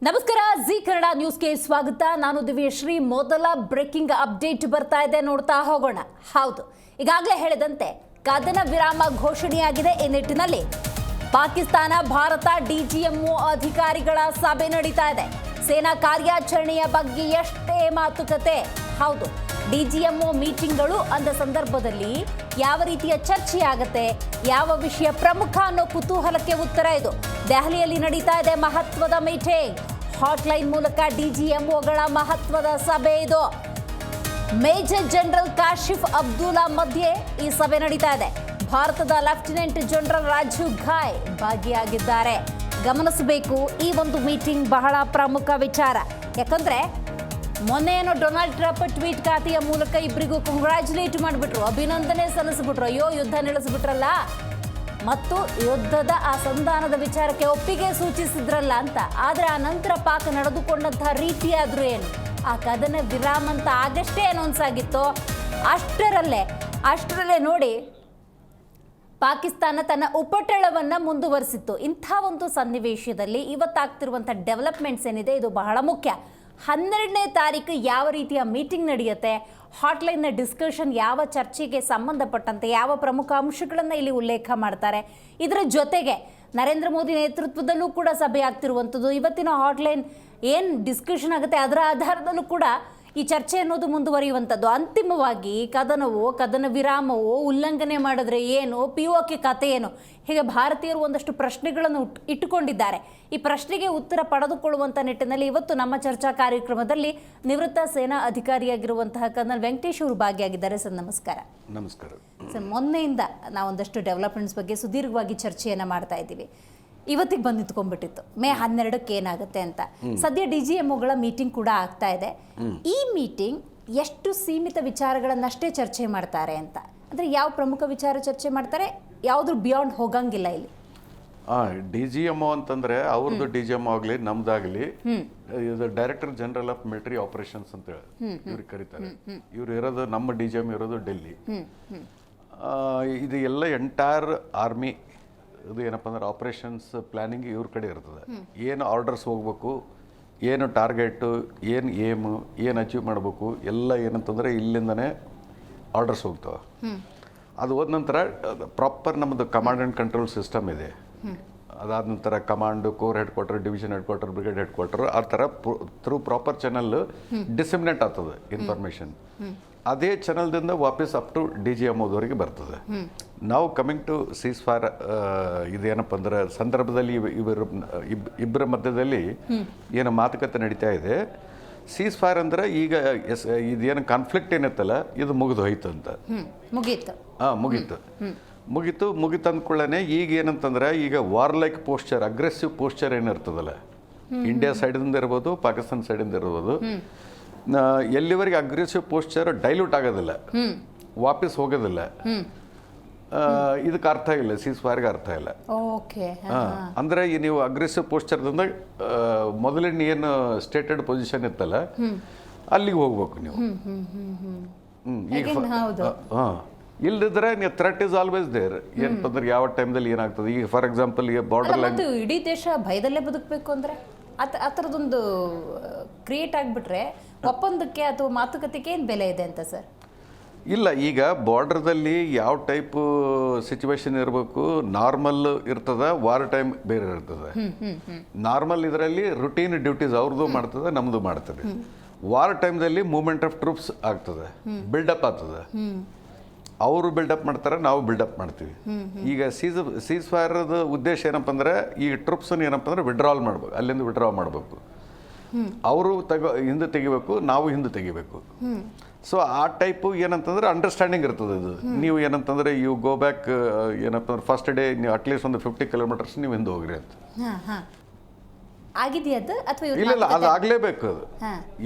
ನಮಸ್ಕಾರ, ಜಿ ಕನ್ನಡ ನ್ಯೂಸ್ಗೆ ಸ್ವಾಗತ. ನಾನು ದಿವ್ಯಶ್ರೀ. ಮೊದಲ ಬ್ರೇಕಿಂಗ್ ಅಪ್ಡೇಟ್ ಬರ್ತಾ ಇದೆ, ನೋಡ್ತಾ ಹೋಗೋಣ. ಹೌದು, ಈಗಾಗಲೇ ಹೇಳಿದಂತೆ ಕದನ ವಿರಾಮ ಘೋಷಣೆಯಾಗಿದೆ. ಈ ನಿಟ್ಟಿನಲ್ಲಿ ಪಾಕಿಸ್ತಾನ ಭಾರತ ಡಿಜಿಎಂಒ ಅಧಿಕಾರಿಗಳ ಸಭೆ ನಡೀತಾ ಇದೆ. ಸೇನಾ ಕಾರ್ಯಾಚರಣೆಯ ಬಗ್ಗೆ ಎಷ್ಟೇ ಮಾತುಕತೆ. ಹೌದು, ಡಿಜಿಎಂಒ ಮೀಟಿಂಗ್ಗಳು ಅಂದ ಸಂದರ್ಭದಲ್ಲಿ ಯಾವ ರೀತಿಯ ಚರ್ಚೆ ಆಗತ್ತೆ, ಯಾವ ವಿಷಯ ಪ್ರಮುಖ ಅನ್ನೋ ಕುತೂಹಲಕ್ಕೆ ಉತ್ತರ ಇದು. ದೆಹಲಿಯಲ್ಲಿ ನಡೀತಾ ಇದೆ ಮಹತ್ವದ ಮೀಟಿಂಗ್. ಹಾಟ್ಲೈನ್ ಮೂಲಕ ಡಿಜಿಎಂಒಗಳ ಮಹತ್ವದ ಸಭೆ ಇದು. ಮೇಜರ್ ಜನರಲ್ ಕಾಶಿಫ್ ಅಬ್ದುಲ್ಲಾ ಮಧ್ಯೆ ಈ ಸಭೆ ನಡೀತಾ ಇದೆ. ಭಾರತದ ಲೆಫ್ಟಿನೆಂಟ್ ಜನರಲ್ ರಾಜೀವ್ ಘಾಯ್ ಭಾಗಿಯಾಗಿದ್ದಾರೆ. ಗಮನಿಸಬೇಕು, ಈ ಒಂದು ಮೀಟಿಂಗ್ ಬಹಳ ಪ್ರಮುಖ ವಿಚಾರ. ಯಾಕಂದ್ರೆ ಮೊನ್ನೆ ಏನೋ ಡೊನಾಲ್ಡ್ ಟ್ರಂಪ್ ಟ್ವೀಟ್ ಖಾತೆಯ ಮೂಲಕ ಇಬ್ಬರಿಗೂ ಕಂಗ್ರ್ಯಾಚುಲೇಟ್ ಮಾಡಿಬಿಟ್ರು, ಅಭಿನಂದನೆ ಸಲ್ಲಿಸ್ಬಿಟ್ರು. ಅಯ್ಯೋ, ಯುದ್ಧ ನಿಲ್ಲಿಸ್ಬಿಟ್ರಲ್ಲ, ಮತ್ತು ಯುದ್ಧದ ಆ ಸಂಧಾನದ ವಿಚಾರಕ್ಕೆ ಒಪ್ಪಿಗೆ ಸೂಚಿಸಿದ್ರಲ್ಲ ಅಂತ. ಆದರೆ ಆ ನಂತರ ಪಾಕ್ ನಡೆದುಕೊಂಡಂತಹ ರೀತಿ ಆದರೂ ಏನು, ಆ ಕದನ ವಿರಾಮ ಅಂತ ಆಗಷ್ಟೇ ಅನೌನ್ಸ್ ಆಗಿತ್ತು. ಅಷ್ಟರಲ್ಲೇ ನೋಡಿ ಪಾಕಿಸ್ತಾನ ತನ್ನ ಉಪಟಳವನ್ನು ಮುಂದುವರಿಸಿತ್ತು. ಇಂಥ ಒಂದು ಸನ್ನಿವೇಶದಲ್ಲಿ ಇವತ್ತಾಗ್ತಿರುವಂಥ ಡೆವಲಪ್ಮೆಂಟ್ಸ್ ಏನಿದೆ, ಇದು ಬಹಳ ಮುಖ್ಯ. 12ನೇ ತಾರೀಕು ಯಾವ ರೀತಿಯ ಮೀಟಿಂಗ್ ನಡೆಯುತ್ತೆ, ಹಾಟ್ಲೈನ್ನ ಡಿಸ್ಕಷನ್, ಯಾವ ಚರ್ಚೆಗೆ ಸಂಬಂಧಪಟ್ಟಂತೆ ಯಾವ ಪ್ರಮುಖ ಅಂಶಗಳನ್ನು ಇಲ್ಲಿ ಉಲ್ಲೇಖ ಮಾಡ್ತಾರೆ. ಇದರ ಜೊತೆಗೆ ನರೇಂದ್ರ ಮೋದಿ ನೇತೃತ್ವದಲ್ಲೂ ಕೂಡ ಸಭೆ ಆಗ್ತಿರುವಂಥದ್ದು. ಇವತ್ತಿನ ಹಾಟ್ಲೈನ್ ಏನು ಡಿಸ್ಕಷನ್ ಆಗುತ್ತೆ ಅದರ ಆಧಾರದಲ್ಲೂ ಕೂಡ ಈ ಚರ್ಚೆ ಅನ್ನೋದು ಮುಂದುವರಿಯುವಂಥದ್ದು. ಅಂತಿಮವಾಗಿ ಕದನ ವಿರಾಮವೋ, ಉಲ್ಲಂಘನೆ ಮಾಡಿದ್ರೆ ಏನು, POK ಕತೆ ಏನು, ಹೀಗೆ ಭಾರತೀಯರು ಒಂದಷ್ಟು ಪ್ರಶ್ನೆಗಳನ್ನು ಇಟ್ಟುಕೊಂಡಿದ್ದಾರೆ. ಈ ಪ್ರಶ್ನೆಗೆ ಉತ್ತರ ಪಡೆದುಕೊಳ್ಳುವಂಥ ನಿಟ್ಟಿನಲ್ಲಿ ಇವತ್ತು ನಮ್ಮ ಚರ್ಚಾ ಕಾರ್ಯಕ್ರಮದಲ್ಲಿ ನಿವೃತ್ತ ಸೇನಾ ಅಧಿಕಾರಿಯಾಗಿರುವಂತಹ ಕರ್ನಲ್ ವೆಂಕಟೇಶ್ ಅವರು ಭಾಗಿಯಾಗಿದ್ದಾರೆ. ಸರ್, ನಮಸ್ಕಾರ. ನಮಸ್ಕಾರ ಸರ್, ಮೊನ್ನೆಯಿಂದ ನಾವೊಂದಷ್ಟು ಡೆವಲಪ್ಮೆಂಟ್ಸ್ ಬಗ್ಗೆ ಸುದೀರ್ಘವಾಗಿ ಚರ್ಚೆಯನ್ನು ಮಾಡ್ತಾ ಇದ್ದೀವಿ. ಇವತ್ತಿಗೆ ಬಂದು ನಿಂತ್ಕೊಂಡ್ಬಿಟ್ಟಿತ್ತು ಮೇ 12ಕ್ಕೆ ಏನಾಗುತ್ತೆ ಅಂತ. ಸದ್ಯ ಡಿಜಿಎಂಒಗಳ ಮೀಟಿಂಗ್ ಕೂಡ ಆಗ್ತಾ ಇದೆ. ಈ ಮೀಟಿಂಗ್ ಎಷ್ಟು ಸೀಮಿತ ವಿಚಾರಗಳನ್ನಷ್ಟೇ ಚರ್ಚೆ ಮಾಡ್ತಾರೆ ಅಂತ, ಅಂದರೆ ಯಾವ ಪ್ರಮುಖ ವಿಚಾರ ಚರ್ಚೆ ಮಾಡ್ತಾರೆ, ಯಾವ್ದು ಬಿಯಾಂಡ್ ಹೋಗಂಗಿಲ್ಲ ಇಲ್ಲಿ. ಡಿಜಿಎಂಒ ಅಂತಂದ್ರೆ ಅವ್ರದ್ದು ಡಿಜಿಎಂಒ ಆಗಲಿ ನಮ್ದಾಗಲಿ, ಇದು director general of military operations ಅಂತ ಇವ್ರಿಗೆ ಕರೀತಾರೆ. ಇವ್ರು ಇರೋದು, ನಮ್ಮ ಡಿಜಿಎಂ ಇರೋದು ಡೆಲ್ಲಿ. ಇದು ಎಲ್ಲ ಎಂಟೈರ್ ಆರ್ಮಿ ಇದು ಏನಪ್ಪ ಅಂದ್ರೆ ಆಪರೇಷನ್ಸ್ ಪ್ಲಾನಿಂಗ್ ಇವ್ರ ಕಡೆ ಇರ್ತದೆ. ಏನು ಆರ್ಡರ್ಸ್ ಹೋಗ್ಬೇಕು, ಏನು ಟಾರ್ಗೆಟು, ಏನು ಏಮು, ಏನು ಅಚೀವ್ ಮಾಡಬೇಕು, ಎಲ್ಲ ಏನಂತಂದರೆ ಇಲ್ಲಿಂದನೇ ಆರ್ಡರ್ಸ್ ಹೋಗ್ತವೆ. ಅದು ಹೋದ ನಂತರ ಪ್ರಾಪರ್ ನಮ್ಮದು ಕಮಾಂಡ್ ಆ್ಯಂಡ್ ಕಂಟ್ರೋಲ್ ಸಿಸ್ಟಮ್ ಇದೆ. ಅದಾದ ನಂತರ command, core head quarter, division head quarter, brigade head quarter, ಆ ಥರ ಥ್ರೂ ಪ್ರಾಪರ್ ಚಾನಲ್ ಡಿಸಿಮಿನೇಟ್ ಆಗ್ತದೆ ಇನ್ಫಾರ್ಮೇಷನ್. ಅದೇ ಚಾನಲ್ದಿಂದ ವಾಪಸ್ ಅಪ್ ಟು ಡಿಜಿಎಂಒದವರೆಗೆ ಬರ್ತದೆ. ನಾವು ಕಮಿಂಗ್ ಟು ಸೀಸ್ ಫೈರ್, ಇದೇನಪ್ಪ ಅಂದ್ರೆ ಸಂದರ್ಭದಲ್ಲಿ ಇಬ್ಬರ ಮಧ್ಯದಲ್ಲಿ ಏನು ಮಾತುಕತೆ ನಡೀತಾ ಇದೆ. ಸೀಸ್ ಫೈರ್ ಅಂದ್ರೆ ಈಗ ಇದೇನು ಕಾನ್ಫ್ಲಿಕ್ಟ್ ಏನಿತ್ತಲ್ಲ, ಇದು ಮುಗಿದು ಹೋಯ್ತು ಅಂತ. ಮುಗೀತು ಅಂದ್ಕೊಳ್ಳೇ ಈಗ ಏನಂತಂದ್ರೆ, ಈಗ ವಾರ್ಲೈಕ್ ಪೋಸ್ಚರ್, ಅಗ್ರೆಸಿವ್ ಪೋಸ್ಚರ್ ಏನಿರ್ತದಲ್ಲ, ಇಂಡಿಯಾ ಸೈಡಿಂದ ಇರ್ಬೋದು, ಪಾಕಿಸ್ತಾನ ಸೈಡಿಂದ ಇರ್ಬೋದು, ಎಲ್ಲಿವರೆಗೆ ಅಗ್ರೆಸಿವ್ ಪೋಸ್ಚರ್ ಡೈಲ್ಯೂಟ್ ಆಗೋದಿಲ್ಲ, ವಾಪಸ್ ಹೋಗೋದಿಲ್ಲ, ಇದಕ್ಕೆ ಅರ್ಥ ಇಲ್ಲ, ಸೀಸ್ ಫೈರ್ಗೆ ಅರ್ಥ ಇಲ್ಲ. ಅಂದ್ರೆ ನೀವು ಅಗ್ರೆಸಿವ್ ಪೋಸ್ಚರ್ದಿಂದ ಮೊದಲಿನ ಏನು ಸ್ಟೇಟೆಡ್ ಪೊಸಿಷನ್ ಇತ್ತಲ್ಲ ಅಲ್ಲಿಗೆ ಹೋಗ್ಬೇಕು ನೀವು. ಇಲ್ಲದಿದ್ರೆ ನೀವು ಥ್ರೆಟ್ ಇಸ್ ಆಲ್ವೇಸ್ ದೇರ್. ಏನಂತಂದ್ರೆ ಯಾವ ಟೈಮ್ದಲ್ಲಿ ಏನಾಗ್ತದೆ. ಈಗ ಫಾರ್ ಎಕ್ಸಾಂಪಲ್ ಈಗ ಬಾರ್ಡರ್ ಲೈನ್, ಇಡೀ ದೇಶ ಭಯದಲ್ಲೇ ಬದುಕಬೇಕು ಅಂದ್ರೆ ಆ ಥರದೊಂದು ಕ್ರಿಯೇಟ್ ಆಗಿಬಿಟ್ರೆ ಒಪ್ಪಂದಕ್ಕೆ ಅಥವಾ ಮಾತುಕತೆಗೆ ಏನು ಬೆಲೆ ಇದೆ ಅಂತ ಸರ್? ಇಲ್ಲ, ಈಗ ಬಾರ್ಡರ್ದಲ್ಲಿ ಯಾವ ಟೈಪ್ ಸಿಚುವೇಶನ್ ಇರಬೇಕು, ನಾರ್ಮಲ್ ಇರ್ತದ, ವಾರ್ ಟೈಮ್ ಬೇರೆ ಇರ್ತದೆ. ನಾರ್ಮಲ್ ಇದರಲ್ಲಿ ರುಟೀನ್ ಡ್ಯೂಟೀಸ್ ಅವ್ರದ್ದು ಮಾಡ್ತದೆ, ನಮ್ಮದು ಮಾಡ್ತದೆ. ವಾರ್ ಟೈಮ್ದಲ್ಲಿ ಮೂವ್ಮೆಂಟ್ ಆಫ್ ಟ್ರೂಪ್ಸ್ ಆಗ್ತದೆ, ಬಿಲ್ಡಪ್ ಆಗ್ತದೆ. ಅವರು ಬಿಲ್ಡಪ್ ಮಾಡ್ತಾರೆ, ನಾವು ಬಿಲ್ಡಪ್ ಮಾಡ್ತೀವಿ. ಈಗ ಸೀಸ್ ಫೈರ್ದ ಉದ್ದೇಶ ಏನಪ್ಪ ಅಂದ್ರೆ, ಈ ಟ್ರೂಪ್ಸನ್ನು ಏನಪ್ಪ ಅಂದ್ರೆ ವಿಡ್ರಾಲ್ ಮಾಡ್ಬೇಕು, ಅಲ್ಲಿಂದ ವಿಡ್ರಾ ಮಾಡಬೇಕು. ಅವರು ಹಿಂದೆ ತೆಗಿಬೇಕು, ನಾವು ಹಿಂದೆ ತೆಗಿಬೇಕು. ಸೊ ಆ ಟೈಪು ಏನಂತಂದ್ರೆ ಅಂಡರ್ಸ್ಟ್ಯಾಂಡಿಂಗ್ ಇರ್ತದೆ. ಇದು ನೀವು ಏನಂತಂದ್ರೆ ಯು ಗೋ ಬ್ಯಾಕ್, ಏನಪ್ಪ ಅಂದ್ರೆ ಫಸ್ಟ್ ಡೇ ನೀವು ಅಟ್ಲೀಸ್ಟ್ ಒಂದು 50 ಕಿಲೋಮೀಟರ್ಸ್ ನೀವು ಹಿಂದೆ ಹೋಗ್ರಿ ಅಂತ. ಇಲ್ಲ, ಅದು ಆಗಲೇಬೇಕು. ಅದು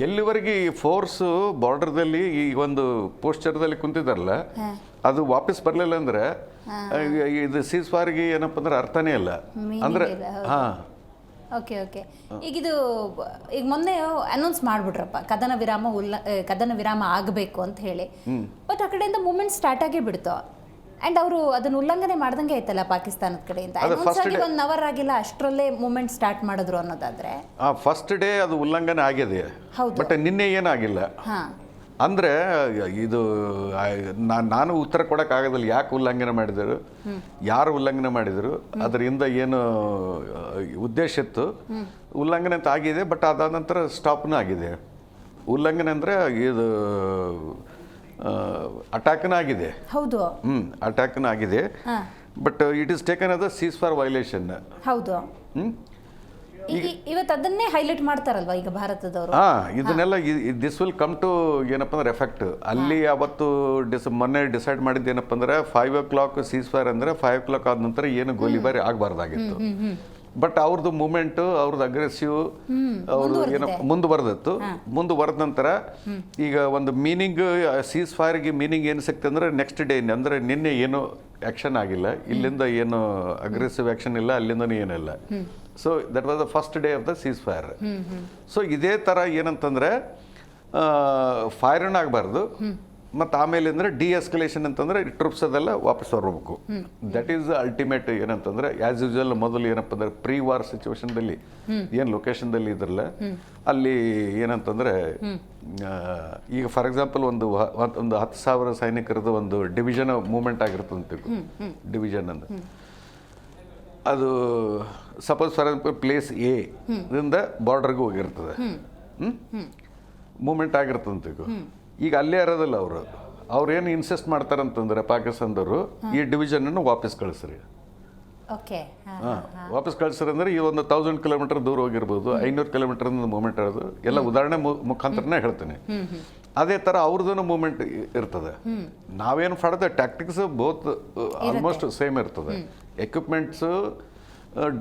ಎಲ್ಲಿವರೆಗೆ ಈ ಫೋರ್ಸ್ ಬಾರ್ಡರ್ದಲ್ಲಿ ಈ ಒಂದು ಪೋಸ್ಚರ್ದಲ್ಲಿ ಕುಂತಿದಾರಲ್ಲ, ಅದು ವಾಪಸ್ ಬರಲಿಲ್ಲ ಅಂದ್ರೆ ಇದು ಸೀಸ್ ಫೈರ್ಗೆ ಏನಪ್ಪ ಅಂದ್ರೆ ಅರ್ಥನೇ ಇಲ್ಲ. ಅಂದ್ರೆ ಈಗ ಮೊನ್ನೆ ಅನೌನ್ಸ್ ಮಾಡ್ಬಿಟ್ರಪ್ಪ, ಕದನ ವಿರಾಮ ಆಗಬೇಕು ಅಂತ ಹೇಳಿ. ಬಟ್ ಆ ಕಡೆಯಿಂದ ಮೂವ್ಮೆಂಟ್ ಸ್ಟಾರ್ಟ್ ಆಗೇ ಬಿಡ್ತು. ಅಂಡ್ ಅವರು ಅದನ್ನ ಉಲ್ಲಂಘನೆ ಮಾಡ್ದಂಗೆ ಆಯ್ತಲ್ಲ ಪಾಕಿಸ್ತಾನದ ಕಡೆಯಿಂದ ಒಂದು ಅವರ್ ಆಗಿಲ್ಲ ಅಷ್ಟರಲ್ಲೇ ಮೂವ್ಮೆಂಟ್ ಸ್ಟಾರ್ಟ್ ಮಾಡಿದ್ರು ಅನ್ನೋದಾದ್ರೆ ಫಸ್ಟ್ ಡೇ ಅದು ಉಲ್ಲಂಘನೆ ಆಗಿದೆ, ಬಟ್ ನಿನ್ನೆ ಏನಾಗಿಲ್ಲ. ಅಂದರೆ ಇದು ನಾನು ಉತ್ತರ ಕೊಡೋಕ್ಕಾಗೋದಿಲ್ಲ ಯಾಕೆ ಉಲ್ಲಂಘನೆ ಮಾಡಿದರು, ಯಾರು ಉಲ್ಲಂಘನೆ ಮಾಡಿದರು, ಅದರಿಂದ ಏನು ಉದ್ದೇಶ ಇತ್ತು. ಉಲ್ಲಂಘನೆ ಅಂತ ಆಗಿದೆ, ಬಟ್ ಅದಾದ ನಂತರ ಸ್ಟಾಪ್ನೂ ಆಗಿದೆ. ಉಲ್ಲಂಘನೆ ಅಂದರೆ ಇದು ಅಟ್ಯಾಕ್ನ ಆಗಿದೆ. ಹೌದು, ಅಟ್ಯಾಕ್ನ ಆಗಿದೆ, but it is taken as a ceasefire violation. ಹೌದು, ಇವತ್ತು ಅದನ್ನೇ ಹೈಲೈಟ್ ಮಾಡ್ತಾರಲ್ವಾ ಈಗ ಭಾರತದವರು. ಇದನ್ನೆಲ್ಲ ದಿಸ್ ವಿಲ್ ಕಮ್ ಟು ಏನಪ್ಪ ಅಂದ್ರೆ ಎಫೆಕ್ಟ್. ಅಲ್ಲಿ ಅವತ್ತು ಮೊನ್ನೆ ಡಿಸೈಡ್ ಮಾಡಿದ್ದು ಏನಪ್ಪ ಅಂದ್ರೆ 5 o'clock ಸೀಸ್ ಫೈರ್ ಅಂದ್ರೆ 5 o'clock ಆದ ನಂತರ ಏನು ಗೋಲಿಬಾರಿ ಆಗಬಾರ್ದಾಗಿತ್ತು. ಬಟ್ ಅವ್ರದ್ದು ಮೂಮೆಂಟ್, ಅವ್ರದ್ದು ಅಗ್ರೆಸಿವ್, ಅವ್ರದ್ದು ಏನೋ ಮುಂದುವರೆದಿತ್ತು. ಮುಂದುವರೆದ ನಂತರ ಈಗ ಒಂದು ಮೀನಿಂಗ್, ಸೀಸ್ ಫೈರ್ಗೆ ಮೀನಿಂಗ್ ಏನು ಸಿಕ್ತಂದ್ರೆ ಅಂದ್ರೆ ನೆಕ್ಸ್ಟ್ ಡೇ ಅಂದ್ರೆ ನಿನ್ನೆ ಏನು ಆ್ಯಕ್ಷನ್ ಆಗಿಲ್ಲ, ಇಲ್ಲಿಂದ ಏನು ಅಗ್ರೆಸಿವ್ ಆ್ಯಕ್ಷನ್ ಇಲ್ಲ, ಅಲ್ಲಿಂದನೂ ಏನಿಲ್ಲ. So that was the first day of the seize fire. So ಇದೇ ಥರ ಏನಂತಂದರೆ ಫೈರನ್ ಆಗಬಾರ್ದು, ಮತ್ತು ಆಮೇಲೆ ಅಂದರೆ ಡಿ-ಎಸ್ಕಲೇಷನ್ ಅಂತಂದರೆ ಟ್ರೂಪ್ಸ್ ಅದೆಲ್ಲ ವಾಪಸ್ ಹೊರಬೇಕು. That is ultimate. ಏನಂತಂದರೆ ಆ್ಯಸ್ ಯೂಶುವಲ್ ಮೊದಲು ಏನಪ್ಪ ಅಂದರೆ ಪ್ರೀ ವಾರ್ ಸಿಚುವೇಶನ್ದಲ್ಲಿ ಏನು ಲೊಕೇಶನ್ದಲ್ಲಿ ಇದ್ರಲ್ಲ ಅಲ್ಲಿ ಏನಂತಂದರೆ ಈಗ ಫಾರ್ ಎಕ್ಸಾಂಪಲ್ ಒಂದು 10,000 ಸೈನಿಕರದ್ದು ಒಂದು ಡಿವಿಷನ್ ಮೂವ್ಮೆಂಟ್ ಆಗಿರ್ತಂತ ಡಿವಿಷನ್ ಅಂತ. ಅದು suppose for example place A ದಿಂದ ಬಾರ್ಡರ್ಗೆ ಹೋಗಿರ್ತದೆ, ಮೂಮೆಂಟ್ ಆಗಿರ್ತಂತ. ಈಗ ಅಲ್ಲೇ ಇರೋದಿಲ್ಲ ಅವ್ರು ಏನು ಇನ್ಸಿಸ್ಟ್ ಮಾಡ್ತಾರಂತಂದ್ರೆ ಪಾಕಿಸ್ತಾನದವರು ಈ ಡಿವಿಷನನ್ನು ವಾಪಸ್ ಕಳಿಸ್ರಿ. ವಾಪಸ್ ಕಳಿಸ್ರಿ ಅಂದ್ರೆ ಈ ಒಂದು 1000 ಕಿಲೋಮೀಟರ್ ದೂರ ಹೋಗಿರ್ಬೋದು, 500 ಕಿಲೋಮೀಟರ್ ಮೂಮೆಂಟ್ ಇರೋದು ಎಲ್ಲ ಉದಾಹರಣೆ ಮುಖಾಂತರನೇ ಹೇಳ್ತೇನೆ. ಅದೇ ಥರ ಅವ್ರದ್ದು ಮೂಮೆಂಟ್ ಇರ್ತದೆ. ನಾವೇನು ಮಾಡೋದು ಟ್ಯಾಕ್ಟಿಕ್ಸ್ ಬೋತ್ ಆಲ್ಮೋಸ್ಟ್ ಸೇಮ್ ಇರ್ತದೆ. ಎಕ್ವಿಪ್ಮೆಂಟ್ಸು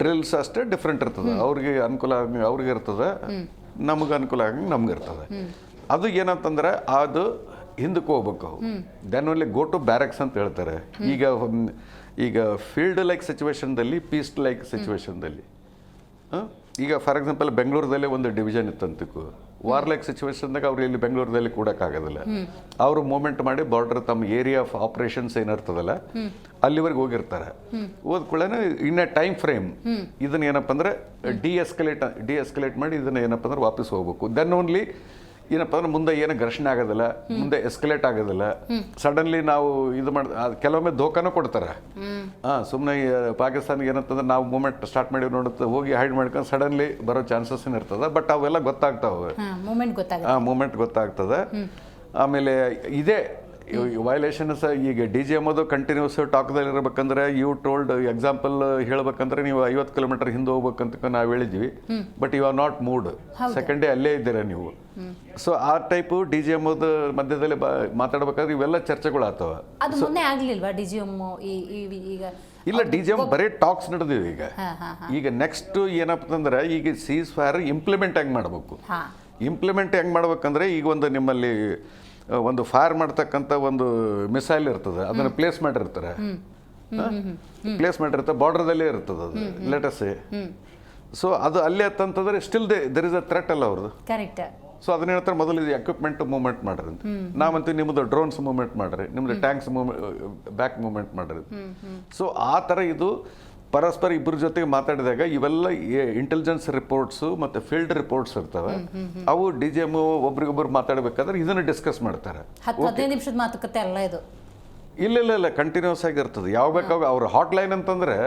ಡ್ರಿಲ್ಸ್ ಅಷ್ಟೇ ಡಿಫ್ರೆಂಟ್ ಇರ್ತದೆ. ಅವ್ರಿಗೆ ಅನುಕೂಲ ಆಗಿ ಅವ್ರಿಗೆ ಇರ್ತದೆ, ನಮಗೆ ಅನುಕೂಲ ಆಗಿ ನಮ್ಗೆ ಇರ್ತದೆ. ಅದು ಏನಂತಂದ್ರೆ ಅದು ಹಿಂದಕ್ಕೆ ಹೋಗ್ಬೇಕು. ದೆನ್ ಓನ್ಲಿ ಗೋ ಟು ಬ್ಯಾರಕ್ಸ್ ಅಂತ ಹೇಳ್ತಾರೆ. ಈಗ ಫೀಲ್ಡ್ ಲೈಕ್ ಸಿಚುವೇಶನ್ದಲ್ಲಿ, ಪೀಸ್ ಲೈಕ್ ಸಿಚುವೇಶನ್ದಲ್ಲಿ, ಈಗ ಫಾರ್ ಎಕ್ಸಾಂಪಲ್ ಬೆಂಗಳೂರದಲ್ಲೇ ಒಂದು ಡಿವಿಷನ್ ಇತ್ತಂತಕ್ಕೂ, ವಾರ್ ಲೈಕ್ ಸಿಚುವೇಶನ್ದಾಗ ಅವ್ರು ಇಲ್ಲಿ ಬೆಂಗಳೂರದಲ್ಲಿ ಕೂಡಕ್ಕಾಗೋದಿಲ್ಲ. ಅವರು ಮೂವ್ಮೆಂಟ್ ಮಾಡಿ ಬಾರ್ಡರ್ ತಮ್ಮ ಏರಿಯಾ ಆಫ್ ಆಪರೇಷನ್ಸ್ ಏನಿರ್ತದಲ್ಲ ಅಲ್ಲಿವರೆಗೆ ಹೋಗಿರ್ತಾರೆ. ಹೋದ್ಕೊಳ್ಳೆ ಇನ್ ಎ ಟೈಮ್ ಫ್ರೇಮ್ ಇದನ್ನ ಏನಪ್ಪ ಅಂದ್ರೆ ಡಿ-ಎಸ್ಕಲೇಟ್ ಮಾಡಿ ಇದನ್ನ ಏನಪ್ಪ ಅಂದ್ರೆ ವಾಪಸ್ ಹೋಗ್ಬೇಕು. ದೆನ್ ಓನ್ಲಿ ಏನಪ್ಪ ಅಂದ್ರೆ ಮುಂದೆ ಏನು ಘರ್ಷಣೆ ಆಗೋದಿಲ್ಲ, ಮುಂದೆ ಎಸ್ಕಲೇಟ್ ಆಗೋದಿಲ್ಲ. ಸಡನ್ಲಿ ನಾವು ಇದು ಕೆಲವೊಮ್ಮೆ ಧೋಕಾನೂ ಕೊಡ್ತಾರೆ. ಸುಮ್ಮನೆ ಪಾಕಿಸ್ತಾನಿಗೆ ಏನಂತಂದ್ರೆ ನಾವು ಮೂವ್ಮೆಂಟ್ ಸ್ಟಾರ್ಟ್ ಮಾಡಿ ನೋಡುತ್ತೆ, ಹೋಗಿ ಹೈಡ್ ಮಾಡ್ಕೊಂಡು ಸಡನ್ಲಿ ಬರೋ ಚಾನ್ಸಸ್ ಇರ್ತದೆ. ಬಟ್ ಅವೆಲ್ಲ ಗೊತ್ತಾಗ್ತಾವೆ, ಮೂಮೆಂಟ್ ಗೊತ್ತಾಗ್ತದೆ. ಆಮೇಲೆ ಇದೇ ವೈಲೇಷನ್ಸ್ ಈಗ DGMO ಕಂಟಿನ್ಯೂಸ್ ಟಾಕ್ದಲ್ಲಿ ಇರಬೇಕಂದ್ರೆ ಯು ಟೋಲ್ಡ್ ಎಕ್ಸಾಂಪಲ್ ಹೇಳ್ಬೇಕಂದ್ರೆ ನೀವು 50 ಕಿಲೋಮೀಟರ್ ಹಿಂದೆ ಹೋಗ್ಬೇಕಂತ ನಾವು ಹೇಳಿದ್ವಿ, but you are not moved. Second day ಅಲ್ಲೇ ಇದ್ದೀರಾ ನೀವು. ಸೊ ಆ ಟೈಪು DGMOದ ಮಧ್ಯದಲ್ಲಿ ಮಾತಾಡ್ಬೇಕಾದ್ರೆ ಇವೆಲ್ಲ ಚರ್ಚೆಗಳು ಆಗ್ತವ. ಇಲ್ಲ, DGM ಬರೀ ಟಾಕ್ಸ್ ನಡೆದಿವೆ. ಈಗ ನೆಕ್ಸ್ಟ್ ಏನಪ್ಪ ಅಂದ್ರೆ ಈಗ ಸೀಸ್ ಫೈರ್ ಇಂಪ್ಲಿಮೆಂಟ್ ಹೆಂಗೆ ಮಾಡಬೇಕು. ಇಂಪ್ಲಿಮೆಂಟ್ ಹೆಂಗೆ ಮಾಡ್ಬೇಕಂದ್ರೆ ಈಗ ಒಂದು ನಿಮ್ಮಲ್ಲಿ ಒಂದು ಫೈರ್ ಮಾಡ್ತಕ್ಕಂಥ ಒಂದು ಮಿಸೈಲ್ ಇರ್ತದೆ, ಅದನ್ನು ಪ್ಲೇಸ್ ಮಾಡಿರ್ತಾರೆ. ಪ್ಲೇಸ್ ಮಾಡಿರ್ತಾರೆ, ಬಾರ್ಡರ್ದಲ್ಲೇ ಇರ್ತದೆ ಅದು, ಲೆಟಸ್. ಸೊ ಅದು ಅಲ್ಲೇ ಅಂತಂದ್ರೆ still there is a threat ಅಲ್ಲ ಅವ್ರದ್ದು. ಸೊ ಅದನ್ನ ಹೇಳ್ತಾರೆ, ಮೊದಲು ಇದು ಎಕ್ವಿಪ್ಮೆಂಟ್ ಮೂವ್ಮೆಂಟ್ ಮಾಡ್ರಿ ಅಂತ. ನಾವಂತೀವಿ ನಿಮ್ಮದು ಡ್ರೋನ್ಸ್ ಮೂವ್ಮೆಂಟ್ ಮಾಡ್ರಿ, ನಿಮ್ಮದು ಟ್ಯಾಂಕ್ಸ್ ಬ್ಯಾಕ್ ಮೂವ್ಮೆಂಟ್ ಮಾಡ್ರಿ. ಸೊ ಆ ಥರ ಇದು ಪರಸ್ಪರ ಇಬ್ಬರ ಜೊತೆಗೆ ಮಾತಾಡಿದಾಗ ಇವೆಲ್ಲ ಇಂಟೆಲಿಜೆನ್ಸ್ ರಿಪೋರ್ಟ್ಸು ಮತ್ತು ಫೀಲ್ಡ್ ರಿಪೋರ್ಟ್ಸ್ ಇರ್ತವೆ. ಅವು DGMO ಒಬ್ರಿಗೊಬ್ರು ಮಾತಾಡಬೇಕಾದ್ರೆ ಇದನ್ನು ಡಿಸ್ಕಸ್ ಮಾಡ್ತಾರೆ. 15 ನಿಮಿಷದ ಮಾತುಕತೆ ಅಲ್ಲ ಇದು. ಇಲ್ಲ, ಕಂಟಿನ್ಯೂಸ್ ಆಗಿರ್ತದೆ. ಯಾವ ಬೇಕಾಗ ಅವ್ರ ಹಾಟ್ ಲೈನ್ ಅಂತಂದ್ರೆ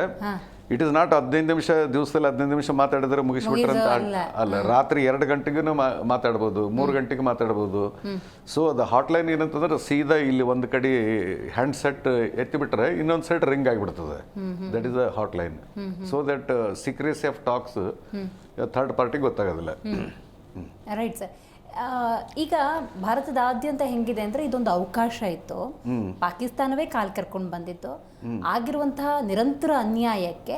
ಇಟ್ ಇಸ್ ನಾಟ್ 15 ನಿಮಿಷ, ದಿವಸದಲ್ಲಿ 15 ನಿಮಿಷ ಮಾತಾಡಿದ್ರೆ ಮುಗಿಸ್ಬಿಟ್ರೆ ಅಂತ ಅಲ್ಲ. ರಾತ್ರಿ 2 ಗಂಟೆಗೂ ಮಾತಾಡ್ಬೋದು, 3 ಗಂಟೆಗೆ ಮಾತಾಡ್ಬೋದು. ಸೊ ಅದು ಹಾಟ್ ಲೈನ್ ಏನಂತಂದ್ರೆ ಸೀದಾ ಇಲ್ಲಿ ಒಂದು ಕಡೆ ಹ್ಯಾಂಡ್ ಸೆಟ್ ಎತ್ತಿಬಿಟ್ರೆ ಇನ್ನೊಂದು ಸೆಟ್ ರಿಂಗ್ ಆಗಿಬಿಡ್ತದೆ. That is a hot line. So that secrecy of talks third ಪಾರ್ಟಿಗೆ ಗೊತ್ತಾಗೋದಿಲ್ಲ. Right sir. ಈಗ ಭಾರತದಾದ್ಯಂತ ಹೆಂಗಿದೆ ಅಂದ್ರೆ ಇದೊಂದು ಅವಕಾಶ ಇತ್ತು, ಪಾಕಿಸ್ತಾನವೇ ಕಾಲ್ ಕರ್ಕೊಂಡು ಬಂದಿತ್ತು. ಆಗಿರುವಂತಹ ನಿರಂತರ ಅನ್ಯಾಯಕ್ಕೆ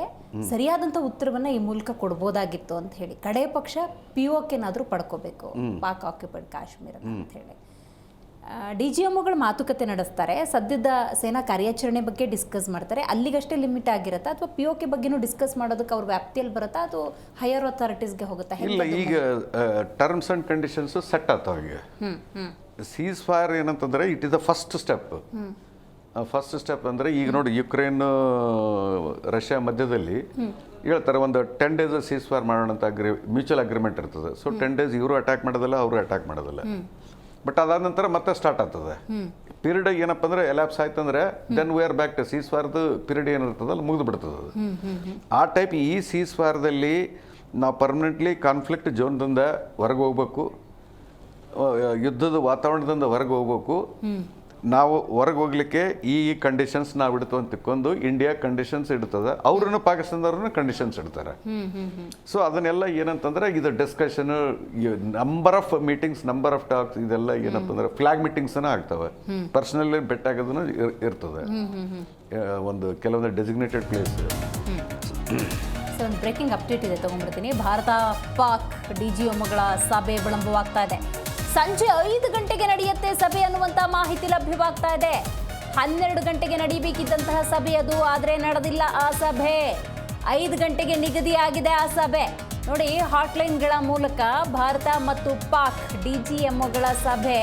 ಸರಿಯಾದಂಥ ಉತ್ತರವನ್ನ ಈ ಮೂಲಕ ಕೊಡ್ಬೋದಾಗಿತ್ತು ಅಂತ ಹೇಳಿ, ಕಡೆ ಪಕ್ಷ POKನಾದ್ರೂ ಪಡ್ಕೋಬೇಕು, ಪಾಕ್ ಆಕ್ಯುಪೈಡ್ ಕಾಶ್ಮೀರ ಅಂತ ಹೇಳಿ DGMOಗಳು ಮಾತುಕತೆ ನಡೆಸ್ತಾರೆ. ಸದ್ಯದ ಸೇನಾ ಕಾರ್ಯಾಚರಣೆ ಬಗ್ಗೆ ಡಿಸ್ಕಸ್ ಮಾಡ್ತಾರೆ. ಅಲ್ಲಿಗಷ್ಟೇ ಲಿಮಿಟ್ ಆಗಿರುತ್ತಾ ಅಥವಾ POK ಬಗ್ಗೆನೂ ಡಿಸ್ಕಸ್ ಮಾಡೋದಕ್ಕೆ ಅವ್ರ ವ್ಯಾಪ್ತಿಯಲ್ಲಿ ಬರುತ್ತಾ, ಅದು ಹೈಯರ್ ಅಥಾರಿಟೀಸ್ಗೆ ಹೋಗುತ್ತಾ? ಇಲ್ಲ, ಈಗ ಟರ್ಮ್ಸ್ ಅಂಡ್ ಕಂಡೀಷನ್ಸ್ ಸೆಟ್ ಆಗ್ತಾವ. ಈಗ ಸೀಸ್ ಫೈರ್ ಏನಂತಂದ್ರೆ it is the first step. First step ಅಂದರೆ ಈಗ ನೋಡಿ ಯುಕ್ರೇನ್ ರಷ್ಯಾ ಮಧ್ಯದಲ್ಲಿ ಹೇಳ್ತಾರೆ ಒಂದು 10 days ಸೀಸ್ ಫೈರ್ ಮಾಡೋಣ ಅಂತ ಮ್ಯೂಚುವಲ್ ಅಗ್ರಿಮೆಂಟ್ ಇರ್ತದೆ. ಸೊ 10 days ಇವರು ಅಟ್ಯಾಕ್ ಮಾಡೋದಿಲ್ಲ, ಅವರು ಅಟ್ಯಾಕ್ ಮಾಡೋದಿಲ್ಲ. ಬಟ್ ಅದಾದ ನಂತರ ಮತ್ತೆ ಸ್ಟಾರ್ಟ್ ಆಗ್ತದೆ. ಪೀರಿಯಡ್ ಏನಪ್ಪ ಅಂದರೆ ಎಲಾಪ್ಸ್ ಆಯ್ತಂದ್ರೆ then we are back to cease ಫೈರ್ದು ಪೀರಿಯಡ್ ಏನಿರ್ತದೆ ಅಲ್ಲಿ ಮುಗಿದು ಬಿಡ್ತದೆ ಅದು. ಆ ಟೈಪ್ ಈ ಸೀಸ್ ಫೈರ್ದಲ್ಲಿ ನಾವು ಪರ್ಮನೆಂಟ್ಲಿ ಕಾನ್ಫ್ಲಿಕ್ಟ್ ಝೋನ್ದಿಂದ ಹೊರಗೆ ಹೋಗ್ಬೇಕು, ಯುದ್ಧದ ವಾತಾವರಣದಿಂದ ಹೊರಗೆ ಹೋಗ್ಬೇಕು. ನಾವು ಹೊರಗೆ ಹೋಗ್ಲಿಕ್ಕೆ ಈ ಕಂಡೀಷನ್ಸ್ ನಾವು ಇಡ್ತು ಅಂತ ತಿಳ್ಕೊಂಡು ಇಂಡಿಯಾ ಕಂಡೀಷನ್ಸ್ ಇಡ್ತದೆ, ಅವ್ರನ್ನು ಪಾಕಿಸ್ತಾನದವ್ರನ್ನ ಕಂಡೀಷನ್ಸ್ ಇಡ್ತಾರೆ. ಸೊ ಅದನ್ನೆಲ್ಲ ಏನಂತಂದ್ರೆ ಇದು discussion, number of meetings, number of talks, ಇದೆಲ್ಲ ಏನಂತಂದ್ರೆ ಫ್ಲಾಗ್ ಮೀಟಿಂಗ್ಸ್ನ ಆಗ್ತವೆ. ಪರ್ಸನಲಿ ಬೆಟ್ ಆಗೋದನ್ನು ಇರ್ತದೆ ಒಂದು ಕೆಲವೊಂದು ಡೆಸಿಗ್ನೇಟೆಡ್ ಪ್ಲೇಸ್. ಸೊ ಒಂದು ಬ್ರೇಕಿಂಗ್ ಅಪ್ಡೇಟ್ ಇದೆ, ತಗೊಂಡ್ಬಿಡ್ತೀನಿ. ಭಾರತ ಪಾಕ್ DGMಗಳ ಸಭೆ ವಿಳಂಬವಾಗ್ತಾ ಇದೆ. ಸಂಜೆ 5 ಗಂಟೆಗೆ ನಡೆಯುತ್ತೆ ಸಭೆ ಅನ್ನುವಂಥ ಮಾಹಿತಿ ಲಭ್ಯವಾಗ್ತಾ ಇದೆ. 12 ಗಂಟೆಗೆ ನಡೀಬೇಕಿದ್ದಂತಹ ಸಭೆ ಅದು, ಆದರೆ ನಡೆದಿಲ್ಲ ಆ ಸಭೆ. 5 ಗಂಟೆಗೆ ನಿಗದಿಯಾಗಿದೆ ಆ ಸಭೆ. ನೋಡಿ, ಹಾಟ್ಲೈನ್ಗಳ ಮೂಲಕ ಭಾರತ ಮತ್ತು ಪಾಕ್ DGMಗಳ ಸಭೆ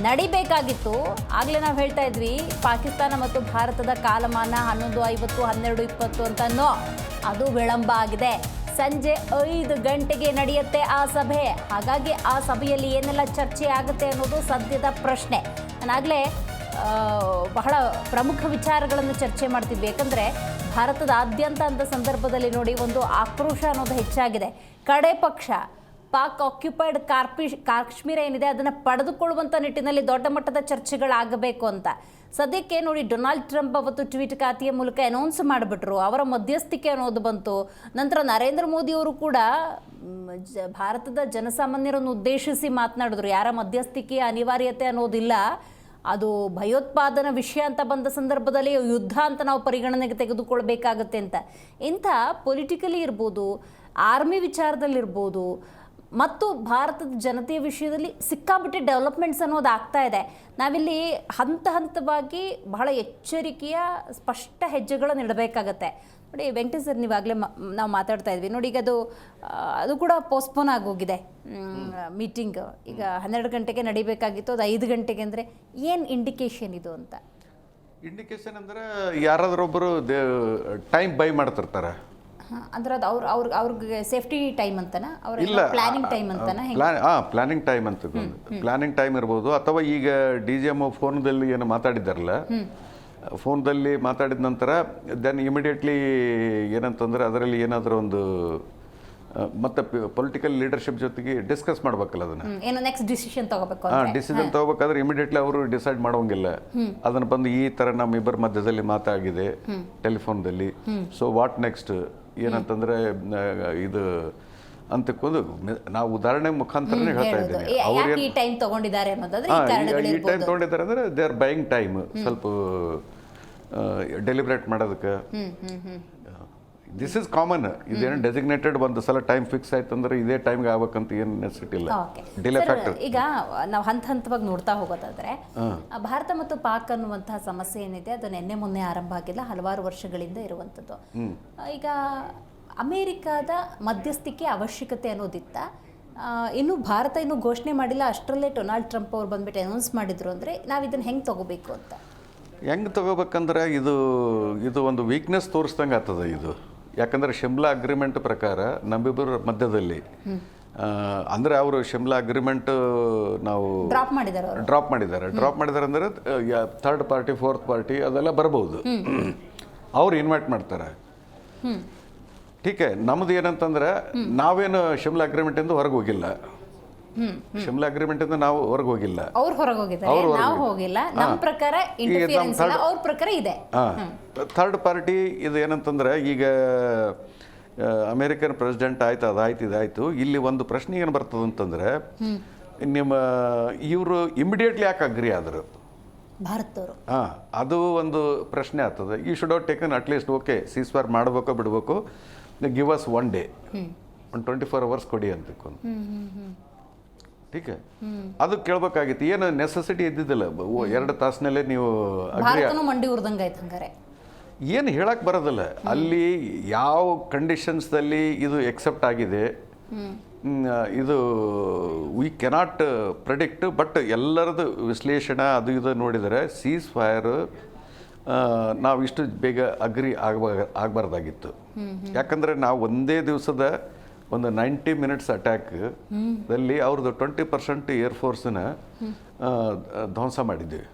ನಡಿಬೇಕಾಗಿತ್ತು. ಆಗಲೇ ನಾವು ಹೇಳ್ತಾ ಇದ್ವಿ, ಪಾಕಿಸ್ತಾನ ಮತ್ತು ಭಾರತದ ಕಾಲಮಾನ 11:50, 12:20 ಅಂತನೋ ಅದು ವಿಳಂಬ ಆಗಿದೆ. ಸಂಜೆ 5 ಗಂಟೆಗೆ ನಡೆಯುತ್ತೆ ಆ ಸಭೆ. ಹಾಗಾಗಿ ಆ ಸಭೆಯಲ್ಲಿ ಏನೆಲ್ಲ ಚರ್ಚೆ ಆಗುತ್ತೆ ಅನ್ನೋದು ಸದ್ಯದ ಪ್ರಶ್ನೆ. ನಾನಾಗಲೇ ಬಹಳ ಪ್ರಮುಖ ವಿಚಾರಗಳನ್ನು ಚರ್ಚೆ ಮಾಡ್ತಿದ್ವಿ. ಯಾಕಂದರೆ ಭಾರತದಾದ್ಯಂತ ಅಂತ ಸಂದರ್ಭದಲ್ಲಿ ನೋಡಿ ಒಂದು ಆಕ್ರೋಶ ಅನ್ನೋದು ಹೆಚ್ಚಾಗಿದೆ. ಕಡೆ ಪಕ್ಷ ಪಾಕ್ ಆಕ್ಯುಪೈಡ್ ಕಾಶ್ಮೀರ ಏನಿದೆ ಅದನ್ನು ಪಡೆದುಕೊಳ್ಳುವಂಥ ನಿಟ್ಟಿನಲ್ಲಿ ದೊಡ್ಡ ಮಟ್ಟದ ಚರ್ಚೆಗಳಾಗಬೇಕು ಅಂತ. ಸದ್ಯಕ್ಕೆ ನೋಡಿ, ಡೊನಾಲ್ಡ್ ಟ್ರಂಪ್ ಅವತ್ತು ಟ್ವೀಟ್ ಖಾತೆಯ ಮೂಲಕ ಅನೌನ್ಸ್ ಮಾಡಿಬಿಟ್ರು, ಅವರ ಮಧ್ಯಸ್ಥಿಕೆ ಅನ್ನೋದು ಬಂತು. ನಂತರ ನರೇಂದ್ರ ಮೋದಿಯವರು ಕೂಡ ಭಾರತದ ಜನಸಾಮಾನ್ಯರನ್ನು ಉದ್ದೇಶಿಸಿ ಮಾತನಾಡಿದ್ರು, ಯಾರ ಮಧ್ಯಸ್ಥಿಕೆಯ ಅನಿವಾರ್ಯತೆ ಅನ್ನೋದಿಲ್ಲ, ಅದು ಭಯೋತ್ಪಾದನಾ ವಿಷಯ ಅಂತ ಬಂದ ಸಂದರ್ಭದಲ್ಲಿ ಯುದ್ಧ ಅಂತ ನಾವು ಪರಿಗಣನೆಗೆ ತೆಗೆದುಕೊಳ್ಬೇಕಾಗತ್ತೆ ಅಂತ. ಇಂಥ ಪೊಲಿಟಿಕಲಿ ಇರ್ಬೋದು, ಆರ್ಮಿ ವಿಚಾರದಲ್ಲಿರ್ಬೋದು, ಮತ್ತು ಭಾರತದ ಜನತೆಯ ವಿಷಯದಲ್ಲಿ ಸಿಕ್ಕಾಬಿಟ್ಟೆ ಡೆವಲಪ್ಮೆಂಟ್ಸ್ ಅನ್ನೋದು ಆಗ್ತಾ ಇದೆ. ನಾವಿಲ್ಲಿ ಹಂತ ಹಂತವಾಗಿ ಬಹಳ ಎಚ್ಚರಿಕೆಯ ಸ್ಪಷ್ಟ ಹೆಜ್ಜೆಗಳನ್ನು ಇಡಬೇಕಾಗತ್ತೆ. ನೋಡಿ ವೆಂಕಟೇಶ್ ಸರ್, ನೀವಾಗಲೇ ನಾವು ಮಾತಾಡ್ತಾ ಇದ್ವಿ ನೋಡಿ, ಈಗ ಅದು ಕೂಡ ಪೋಸ್ಟ್ಪೋನ್ ಆಗೋಗಿದೆ ಮೀಟಿಂಗ್. ಈಗ 12 ಗಂಟೆಗೆ ನಡಿಬೇಕಾಗಿತ್ತು, ಅದು 5 ಗಂಟೆಗೆ ಅಂದರೆ ಏನು ಇಂಡಿಕೇಶನ್ ಇದು ಅಂತ? ಇಂಡಿಕೇಶನ್ ಅಂದರೆ ಯಾರಾದ್ರೊಬ್ಬರು ಟೈಮ್ ಬೈ ಮಾಡ್ತಿರ್ತಾರೆ. ಅಂದ್ರೆ ಅದು ಅವ್ರಿಗೆ ಸೇಫ್ಟಿ ಟೈಮ್ ಅಂತನಾ, ಅವ್ರ ಪ್ಲಾನಿಂಗ್ ಟೈಮ್ ಅಂತನಾ? ಪ್ಲಾನಿಂಗ್ ಟೈಮ್ ಅಂತ, ಪ್ಲಾನಿಂಗ್ ಟೈಮ್ ಇರ್ಬೋದು. ಅಥವಾ ಈಗ DGM ಫೋನ್ದಲ್ಲಿ ಏನು ಮಾತಾಡಿದ್ದಾರಲ್ಲ, ಫೋನ್ದಲ್ಲಿ ಮಾತಾಡಿದ ನಂತರ ದೆನ್ ಇಮಿಡಿಯೇಟ್ಲಿ ಏನಂತಂದ್ರೆ ಅದರಲ್ಲಿ ಏನಾದರೂ ಒಂದು ಮತ್ತೆ ಪೊಲಿಟಿಕಲ್ ಲೀಡರ್ಶಿಪ್ ಜೊತೆಗೆ ಡಿಸ್ಕಸ್ ಮಾಡ್ಬೇಕಲ್ಲ ಅದನ್ನ, ಏನೋ ನೆಕ್ಸ್ಟ್ ಡಿಸಿಷನ್ ತಗೋಬೇಕು. ಡಿಸಿಷನ್ ತಗೋಬೇಕಾದ್ರೆ ಇಮಿಡಿಯೇಟ್ಲಿ ಅವರು ಡಿಸೈಡ್ ಮಾಡೋಂಗಿಲ್ಲ. ಅದನ್ನ ಬಂದು ಈ ಥರ ನಮ್ಮಿಬ್ಬರ ಮಧ್ಯದಲ್ಲಿ ಮಾತಾಗಿದೆ ಟೆಲಿಫೋನ್ದಲ್ಲಿ, ಸೊ ವಾಟ್ ನೆಕ್ಸ್ಟ್ ಏನಂತಂದ್ರೆ ಇದು ಅಂತಕ್ಕೊಂದು ನಾವು ಉದಾಹರಣೆ ಮುಖಾಂತರನೇ ಹೇಳ್ತಾ ಇದ್ದೀನಿ. ಅವ್ರು ಈ ಟೈಮ್ ತಗೊಂಡಿದ್ದಾರೆ ಈ ಟೈಮ್ ತಗೊಂಡಿದ್ದಾರೆ ಅಂದ್ರೆ ದೇ ಆರ್ ಬೈಯಿಂಗ್ ಟೈಮ್, ಸ್ವಲ್ಪ ಡೆಲಿಬ್ರೇಟ್ ಮಾಡೋದಕ್ಕೆ. This is common. ಇದೇನು ಡೆಸಿಗ್ನೇಟೆಡ್ ಒಂದು ಸಲ ಟೈಮ್ ಫಿಕ್ಸ್ ಆಯ್ತು ಅಂದ್ರೆ ಇದೇ ಟೈಮ್ಗೆ ಆಗ್ಬೇಕಂತ ಏನು ನೆಸೆಸಿಟಿ ಇಲ್ಲ. Delay factor. ಈಗ ನಾವು ಹಂತ ಹಂತವಾಗಿ ನೋಡ್ತಾ ಹೋಗೋದಾದ್ರೆ, ಭಾರತ ಮತ್ತು ಪಾಕ್ ಅನ್ನುವಂತಹ ಸಮಸ್ಯೆ ಏನಿದೆ ಅದು ನಿನ್ನೆ ಮೊನ್ನೆ ಆರಂಭ ಆಗಿಲ್ಲ, ಹಲವಾರು ವರ್ಷಗಳಿಂದ ಇರುವಂಥದ್ದು. ಈಗ ಅಮೇರಿಕಾದ ಮಧ್ಯಸ್ಥಿಕೆ ಅವಶ್ಯಕತೆ ಅನ್ನೋದಿತ್ತ, ಇನ್ನು ಭಾರತ ಇನ್ನೂ ಘೋಷಣೆ ಮಾಡಿಲ್ಲ, ಅಷ್ಟರಲ್ಲೇ ಡೊನಾಲ್ಡ್ ಟ್ರಂಪ್ ಅವ್ರು ಬಂದ್ಬಿಟ್ಟು ಅನೌನ್ಸ್ ಮಾಡಿದ್ರು ಅಂದರೆ ನಾವು ಇದನ್ನು ಹೆಂಗೆ ತಗೋಬೇಕು ಅಂತ? ಹೆಂಗೆ ತಗೋಬೇಕಂದ್ರೆ ಇದು ಒಂದು ವೀಕ್ನೆಸ್ ತೋರಿಸ್ದಂಗೆ ಆಗ್ತದೆ ಇದು. ಯಾಕಂದರೆ ಶಿಮ್ಲಾ ಅಗ್ರಿಮೆಂಟ್ ಪ್ರಕಾರ ನಮ್ಮಿಬ್ಬರ ಮಧ್ಯದಲ್ಲಿ ಅಂದರೆ ಅವರು ಶಿಮ್ಲಾ ಅಗ್ರಿಮೆಂಟ್ ನಾವು ಡ್ರಾಪ್ ಮಾಡಿದ್ದಾರೆ ಅಂದರೆ ಥರ್ಡ್ ಪಾರ್ಟಿ, ಫೋರ್ತ್ ಪಾರ್ಟಿ ಅದೆಲ್ಲ ಬರ್ಬೋದು, ಅವ್ರು ಇನ್ವೈಟ್ ಮಾಡ್ತಾರೆ. ಟೀಕೆ. ನಮ್ದು ಏನಂತಂದ್ರೆ ನಾವೇನು ಶಿಮ್ಲಾ ಅಗ್ರಿಮೆಂಟ್ ಇಂದ ಹೊರಗೆ ಹೋಗಿಲ್ಲ, ಶಿಮ್ಲಾ ಅಗ್ರಿಮೆಂಟ್ ಇಂದ ನಾವು ಹೊರಗೆ ಹೋಗಿಲ್ಲ, ಅವ್ರು ಹೊರಗೆ ಹೋಗಿದ್ದಾರೆ, ನಾವು ಹೋಗಿಲ್ಲ. ನಮ್ಮ ಪ್ರಕಾರ ಇಂಟರ್ಫಿಯರೆನ್ಸ್ ಇಲ್ಲ, ಅವ್ರ ಪ್ರಕಾರ ಇದೆ. ಥರ್ಡ್ ಪಾರ್ಟಿ ಇದು ಏನಂತಂದ್ರೆ ಈಗ ಅಮೇರಿಕನ್ ಪ್ರೆಸಿಡೆಂಟ್ ಆಯ್ತು, ಅದಾಯ್ತು, ಇದಾಯ್ತು. ಇಲ್ಲಿ ಒಂದು ಪ್ರಶ್ನೆ ಏನು ಬರ್ತದೆ ಅಂತಂದ್ರೆ, ನಿಮ್ಮ ಇವರು ಇಮಿಡಿಯೇಟ್ಲಿ ಯಾಕೆ ಅಗ್ರಿ ಆದರು ಭಾರತದವರು? ಅದು ಒಂದು ಪ್ರಶ್ನೆ ಆಗ್ತದೆ. You should have taken at least okay ceasefire ಮಾಡಬೇಕೋ ಬಿಡಬೇಕು, ಗಿವ್ ಅಸ್ 1 day, ಒಂದು 24 hours ಕೊಡಿ ಅಂತ ಟೀಕ. ಅದು ಕೇಳಬೇಕಾಗಿತ್ತು. ಏನು ನೆಸೆಸಿಟಿ ಇದ್ದಿದ್ದಿಲ್ಲ, 2 ತಾಸಿನಲ್ಲೇ ನೀವು ಮಂಡಿ ಉರ್ದಂಗಾಯ್ತು. ಹಂಗಾರೆ ಏನು ಹೇಳಕ್ಕೆ ಬರೋದಿಲ್ಲ. ಅಲ್ಲಿ ಯಾವ ಕಂಡೀಷನ್ಸ್ದಲ್ಲಿ ಇದು ಎಕ್ಸೆಪ್ಟ್ ಆಗಿದೆ ಇದು ವಿ ಕೆನಾಟ್ ಪ್ರೆಡಿಕ್ಟ್. ಬಟ್ ಎಲ್ಲರದ್ದು ವಿಶ್ಲೇಷಣೆ ಅದು ಇದು ನೋಡಿದರೆ ಸೀಸ್ ಫೈರ್ ನಾವು ಇಷ್ಟು ಬೇಗ ಅಗ್ರಿ ಆಗಬಾರ್ದಾಗಿತ್ತು. ಯಾಕಂದರೆ ನಾವು ಒಂದೇ ದಿವಸದ ಒಂದು 90 ಮಿನಿಟ್ಸ್ ಅಟ್ಯಾಕ್ದಲ್ಲಿ ಅವ್ರದ್ದು 20% ಏರ್ಫೋರ್ಸನ್ನ ಧ್ವಂಸ ಮಾಡಿದ್ದೀವಿ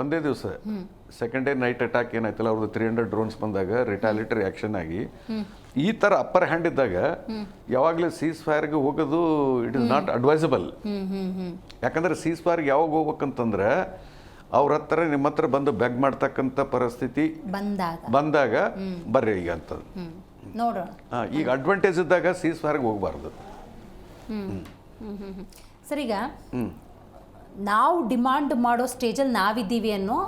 ಒಂದೇ ದಿವಸ. ಸೆಕೆಂಡ್ ಡೇ ನೈಟ್ ಅಟ್ಯಾಕ್ ಏನಾಯ್ತಲ್ಲ, ಅವ್ರದ್ದು 300 ಡ್ರೋನ್ಸ್ ಬಂದಾಗ ರಿಟಾಲಿಟರಿ ಆ್ಯಕ್ಷನ್ ಆಗಿ ಈ ಥರ ಅಪ್ಪರ್ ಹ್ಯಾಂಡ್ ಇದ್ದಾಗ ಯಾವಾಗಲೂ ಸೀಸ್ ಫೈರ್ಗೆ ಹೋಗೋದು ಇಟ್ ಇಸ್ ನಾಟ್ ಅಡ್ವೈಸಬಲ್. ಯಾಕಂದರೆ ಸೀಸ್ ಫೈರ್ಗೆ ಯಾವಾಗ ಹೋಗ್ಬೇಕಂತಂದ್ರೆ ಅವ್ರ ಹತ್ರ ನಿಮ್ಮ ಹತ್ರ ಬಂದು ಬೆಗ್ ಮಾಡ್ತಕ್ಕಂಥ ಪರಿಸ್ಥಿತಿ ಬಂದಾಗ ಬರ್ರಿ ಈಗ ಅಂತ ನೋಡೋಣ. ಈಗ ಅಡ್ವಾಂಟೇಜ್ ಇದ್ದಾಗ ಸೀಸ್ ಫೈರ್ಗೆ ಹೋಗಬಾರ್ದು. ಸರ್, ಈಗ ನಾವು ಡಿಮಾಂಡ್ ಮಾಡೋ ಸ್ಟೇಜಲ್ಲಿ ನಾವಿದ್ದೀವಿ ಅನ್ನೋ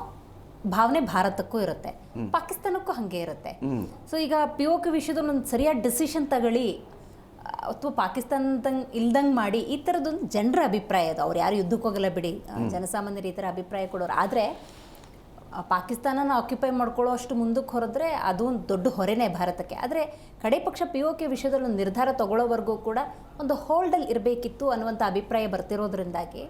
ಭಾವನೆ ಭಾರತಕ್ಕೂ ಇರುತ್ತೆ, ಪಾಕಿಸ್ತಾನಕ್ಕೂ ಹಾಗೆ ಇರುತ್ತೆ. ಸೊ ಈಗ POK ವಿಷಯದಲ್ಲಿ ಒಂದು ಸರಿಯಾದ ಡಿಸಿಷನ್ ತಗೊಳ್ಳಿ ಅಥವಾ ಪಾಕಿಸ್ತಾನದಂಗೆ ಇಲ್ದಂಗೆ ಮಾಡಿ, ಈ ಥರದೊಂದು ಜನರ ಅಭಿಪ್ರಾಯ ಅದು. ಅವ್ರು ಯಾರು ಯುದ್ಧಕ್ಕೆ ಹೋಗಲ್ಲ ಬಿಡಿ, ಜನಸಾಮಾನ್ಯರು ಈ ಥರ ಅಭಿಪ್ರಾಯ ಕೊಡೋರು. ಆದರೆ ಪಾಕಿಸ್ತಾನನ ಆಕ್ಯುಪೈ ಮಾಡ್ಕೊಳ್ಳೋ ಅಷ್ಟು ಮುಂದಕ್ಕೆ ಹೊರದ್ರೆ ಅದು ಒಂದು ದೊಡ್ಡ ಹೊರೆನೇ ಭಾರತಕ್ಕೆ. ಆದರೆ ಕಡೆ ಪಕ್ಷ POK ವಿಷಯದಲ್ಲಿ ಒಂದು ನಿರ್ಧಾರ ತಗೊಳ್ಳೋವರೆಗೂ ಕೂಡ ಒಂದು ಹೋಲ್ಡಲ್ಲಿ ಇರಬೇಕಿತ್ತು ಅನ್ನುವಂಥ ಅಭಿಪ್ರಾಯ ಬರ್ತಿರೋದ್ರಿಂದಾಗಿ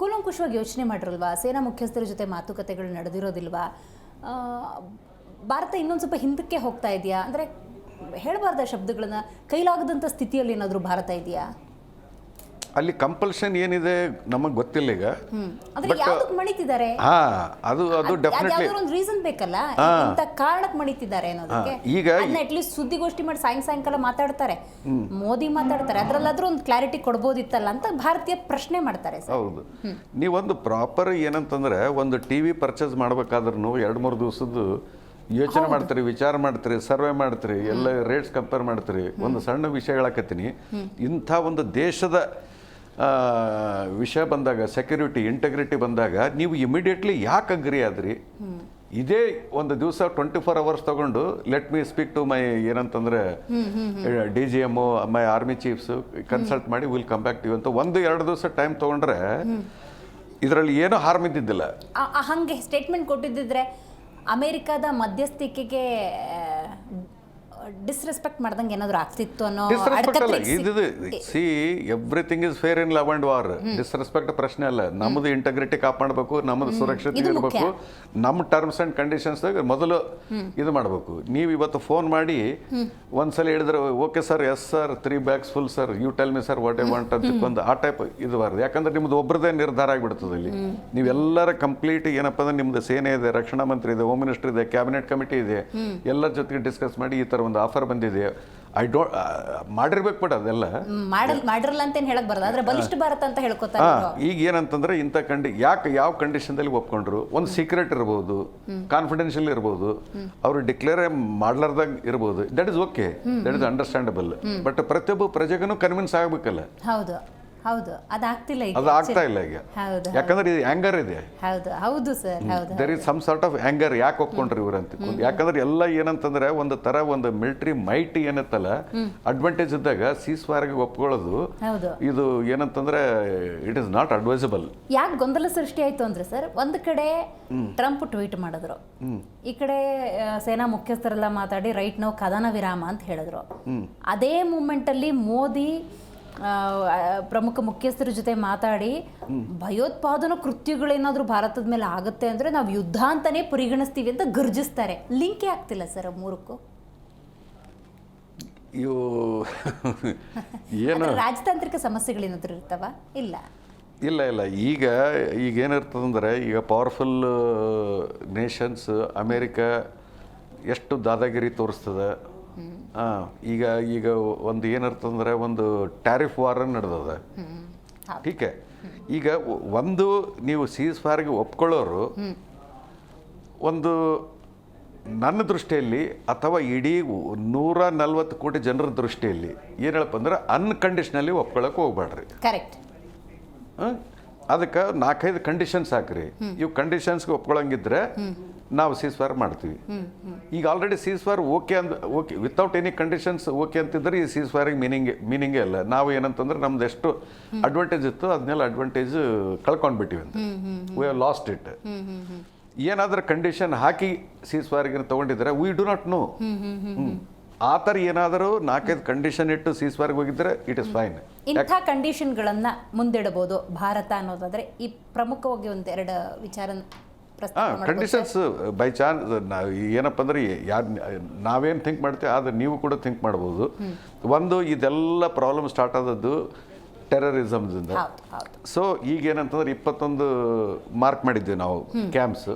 ಕೂಲಂಕುಷವಾಗಿ ಯೋಚನೆ ಮಾಡಿರಲ್ವಾ? ಸೇನಾ ಮುಖ್ಯಸ್ಥರ ಜೊತೆ ಮಾತುಕತೆಗಳು ನಡೆದಿರೋದಿಲ್ವಾ? ಭಾರತ ಇನ್ನೊಂದು ಸ್ವಲ್ಪ ಹಿಂದಕ್ಕೆ ಹೋಗ್ತಾ ಇದೆಯಾ? ಅಂದರೆ ಹೇಳಬಾರ್ದ ಶಬ್ದಗಳನ್ನ, ಕೈಲಾಗದಂಥ ಸ್ಥಿತಿಯಲ್ಲಿ ಏನಾದರೂ ಭಾರತ ಇದೆಯಾ? ಅಲ್ಲಿ ಕಂಪಲ್ಷನ್ ಏನಿದೆ ನಮಗೆ ಗೊತ್ತಿಲ್ಲ ಈಗ. ಮಣಿತಿದ್ದಾರೆ ಅದು ಡೆಫಿನೆಟ್ಲಿ ಒಂದು ರೀಸನ್ ಬೇಕಲ್ಲ, ಇಂಥ ಕಾರಣಕ್ಕೆ ಮಣಿತಿದ್ದಾರೆ ಅನ್ನೋದಕ್ಕೆ. ಈಗ ಅಟ್ಲೀಸ್ಟ್ ಸುದ್ದಿಗೋಷ್ಠಿ ಮಾಡಿ ಸಾಯಂಕಾಲ ಮಾತಾಡ್ತಾರೆ, ಮೋದಿ ಮಾತಾಡ್ತಾರೆ, ಅದರಲ್ಲಾದ್ರೂ ಒಂದು ಕ್ಲಾರಿಟಿ ಕೊಡ್ಬೋದಿತ್ತಲ್ಲ ಅಂತ ಭಾರತೀಯ ಪ್ರಶ್ನೆ ಮಾಡ್ತಾರೆ. ಹೌದು, ನೀವೊಂದು ಪ್ರಾಪರ್ ಏನಂತಂದ್ರೆ ಒಂದು TV ಪರ್ಚೇಸ್ ಮಾಡ್ಬೇಕಾದ್ರೂ 2-3 ದಿವಸದ್ದು ಯೋಚನೆ ಮಾಡ್ತೀರಿ, ವಿಚಾರ ಮಾಡ್ತೀರಿ, ಸರ್ವೆ ಮಾಡ್ತೀರಿ, ಎಲ್ಲ ರೇಟ್ಸ್ ಕಂಪೇರ್ ಮಾಡ್ತೀರಿ. ಒಂದು ಸಣ್ಣ ವಿಷಯ ಹೇಳಕತ್ತೀನಿ, ಇಂಥ ಒಂದು ದೇಶದ ವಿಷಯ ಬಂದಾಗ, ಸೆಕ್ಯೂರಿಟಿ ಇಂಟೆಗ್ರಿಟಿ ಬಂದಾಗ ನೀವು ಇಮಿಡಿಯೇಟ್ಲಿ ಯಾಕೆ ಅಗ್ರಿ ಆದ್ರಿ? ಇದೇ ಒಂದು ದಿವಸ 24 ಅವರ್ಸ್ ತಗೊಂಡು let me speak to my ಏನಂತಂದ್ರೆ DGM my army chiefs consult ಮಾಡಿ will come back to you ಅಂತ 1-2 ದಿವಸ ಟೈಮ್ ತಗೊಂಡ್ರೆ ಇದರಲ್ಲಿ ಏನೂ ಹಾರ್ಮ್ ಇದ್ದಿದ್ದಿಲ್ಲ. ಹಂಗೆ ಸ್ಟೇಟ್ಮೆಂಟ್ ಕೊಟ್ಟಿದ್ದಿದ್ರೆ ಅಮೆರಿಕದ ಮಧ್ಯಸ್ಥಿಕೆಗೆ ಡಿಸ್ರೆಸ್ಪೆಕ್ಟ್ ಮಾಡ್ದಂಗೆ ಏನಾದರೂ ಆಗ್ತಿತ್ತು ಅನ್ನೋ. C everything is fair in love and war. Disrespect ಪ್ರಶ್ನೆ ಅಲ್ಲ. ನಮ್ಮದು ಇಂಟಗ್ರಿಟಿ ಕಾಪಾಡಬೇಕು, ನಮ್ಮದು ಸುರಕ್ಷತೆ ಇರಬೇಕು, ನಮ್ಮ ಟರ್ಮ್ಸ್ ಅಂಡ್ ಕಂಡೀಷನ್ಸ್ ಮೊದಲು ಇದು ಮಾಡಬೇಕು. ನೀವು ಇವತ್ತು ಫೋನ್ ಮಾಡಿ ಒಂದ್ಸಲ ಹೇಳಿದ್ರೆ okay sir, yes sir, 3 bags full sir, you tell me sir what I want ಅಂತ ಒಂದು ಆ ಟೈಪ್ ಇರಬಾರ್ದು. ಯಾಕಂದ್ರೆ ನಿಮ್ದು ಒಬ್ಬರದೇ ನಿರ್ಧಾರ ಆಗಿಬಿಡ್ತದೆ. ಇಲ್ಲಿ ನೀವೆಲ್ಲರ ಕಂಪ್ಲೀಟ್ ಏನಪ್ಪ ಅಂದ್ರೆ ನಿಮ್ದು ಸೇನೆ ಇದೆ, ರಕ್ಷಣಾ ಮಂತ್ರಿ ಇದೆ, ಹೋಮ್ ಮಿನಿಸ್ಟರ್ ಇದೆ, ಕ್ಯಾಬಿನೆಟ್ ಕಮಿಟಿ ಇದೆ, ಎಲ್ಲರ ಜೊತೆಗೆ ಡಿಸ್ಕಸ್ ಮಾಡಿ ಈ ಥರ ಒಂದು ಆಫರ್ ಬಂದಿದೆ. ಐ ಡೋಂಟ್ ಮಾಡಿರ್ಬೇಕು ಬಟ್ ಅದೆಲ್ಲ ಮಾಡಿರಲ್ಲ ಅಂತ ಹೇಳಕ್ ಬರೋದು. ಆದ್ರೆ ಬಲಿಷ್ಠ ಭಾರತ ಅಂತ ಹೇಳ್ಕೊತಾರೆ. ಈಗ ಏನಂತಂದ್ರೆ ಇಂಥ ಯಾವ ಕಂಡೀಷನ್ದಲ್ಲಿ ಒಪ್ಕೊಂಡ್ರು, ಒಂದು ಸೀಕ್ರೆಟ್ ಇರ್ಬೋದು, ಕಾನ್ಫಿಡೆನ್ಷಿಯಲ್ ಇರ್ಬೋದು, ಅವರು ಡಿಕ್ಲೇರ್ ಮಾಡ್ಲಾರ್ದಾಗ ಇರ್ಬೋದು, that is okay, that is understandable. But ಪ್ರತಿಯೊಬ್ಬ ಪ್ರಜೆಗೂ ಕನ್ವಿನ್ಸ್ ಆಗ್ಬೇಕಲ್ಲ. ಹೌದು ಹೌದು, ಅದಾಗ್ತಿಲ್ಲ ಈಗ. ಅದು ಆಗ್ತಾ ಇಲ್ಲ ಈಗ. ಯಾಕಂದ್ರೆ ಇದು ಆಂಗರ್ ಇದೆ. ಹೌದು ಸರ್, ಹೌದು. There is some sort of anger. ಯಾಕೆ ಒಪ್ಕೊಂಡ್ರಿ ಇವ್ರು ಅಂತ. ಯಾಕಂದ್ರೆ ಎಲ್ಲ ಏನಂತಂದ್ರೆ ಒಂದು ಮಿಲಿಟರಿ ಮೈಟ್ ಏನತ್ತಲ್ಲ, ಅಡ್ವಾಂಟೇಜ್ ಇದ್ದಾಗ ಸೀಸ್ ಫೈರ್ಗೆ ಒಪ್ಕೊಳ್ಳೋದು ಇದು ಏನಂತಂದ್ರೆ ಇಟ್ ಇಸ್ ನಾಟ್ ಅಡ್ವೈಸಬಲ್. ಯಾಕೆ ಗೊಂದಲ ಸೃಷ್ಟಿ ಆಯ್ತು ಅಂದ್ರೆ ಸರ್, ಒಂದು ಕಡೆ ಟ್ರಂಪ್ ಟ್ವೀಟ್ ಮಾಡಿದ್ರು, ಈ ಕಡೆ ಸೇನಾ ಮುಖ್ಯಸ್ಥರೆಲ್ಲ ಮಾತಾಡಿ ರೈಟ್ ನೌ ಕದನ ವಿರಾಮ ಅಂತ ಹೇಳಿದ್ರು. ಅದೇ ಮೂಮೆಂಟ್ ಅಲ್ಲಿ ಮೋದಿ ಪ್ರಮುಖ ಮುಖ್ಯಸ್ಥರ ಜೊತೆ ಮಾತಾಡಿ ಭಯೋತ್ಪಾದನಾ ಕೃತ್ಯಗಳೇನಾದ್ರೂ ಭಾರತದ ಮೇಲೆ ಆಗುತ್ತೆ ಅಂದ್ರೆ ನಾವು ಯುದ್ಧ ಅಂತಾನೆ ಪರಿಗಣಿಸ್ತೀವಿ ಅಂತ ಗರ್ಜಿಸ್ತಾರೆ. ಲಿಂಕೇ ಆಗ್ತಿಲ್ಲ ಸರ್ ಮೂರಕ್ಕೂ. ಏನು ರಾಜತಾಂತ್ರಿಕ ಸಮಸ್ಯೆಗಳೇನಾದ್ರೂ ಇರ್ತಾವ? ಇಲ್ಲ ಇಲ್ಲ ಈಗ ಏನಿರ್ತದಂದ್ರೆ, ಈಗ ಪವರ್ಫುಲ್ ನೇಷನ್ಸ್ ಅಮೇರಿಕಾ ಎಷ್ಟು ದಾದಾಗಿರಿ ತೋರಿಸ್ತದೆ. ಈಗ ಒಂದು ಏನಿರ್ತಂದ್ರೆ ಒಂದು ಟ್ಯಾರಿಫ್ ವಾರ್ ನಡೆದದ. ಟೀಕೆ ಈಗ ಒಂದು ನೀವು ಸೀಸ್ ಫೈರ್ಗೆ ಒಪ್ಕೊಳ್ಳೋರು ಒಂದು ನನ್ನ ದೃಷ್ಟಿಯಲ್ಲಿ ಅಥವಾ ಇಡೀ 140 ಕೋಟಿ ಜನರ ದೃಷ್ಟಿಯಲ್ಲಿ ಏನು ಹೇಳಪ್ಪ ಅಂದ್ರೆ ಅನ್ಕಂಡೀಷನಲಿ ಒಪ್ಕೊಳ್ಳೋಕೆ ಹೋಗ್ಬೇಡ್ರಿ. ಕರೆಕ್ಟ್. ಅದಕ್ಕೆ 4-5 ಕಂಡೀಷನ್ಸ್ ಹಾಕ್ರಿ. ಇವು ಕಂಡೀಷನ್ಸ್ಗೆ ಒಪ್ಕೊಳ್ಳಂಗಿದ್ರೆ ನಾವು ಸೀಸ್ ಫೈರ್ ಮಾಡ್ತೀವಿ. ಈಗ already seize fire okay without any conditions okay ಅಂತಿದ್ರೆ ಈ ಸೀಸ್ ಫೈರಿಗೆ ಮೀನಿಂಗೇ ಇಲ್ಲ. ನಾವು ಏನಂತಂದ್ರೆ ನಮ್ದು ಎಷ್ಟು ಅಡ್ವಾಂಟೇಜ್ ಇತ್ತು ಅದನ್ನೆಲ್ಲ ಅಡ್ವಾಂಟೇಜ್ ಕಳ್ಕೊಂಡ್ಬಿಟ್ಟಿವಿ ಅಂತ. We have lost it. ಏನಾದರೂ ಕಂಡೀಷನ್ ಹಾಕಿ ಸೀಸ್ ಫೈರ್ಗೆ ತೊಗೊಂಡಿದ್ರೆ ವಿ ಡು ನಾಟ್ ನೋ. ಆ ಥರ ಏನಾದರೂ 4-5 ಕಂಡೀಷನ್ ಇಟ್ಟು ಸೀಸ್ ಫೈರ್ಗೆ ಹೋಗಿದ್ರೆ ಇಟ್ ಇಸ್ ಫೈನ್. ಇಂಥ ಕಂಡೀಷನ್ಗಳನ್ನು ಮುಂದಿಡಬಹುದು ಭಾರತ ಅನ್ನೋದಾದರೆ ಈ ಪ್ರಮುಖವಾಗಿ ಒಂದೆರಡು ವಿಚಾರ ಕಂಡೀಷನ್ಸ್ ಬೈ ಚಾನ್ಸ್ ಏನಪ್ಪ ಅಂದ್ರೆ ನಾವೇನು ಥಿಂಕ್ ಮಾಡ್ತೀವಿ ಆದರೆ ನೀವು ಕೂಡ ಥಿಂಕ್ ಮಾಡ್ಬೋದು. ಒಂದು ಇದೆಲ್ಲ ಪ್ರಾಬ್ಲಮ್ ಸ್ಟಾರ್ಟ್ ಆದದ್ದು ಟೆರರಿಸಮ್ದಿಂದ. ಸೊ ಈಗ ಏನಂತಂದ್ರೆ 21 ಮಾರ್ಕ್ ಮಾಡಿದ್ವಿ ನಾವು ಕ್ಯಾಂಪ್ಸ್.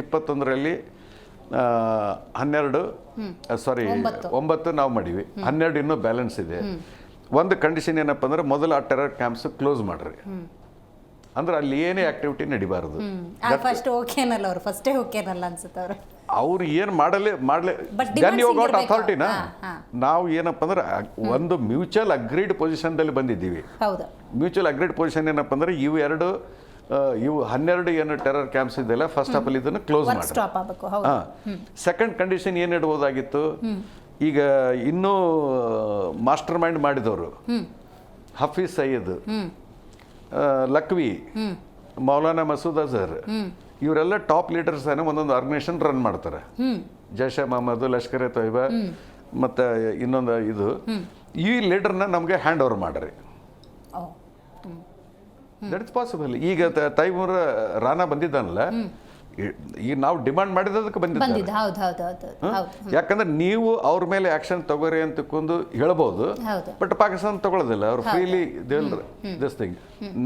21ರಲ್ಲಿ 9 ನಾವು ಮಾಡೀವಿ, 12 ಇನ್ನೂ ಬ್ಯಾಲೆನ್ಸ್ ಇದೆ. ಒಂದು ಕಂಡೀಷನ್ ಏನಪ್ಪ ಅಂದ್ರೆ ಮೊದಲು ಆ ಟೆರರ್ ಕ್ಯಾಂಪ್ಸ್ ಕ್ಲೋಸ್ ಮಾಡ್ರಿ, ಅಂದ್ರೆ ಅಲ್ಲಿ ಏನೇ ಆಕ್ಟಿವಿಟಿ ನಡಿಬಾರದು. ಅವ್ರು ಏನು ಮಾಡಲೇ ಅಥಾರಿಟಿನ ನಾವು ಏನಪ್ಪ ಅಂದ್ರೆ ಒಂದು ಮ್ಯೂಚುವಲ್ ಅಗ್ರೀಡ್ ಪೊಸಿಷನ್ದಲ್ಲಿ ಬಂದಿದ್ದೀವಿ. ಮ್ಯೂಚುವಲ್ ಅಗ್ರೀಡ್ ಪೊಸಿಷನ್ ಏನಪ್ಪ ಅಂದ್ರೆ ಇವು 12 ಏನು ಟೆರರ್ ಕ್ಯಾಂಪ್ಸ್ ಇದೆಯಲ್ಲ, ಫಸ್ಟ್ ಆಫ್ ಆಲ್ ಇದನ್ನು ಕ್ಲೋಸ್ ಮಾಡಿ. ಸೆಕೆಂಡ್ ಕಂಡೀಷನ್ ಏನು ಇಡ್ಬೋದಾಗಿತ್ತು, ಈಗ ಇನ್ನೂ ಮಾಸ್ಟರ್ ಮೈಂಡ್ ಮಾಡಿದವರು ಹಫೀಜ್ ಸಯ್ಯದ್, ಲಕ್ವಿ, ಮೌಲಾನಾ ಮಸೂದ್ ಅಜರ್, ಇವರೆಲ್ಲ ಟಾಪ್ ಲೀಡರ್ಸ್ ಒಂದೊಂದು ಆರ್ಗನೈಸೇಷನ್ ರನ್ ಮಾಡ್ತಾರೆ. ಜೈಷ್ ಎ ಮೊಹಮ್ಮದ್, ಲಷ್ಕರ್ ಎ ತೊಯ್ಬಾ ಮತ್ತು ಇನ್ನೊಂದು ಇದು, ಈ ಲೀಡರ್ನ ನಮಗೆ ಹ್ಯಾಂಡ್ ಓವರ್ ಮಾಡ್ರಿ. That is possible. ಈಗ ತೈಮೂರ್ ರಾಣಾ ಬಂದಿದ್ದಾನಲ್ಲ, ಈಗ ನಾವು ಡಿಮಾಂಡ್ ಮಾಡಿದ್ದಕ್ಕೆ ಬಂದಿದ್ದ. ಯಾಕಂದ್ರೆ ನೀವು ಅವ್ರ ಮೇಲೆ ಆಕ್ಷನ್ ತಗೋರಿ ಅಂತ ಹೇಳ್ಬೋದು, ಬಟ್ ಪಾಕಿಸ್ತಾನ ತಗೊಳ್ಳೋದಿಲ್ಲ. ಅವ್ರು ಫ್ರೀಲಿ ದಿಸ್ ಥಿಂಗ್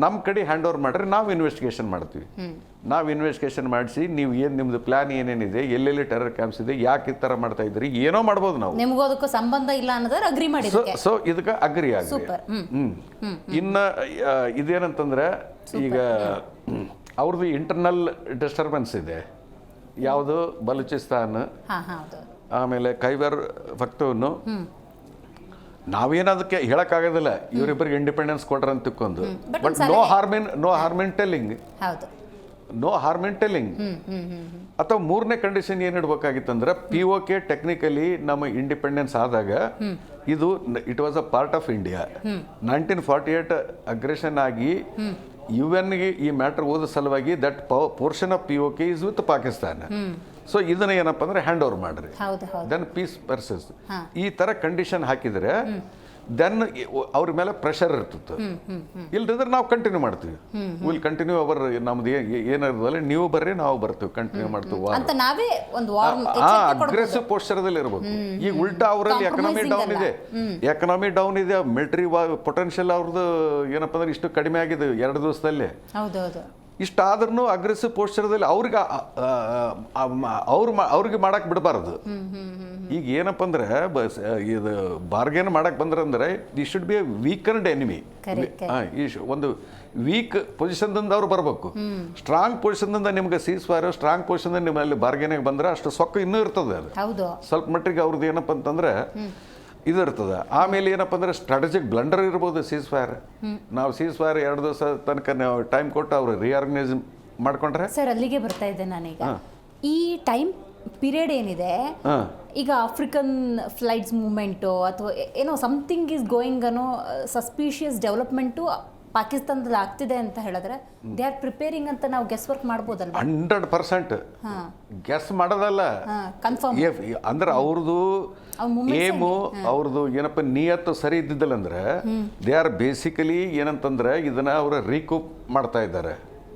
ನಮ್ಮ ಕಡೆ ಹ್ಯಾಂಡ್ ಓವರ್ ಮಾಡ್ರಿ, ನಾವು ಇನ್ವೆಸ್ಟಿಗೇಷನ್ ಮಾಡ್ತೀವಿ. ನಾವು ಇನ್ವೆಸ್ಟಿಗೇಷನ್ ಮಾಡಿಸಿ ನೀವು ಏನು ನಿಮ್ದು ಪ್ಲಾನ್ ಏನೇನಿದೆ, ಎಲ್ಲೆಲ್ಲಿ ಟೆರರ್ ಕ್ಯಾಂಪ್ಸ್ ಇದೆ, ಯಾಕೆ ಈ ಥರ ಮಾಡ್ತಾ ಇದ್ರಿ, ಏನೋ ಮಾಡ್ಬೋದು ನಾವು. ನಿಮಗೋದಕ್ಕೂ ಸಂಬಂಧ ಇಲ್ಲ ಅನ್ನೋದ್ರ ಅಗ್ರಿ ಮಾಡಿ. ಸೊ ಇದಕ್ಕೆ ಅಗ್ರಿ ಆಗಿ. ಇನ್ನು ಇದೇನಂತಂದ್ರೆ ಈಗ ಅವ್ರದ್ದು ಇಂಟರ್ನಲ್ ಡಿಸ್ಟರ್ಬೆನ್ಸ್ ಇದೆ. ಯಾವುದು ಬಲೂಚಿಸ್ತಾನ್, ಆಮೇಲೆ ಖೈಬರ್ ಪಖ್ತೂನ್. ನಾವೇನದಕ್ಕೆ ಹೇಳಕ್ಕಾಗೋದಿಲ್ಲ, ಇವರಿಬ್ಬರಿಗೆ ಇಂಡಿಪೆಂಡೆನ್ಸ್ ಕೊಟ್ರ ಅಂತ ತಿಳ್ಕೊಂಡು. But no harm in telling. ಅಥವಾ ಮೂರನೇ ಕಂಡೀಷನ್ ಏನು ಇಡ್ಬೇಕಾಗಿತ್ತಂದ್ರೆ, POK ಟೆಕ್ನಿಕಲಿ ನಮ್ಮ ಇಂಡಿಪೆಂಡೆನ್ಸ್ ಆದಾಗ ಇದು it was a part of India. 1948 aggression ಆಗಿ UN-ಗೆ ಈ ಮ್ಯಾಟರ್ ಓದೋ ಸಲುವಾಗಿ that portion of POK is with Pakistan. So ಇದನ್ನ ಏನಪ್ಪ ಅಂದ್ರೆ ಹ್ಯಾಂಡ್ ಓವರ್ ಮಾಡ್ರಿ, ದೆನ್ ಪೀಸ್ ಪರ್ಸಸ್. ಈ ತರ ಕಂಡೀಷನ್ ಹಾಕಿದ್ರೆ ದೆನ್ ಅವ್ರ ಮೇಲೆ ಪ್ರೆಷರ್ ಇರ್ತಿತ್ತು. ಇಲ್ದಿದ್ರೆ ನಾವು ಕಂಟಿನ್ಯೂ ಮಾಡ್ತೀವಿ. ವಿಲ್ ಕಂಟಿನ್ಯೂ ಅವರ್ ನಮ್ದು ಏನಿರೋದಲ್ಲ, ನೀವು ಬರ್ರಿ ನಾವು ಬರ್ತೀವಿ, ಕಂಟಿನ್ಯೂ ಮಾಡ್ತೀವಿ. ಅಗ್ರೆಸಿವ್ ಪೋಸ್ಚರ್ದಲ್ಲಿ ಇರ್ಬೇಕು. ಈಗ ಉಲ್ಟಾ ಅವರಲ್ಲಿ ಎಕನಾಮಿ ಡೌನ್ ಇದೆ, ಮಿಲಿಟರಿ ಪೊಟೆನ್ಷಿಯಲ್ ಅವ್ರದ್ದು ಏನಪ್ಪ ಅಂದ್ರೆ ಇಷ್ಟು ಕಡಿಮೆ ಆಗಿದೆ 2 ದಿವಸದಲ್ಲಿ. ಇಷ್ಟಾದ್ರೂ ಅಗ್ರೆಸಿವ್ ಪೋಸ್ಚರ್ದಲ್ಲಿ ಅವ್ರಿಗೆ ಮಾಡಕ್ ಬಿಡಬಾರ್ದು. ಈಗ ಏನಪ್ಪ ಅಂದ್ರೆ ಇದು ಬಾರ್ಗೇನ್ ಮಾಡಕ್ ಬಂದ್ರಂದ್ರೆ they should be a weakened enemy. ಒಂದು ವೀಕ್ ಪೊಸಿಷನ್ದಿಂದ ಅವ್ರು ಬರಬೇಕು. ಸ್ಟ್ರಾಂಗ್ ಪೊಸಿಷನ್ದಿಂದ ನಿಮ್ಗೆ ಸೀಸ್ಫೈರ್, ಸ್ಟ್ರಾಂಗ್ ಪೊಸಿಷನ್ ನಿಮ್ಮಲ್ಲಿ ಬಾರ್ಗೇನಿಗೆ ಬಂದ್ರೆ ಅಷ್ಟು ಸೊಕ್ಕ ಇನ್ನೂ ಇರ್ತದೆ. ಅದು ಸ್ವಲ್ಪ ಮಟ್ಟಿಗೆ ಅವ್ರದ್ದು ಏನಪ್ಪ ಅಂತಂದ್ರೆ ಇದು ಇರ್ತದೆ. ಆಮೇಲೆ ಏನಪ್ಪ ಅಂದ್ರೆ ಸ್ಟ್ರಾಟಜಿಕ್ ಬ್ಲಂಡರ್ ಇರ್ಬೋದು ಸೀಸ್ ಫೈರ್. ನಾವು ಸೀಸ್ ಫೈರ್ 2 ದಿವಸ ತನಕ ನಾವು ಟೈಮ್ ಕೊಟ್ಟು ಅವ್ರು ರಿಆರ್ಗನೈಸ್ ಮಾಡ್ಕೊಂಡ್ರೆ. ಸರ್ ಅಲ್ಲಿಗೆ ಬರ್ತಾ ಇದ್ದೆ ನಾನೀಗ. ಈ ಟೈಮ್ ಪೀರಿಯಡ್ ಏನಿದೆ, ಈಗ ಆಫ್ರಿಕನ್ ಫ್ಲೈಟ್ಸ್ ಮೂವ್ಮೆಂಟು ಅಥವಾ ಏನೋ ಸಮಥಿಂಗ್ ಈಸ್ ಗೋಯಿಂಗ್ ಅನ್ನೋ ಸಸ್ಪಿಷಿಯಸ್ ಡೆವಲಪ್ಮೆಂಟು ಪಾಕಿಸ್ತಾನದಲ್ಲಿ ಆಗ್ತಿದೆ ಅಂತ ಹೇಳಿದ್ರೆ ದೇ ಆರ್ ಪ್ರಿಪೇರಿಂಗ್ ಅಂತ ನಾವು ಗೆಸ್ ವರ್ಕ್ ಮಾಡ್ಬೋದಲ್ಲ? 100% ಗೆಸ್ ಮಾಡೋದಲ್ಲ, ಕನ್ಫರ್ಮ್. ಅಂದ್ರೆ ಅವ್ರದ್ದು ಏಮು, ಅವ್ರದ್ದು ಏನಪ್ಪ ನಿಯತ್ತು ಸರಿ ಇದ್ದಿದ್ದಲ್ಲ ಅಂದ್ರೆ ದೇ ಆರ್ ಬೇಸಿಕಲಿ ಏನಂತಂದ್ರೆ ಇದನ್ನ ಅವರು ರೀಕೂಪ್ ಮಾಡ್ತಾ ಇದ್ದಾರೆ.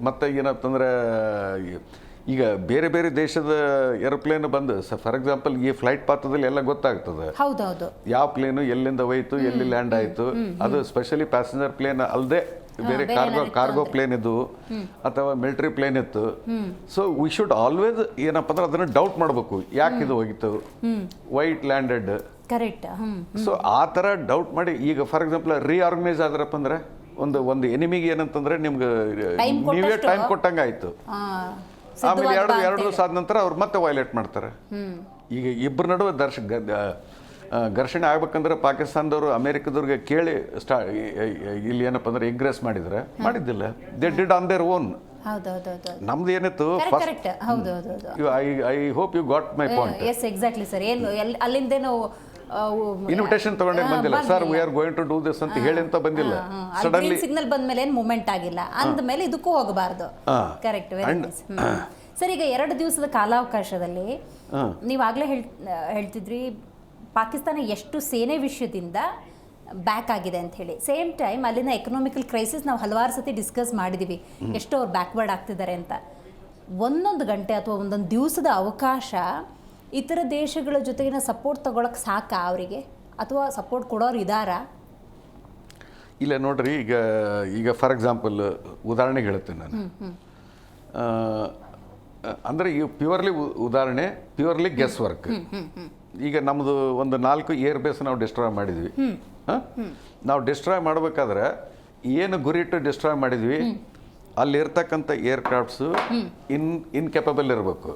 ಮತ್ತೆ ಏನಂತಂದ್ರೆ ಈಗ ಬೇರೆ ಬೇರೆ ದೇಶದ ಏರೋಪ್ಲೇನ್ ಬಂದು ಫಾರ್ ಎಕ್ಸಾಂಪಲ್ ಈ ಫ್ಲೈಟ್ ಪಾತ್ರದಲ್ಲಿ ಎಲ್ಲ ಗೊತ್ತಾಗ್ತದೆ ಯಾವ ಪ್ಲೇನು ಎಲ್ಲಿಂದ ಹೋಯ್ತು, ಎಲ್ಲಿ ಲ್ಯಾಂಡ್ ಆಯ್ತು. ಅದು ಸ್ಪೆಷಲಿ ಪ್ಯಾಸೆಂಜರ್ ಪ್ಲೇನ್ ಅಲ್ಲದೆ ಬೇರೆ ಕಾರ್ಗೋ ಪ್ಲೇನ್ ಇದ್ದು ಅಥವಾ ಮಿಲಿಟರಿ ಪ್ಲೇನ್ ಇತ್ತು. ಸೊ ವಿ ಶುಡ್ ಆಲ್ವೇಸ್ ಏನಪ್ಪ ಅಂದ್ರೆ ಅದನ್ನ ಡೌಟ್ ಮಾಡಬೇಕು, ಯಾಕೆ ಇದು ಹೋಗಿತ್ತು, ವೈಟ್ ಲ್ಯಾಂಡೆಡ್. ಸೊ ಆ ಥರ ಡೌಟ್ ಮಾಡಿ ಈಗ ಫಾರ್ ಎಕ್ಸಾಂಪಲ್ ರೀಆರ್ಗನೈಸ್ ಆದ್ರಪ್ಪ ಅಂದ್ರೆ ಒಂದು ಎನಿಮಿಗೆ ಏನಂತಂದ್ರೆ ನಿಮ್ಗೆ ನೀವೇ ಟೈಮ್ ಕೊಟ್ಟಂಗೆ ಆಯ್ತು. ಆಮೇಲೆ 2 ದಿವಸ ಆದ ನಂತರ ಅವ್ರು ಮತ್ತೆ ವೈಲೇಟ್ ಮಾಡ್ತಾರೆ. ಈಗ ಇಬ್ಬರ ನಡುವೆ ಘರ್ಷಣೆ ಆಗ್ಬೇಕಂದ್ರೆ ಪಾಕಿಸ್ತಾನದವರು ಅಮೆರಿಕದವ್ರಿಗೆ ಕೇಳಿ ಇಲ್ಲಿ ಏನಪ್ಪ ಅಂದ್ರೆ ಎಗ್ರೆಸ್ ಮಾಡಿದ್ದಿಲ್ಲ. They did on their own. ನಮ್ದು ಏನಿತ್ತು I hope you got my point. ಅಲ್ಲಿಂದ ಇನ್ವಿಟೇಷನ್ ತಗೊಂಡೇ ಬಂದಿಲ್ಲ, sir we are going to do this ಅಂತ ಹೇಳಿ ಅಂತ ಬಂದಿಲ್ಲ. ಸಡನ್ಲಿ ಸಿಗ್ನಲ್ ಬಂದ್ಮೇಲೆ ಏನು ಮೂವ್ಮೆಂಟ್ ಆಗಿಲ್ಲ ಅಂದಮೇಲೆ ಇದಕ್ಕೂ ಹೋಗಬಾರ್ದು. Correct, very nice. ಸರ್ ಈಗ 2 ದಿವಸದ ಕಾಲಾವಕಾಶದಲ್ಲಿ ನೀವಾಗಲೇ ಹೇಳ್ತಿದ್ರಿ ಪಾಕಿಸ್ತಾನ ಎಷ್ಟು ಸೇನೆ ವಿಷಯದಿಂದ ಬ್ಯಾಕ್ ಆಗಿದೆ ಅಂತ ಹೇಳಿ. ಸೇಮ್ ಟೈಮ್ ಅಲ್ಲಿನ ಎಕನಾಮಿಕಲ್ ಕ್ರೈಸಿಸ್ ನಾವು ಹಲವಾರು ಸತಿ ಡಿಸ್ಕಸ್ ಮಾಡಿದ್ದೀವಿ, ಎಷ್ಟು ಅವ್ರು ಬ್ಯಾಕ್ವರ್ಡ್ ಆಗ್ತಿದ್ದಾರೆ ಅಂತ. ಒಂದೊಂದು ಗಂಟೆ ಅಥವಾ ಒಂದೊಂದು ದಿವಸದ ಅವಕಾಶ ಇತರ ದೇಶಗಳ ಜೊತೆಗಿನ ಸಪೋರ್ಟ್ ತಗೊಳಕ್ಕೆ ಸಾಕಾ ಅವರಿಗೆ, ಅಥವಾ ಸಪೋರ್ಟ್ ಕೊಡೋರು ಇದ್ದಾರಾ? ಇಲ್ಲ ನೋಡ್ರಿ, ಈಗ ಫಾರ್ ಎಕ್ಸಾಂಪಲ್ ಉದಾಹರಣೆಗೆ ಹೇಳ್ತೇನೆ ನಾನು. ಅಂದರೆ ಈ ಪ್ಯೂರ್ಲಿ ಉದಾಹರಣೆ, ಪ್ಯೂರ್ಲಿ ಗೆಸ್ ವರ್ಕ್. ಈಗ ನಮ್ಮದು ಒಂದು 4 ಏರ್ ಬೇಸ್ ನಾವು ಡಿಸ್ಟ್ರಾಯ್ ಮಾಡಿದ್ವಿ. ನಾವು ಡಿಸ್ಟ್ರಾಯ್ ಮಾಡಬೇಕಾದ್ರೆ ಏನು ಗುರಿಟ್ಟು ಡಿಸ್ಟ್ರಾಯ್ ಮಾಡಿದ್ವಿ, ಅಲ್ಲಿರ್ತಕ್ಕಂಥ ಏರ್ಕ್ರಾಫ್ಟ್ಸು ಇನ್ಕೆಪಬಲ್ ಇರಬೇಕು.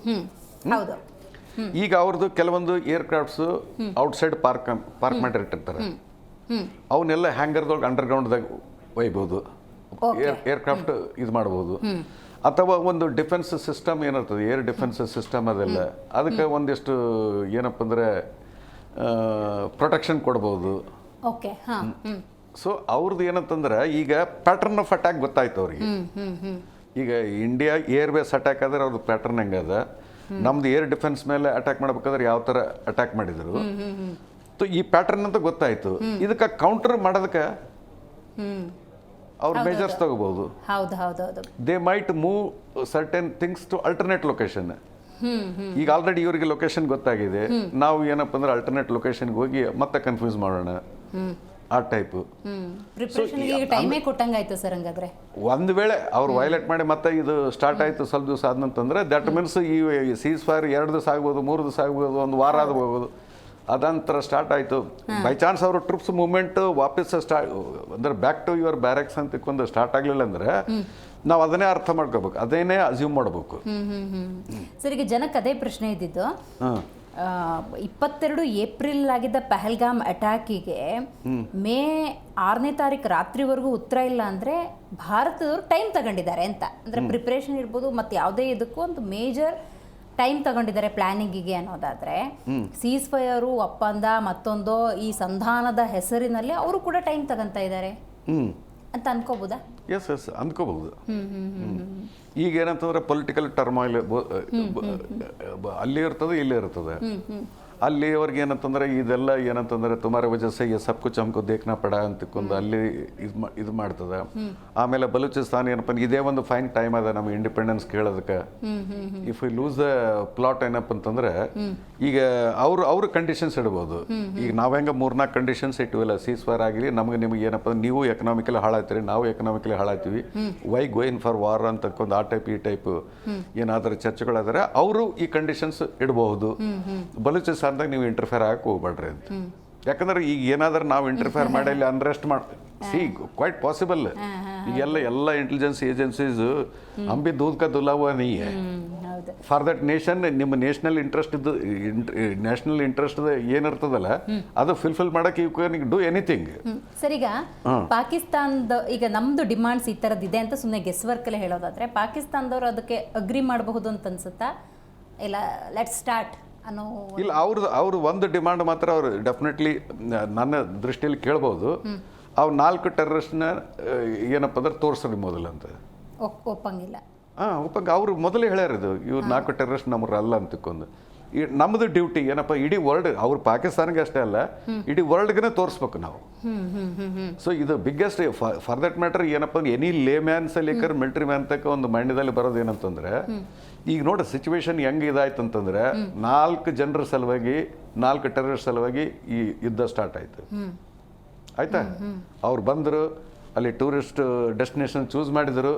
ಈಗ ಅವ್ರದ್ದು ಕೆಲವೊಂದು ಏರ್ಕ್ರಾಫ್ಟ್ಸು ಔಟ್ಸೈಡ್ ಪಾರ್ಕ್ ಮಾಡಿರ್ತಿರ್ತಾರೆ. ಅವನ್ನೆಲ್ಲ ಹ್ಯಾಂಗರ್ದೊಳಗೆ ಅಂಡರ್ಗ್ರೌಂಡ್ದಾಗ ಒಯ್ಬೋದು, ಏರ್ಕ್ರಾಫ್ಟ್ ಇದು ಮಾಡ್ಬೋದು. ಅಥವಾ ಒಂದು ಡಿಫೆನ್ಸ್ ಸಿಸ್ಟಮ್ ಏನಿರ್ತದೆ, ಏರ್ ಡಿಫೆನ್ಸ್ ಸಿಸ್ಟಮ್ ಅದೆಲ್ಲ, ಅದಕ್ಕೆ ಒಂದಿಷ್ಟು ಏನಪ್ಪ ಅಂದರೆ ಪ್ರೊಟೆಕ್ಷನ್ ಕೊಡ್ಬೋದು. ಸೊ ಅವ್ರದ್ದು ಏನಂತಂದ್ರೆ ಈಗ ಪ್ಯಾಟರ್ನ್ ಆಫ್ ಅಟ್ಯಾಕ್ ಗೊತ್ತಾಯ್ತು ಅವ್ರಿಗೆ. ಈಗ ಇಂಡಿಯಾ ಏರ್ ಬೇಸ್ ಅಟ್ಯಾಕ್ ಆದ್ರೆ ಅವ್ರದ್ದು ಪ್ಯಾಟರ್ನ್ ಹೆಂಗದ, ನಮ್ದು ಏರ್ ಡಿಫೆನ್ಸ್ ಮೇಲೆ ಅಟ್ಯಾಕ್ ಮಾಡ್ಬೇಕಾದ್ರೆ ಯಾವ ಥರ ಅಟ್ಯಾಕ್ ಮಾಡಿದ್ರು, ಈ ಪ್ಯಾಟರ್ನ್ ಅಂತ ಗೊತ್ತಾಯ್ತು. ಇದಕ್ಕೆ ಕೌಂಟರ್ ಮಾಡೋದಕ್ಕೆ ಅವ್ರ ಮೆಜರ್ಸ್ ತಗೋಬಹುದು. They might move certain things to alternate location. ಈಗ ಆಲ್ರೆಡಿ ಇವರಿಗೆ ಲೊಕೇಶನ್ ಗೊತ್ತಾಗಿದೆ, ನಾವು ಏನಪ್ಪ ಅಂದ್ರೆ ಅಲ್ಟರ್ನೇಟ್ ಲೊಕೇಶನ್ಗೆ ಹೋಗಿ ಮತ್ತೆ ಕನ್ಫ್ಯೂಸ್ ಮಾಡೋಣ, ಆ ಟೈಪ್. ಒಂದು ವೇಳೆ ಅವ್ರು ವೈಲೇಟ್ ಮಾಡಿ ಮತ್ತೆ ಇದು ಸ್ಟಾರ್ಟ್ ಆಯ್ತು ಸ್ವಲ್ಪ ದಿವಸ ಆದ್ನಂತಂದ್ರೆ ದಟ್ ಮೀನ್ಸ್ ಈ ಸೀಸ್ ಫೈರ್ 2 ದಿವಸ ಆಗ್ಬೋದು, 3 ದಿವಸ ಆಗ್ಬೋದು, 1 ವಾರ ಆಗ್ಬೋದು. ಅದಂತರ ಸ್ಟಾರ್ಟ್ ಆಯಿತು. ಬೈ ಚಾನ್ಸ್ ಅವರು ಟ್ರೂಪ್ಸ್ ಮೂವ್ಮೆಂಟ್ ವಾಪಸ್ ಅಂದ್ರೆ ಬ್ಯಾಕ್ ಟು ಯುವರ್ ಬ್ಯಾರಕ್ಸ್ ಅಂತ ಇಕ್ಕೊಂಡು ಸ್ಟಾರ್ಟ್ ಆಗಲಿಲ್ಲ ಅಂದ್ರೆ ನಾವು ಅದನ್ನೇ ಅರ್ಥ ಮಾಡ್ಕೋಬೇಕು, ಅದನ್ನೇ ಅಸ್ಯೂಮ್ ಮಾಡಬೇಕು. ಸರ್, ಈಗ ಜನಕ್ಕೆ ಅದೇ ಪ್ರಶ್ನೆ ಇದ್ದಿದ್ದು, 22 ಏಪ್ರಿಲ್ ಆಗಿದ್ದ ಪಹಲ್ಗಾಮ್ ಅಟ್ಯಾಕಿಗೆ ಮೇ 6ನೇ ತಾರೀಕು ರಾತ್ರಿವರೆಗೂ ಉತ್ತರ ಇಲ್ಲ ಅಂದರೆ ಭಾರತದವರು ಟೈಮ್ ತಗೊಂಡಿದ್ದಾರೆ ಅಂತ. ಅಂದರೆ ಪ್ರಿಪ್ರೇಷನ್ ಇರ್ಬೋದು, ಮತ್ತು ಯಾವುದೇ ಇದಕ್ಕೂ ಒಂದು ಮೇಜರ್ ಟೈಮ್ ತಗೊಂಡಿದ್ದಾರೆ ಪ್ಲಾನಿಂಗಿಗೆ ಅನ್ನೋದಾದರೆ, ಸೀಸ್ ಫೈರು ಒಪ್ಪಂದ ಮತ್ತೊಂದು ಈ ಸಂಧಾನದ ಹೆಸರಿನಲ್ಲಿ ಅವರು ಕೂಡ ಟೈಮ್ ತಗೊಂತ ಇದ್ದಾರೆ ಅಂತ ಅನ್ಕೋಬೋದಾ? ಎಸ್ ಅನ್ಕೋಬಹುದು. ಈಗ ಏನಂತಂದ್ರೆ ಪೊಲಿಟಿಕಲ್ ಟರ್ಮಾಯಿಲ್ ಅಲ್ಲಿ ಇರ್ತದೆ, ಇಲ್ಲಿ ಇರ್ತದೆ. ಅಲ್ಲಿ ಅವ್ರಿಗೆ ಏನಂತಂದ್ರೆ ಇದೆಲ್ಲ ಏನಂತಂದ್ರೆ ತುಮಾರ ವಜಸ್ಸೆ ಸಬ್ ಕುಚ್ ಹಮ್ಕೋ ದೇಖ್ನಾ ಪಡ ಅಂತಕೊಂಡು ಅಲ್ಲಿ ಇದು ಮಾಡ್ತದೆ. ಆಮೇಲೆ ಬಲೂಚಿಸ್ತಾನ್ ಏನಪ್ಪ ಇದೇ ಒಂದು ಫೈನ್ ಟೈಮ್ ಅದ ನಮ್ಮ ಇಂಡಿಪೆಂಡೆನ್ಸ್ ಕೇಳೋದಕ್ಕೆ. If you lose the plot ಏನಪ್ಪ ಅಂತಂದ್ರೆ ಈಗ ಅವ್ರ ಕಂಡೀಷನ್ಸ್ ಇಡ್ಬೋದು. ಈಗ ನಾವ್ ಹೆಂಗ 3-4 ಕಂಡೀಷನ್ಸ್ ಇಟ್ಟಿವಲ್ಲ, ಸೀಸ್ ಫೈರ್ ಆಗಲಿ, ನಮ್ಗೆ ನಿಮ್ಗೆ ಏನಪ್ಪ ನೀವು ಎಕನಾಮಿಕಲಿ ಹಾಳಾಗ್ತೀರಿ, ನಾವು ಎಕನಾಮಿಕಲಿ ಹಾಳಾಗ್ತೀವಿ, ವೈ ಗೋಯಿನ್ ಫಾರ್ ವಾರ್ ಅಂತಕೊಂಡು ಆ ಟೈಪ್ ಈ ಟೈಪ್ ಏನಾದರೂ ಚರ್ಚೆಗಳಾದರೆ ಅವರು ಈ ಕಂಡೀಷನ್ಸ್ ಇಡಬಹುದು. ಬಲೂಚಿಸ್ತಾನ್ ನೀವು ಇಂಟರ್ಫೇರ್ ಆಗಕ್ಕೆ ಹೋಗ್ಬೇಡ್ರಿ ಅಂತ. ಯಾಕಂದ್ರೆ ಈಗ ಏನಾದ್ರೂ ನಾವು ಇಂಟರ್ಫೇರ್ ಮಾಡಿ ಅಲ್ಲಿ ಅನ್ರೆಸ್ಟ್ ಕ್ವೈಟ್ ಪಾಸಿಬಲ್. ಈಗೆಲ್ಲ ಎಲ್ಲ ಇಂಟೆಲಿಜೆನ್ಸ್ ಏಜೆನ್ಸೀಸ್ ಅಂಬಿ ದೂದ್ ಕಾ ದುಲಾವ ನೀ ಫಾರ್ ದಟ್ ನೇಷನ್. ನಿಮ್ಮ ನ್ಯಾಷನಲ್ ಇಂಟ್ರೆಸ್ಟ್ ಏನಿರ್ತದಲ್ಲ ಅದು ಫಿಲ್ಫಿಲ್ ಮಾಡಕ್ಕೆ you can do anything. Sir, ಈಗ ಪಾಕಿಸ್ತಾನದ ಈಗ ನಮ್ದು ಡಿಮಾಂಡ್ಸ್ ಈ ಥರದ್ದಿದೆ ಅಂತ ಸುಮ್ಮನೆ ಗೆಸ್ ವರ್ಕ್ ಅಲ್ಲಿ ಹೇಳೋದಾದ್ರೆ, ಪಾಕಿಸ್ತಾನದವ್ರು ಅದಕ್ಕೆ ಅಗ್ರಿ ಮಾಡಬಹುದು ಅಂತ ಅನ್ಸುತ್ತಾ? ಇಲ್ಲ ಲೆಟ್ಸ್ ಸ್ಟಾರ್ಟ್ ಅನ್ನೋ ಇಲ್ಲ, ಅವ್ರು ಒಂದು ಡಿಮಾಂಡ್ ಮಾತ್ರ ಅವ್ರು ಡೆಫಿನೆಟ್ಲಿ ನನ್ನ ದೃಷ್ಟಿಯಲ್ಲಿ ಕೇಳ್ಬೋದು. ಅವು 4 ಟೆರರಿಸ್ಟ್ನ ಏನಪ್ಪ ಅಂದ್ರೆ ತೋರಿಸ್ರಿ ಮೊದಲು ಅಂತ. ಒಪ್ಪಂಗಿಲ್ಲ. ಅವ್ರು ಮೊದಲೇ ಹೇಳ್ಯಾರಿದು, ಇವ್ರು 4 ಟೆರರಿಸ್ಟ್ ನಮ್ರು ಅಲ್ಲ ಅಂತಕೊಂಡು. ನಮ್ಮದು ಡ್ಯೂಟಿ ಏನಪ್ಪ, ಇಡೀ ವರ್ಲ್ಡ್, ಅವ್ರು ಪಾಕಿಸ್ತಾನಕ್ಕೆ ಅಷ್ಟೇ ಅಲ್ಲ ಇಡೀ ವರ್ಲ್ಡ್ಗೆ ತೋರಿಸ್ಬೇಕು ನಾವು. ಸೊ ಇದು ಬಿಗ್ಗೆಸ್ಟ್ ಫಾರ್ ದಟ್ ಮ್ಯಾಟರ್ ಏನಪ್ಪ, ಎನಿ ಲೇ ಮ್ಯಾನ್ಸ್ ಲಿಕ್ಕರ್ ಮಿಲಿಟರಿ ಮ್ಯಾನ್ ತಕ್ಕ ಒಂದು ಮೈಂಡ್ದಲ್ಲಿ ಬರೋದು ಏನಂತಂದ್ರೆ, ಈಗ ನೋಡಿ ಸಿಚುವೇಶನ್ ಹೆಂಗೆ ಇದಾಯ್ತು ಅಂತಂದ್ರೆ 4 ಜನರ ಸಲುವಾಗಿ 4 ಟೆರರಿಸ್ಟ್ ಸಲುವಾಗಿ ಈ ಯುದ್ಧ ಸ್ಟಾರ್ಟ್ ಆಯ್ತು. ಆಯ್ತಾ? ಅವ್ರು ಬಂದರು, ಅಲ್ಲಿ ಟೂರಿಸ್ಟ್ ಡೆಸ್ಟಿನೇಷನ್ ಚೂಸ್ ಮಾಡಿದರು,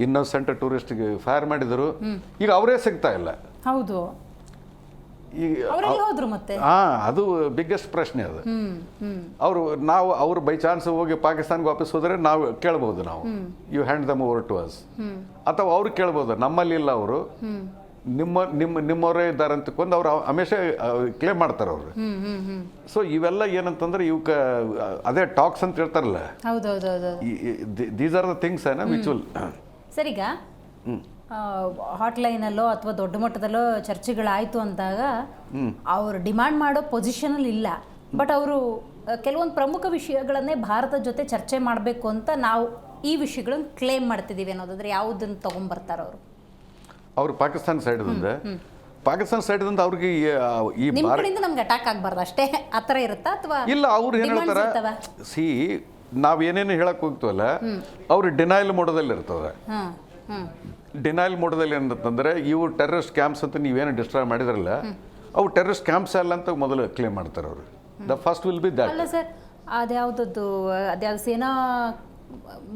ಇನ್ನೋಸೆಂಟ್ ಟೂರಿಸ್ಟ್ಗೆ ಫೈರ್ ಮಾಡಿದರು. ಈಗ ಅವರೇ ಸಿಗ್ತಾ ಇಲ್ಲ. ಹೌದು, ಅದು ಬಿಗ್ಗೆಸ್ಟ್ ಪ್ರಶ್ನೆ ಅದು. ಅವ್ರು ಬೈ ಚಾನ್ಸ್ ಹೋಗಿ ಪಾಕಿಸ್ತಾನ್ಗೆ ವಾಪಸ್ ಹೋದ್ರೆ ನಾವು ಕೇಳ್ಬೋದು, ನಾವು you hand them over to us. ಅಥವಾ ಅವ್ರು ಕೇಳ್ಬೋದು, ನಮ್ಮಲ್ಲಿ ಇಲ್ಲ, ಅವರು ನಿಮ್ಮವರೇ ಇದ್ದಾರೆ ಅಂತಕೊಂಡು ಅವ್ರು ಹಮೇಶ ಕ್ಲೇಮ್ ಮಾಡ್ತಾರೆ ಅವರು. ಸೊ ಇವೆಲ್ಲ ಏನಂತಂದ್ರೆ ಇವಕ್ಕ ಅದೇ ಟಾಕ್ಸ್ ಅಂತ ಹೇಳ್ತಾರಲ್ಲ, these are the things which will. Sir, ಈಗ ಹಾಟ್ಲೈನಲ್ಲೋ ಅಥವಾ ದೊಡ್ಡ ಮಟ್ಟದಲ್ಲೋ ಚರ್ಚೆಗಳಾಯಿತು ಅಂದಾಗ ಅವರು ಡಿಮಾಂಡ್ ಮಾಡೋ ಪೊಸಿಷನಲ್ಲಿ ಇಲ್ಲ, ಬಟ್ ಅವರು ಕೆಲವೊಂದು ಪ್ರಮುಖ ವಿಷಯಗಳನ್ನೇ ಭಾರತದ ಜೊತೆ ಚರ್ಚೆ ಮಾಡಬೇಕು ಅಂತ ನಾವು ಈ ವಿಷಯಗಳನ್ನು ಕ್ಲೇಮ್ ಮಾಡ್ತಿದ್ದೀವಿ ಅನ್ನೋದಾದ್ರೆ ಯಾವುದನ್ನು ತಗೊಂಡ್ಬರ್ತಾರೆ ಅವರು ಪಾಕಿಸ್ತಾನ ಸೈಡ್ದಿಂದ? ಪಾಕಿಸ್ತಾನ ಸೈಡ್ದಿಂದ ಅವ್ರಿಗೆ ಈ ಕಡೆಯಿಂದ ನಮ್ಗೆ ಅಟ್ಯಾಕ್ ಆಗಬಾರ್ದು ಅಷ್ಟೇ, ಆ ಥರ ಇರುತ್ತಾ? ಅಥವಾ ಇಲ್ಲ, ಅವ್ರು ಏನು ಹೇಳ್ತಾರೆ, ನಾವ್ ಏನೇನು ಹೇಳಕ್ ಹೋಗ್ತೀವಲ್ಲ ಅವ್ರು ಡಿನೈಲ್ ಮೋಡದಲ್ಲಿ ಇರ್ತದೆ. ಡಿನೈಲ್ ಮೋಡದಲ್ಲಿ ಏನಂತಂದರೆ ಇವು ಟೆರರಿಸ್ಟ್ ಕ್ಯಾಂಪ್ಸ್ ಅಂತ ನೀವೇನು ಡಿಸ್ಟ್ರಾಯ್ ಮಾಡಿದ್ರಲ್ಲ ಅವು ಟೆರರಿಸ್ಟ್ ಕ್ಯಾಂಪ್ಸ್ ಅಲ್ಲ ಅಂತ ಮೊದಲು ಕ್ಲೇಮ್ ಮಾಡ್ತಾರೆ ಅವರು. The first will be that. ಅಲ್ಲ ಸರ್, ಅದ್ಯಾವುದದ್ದು ಸೇನಾ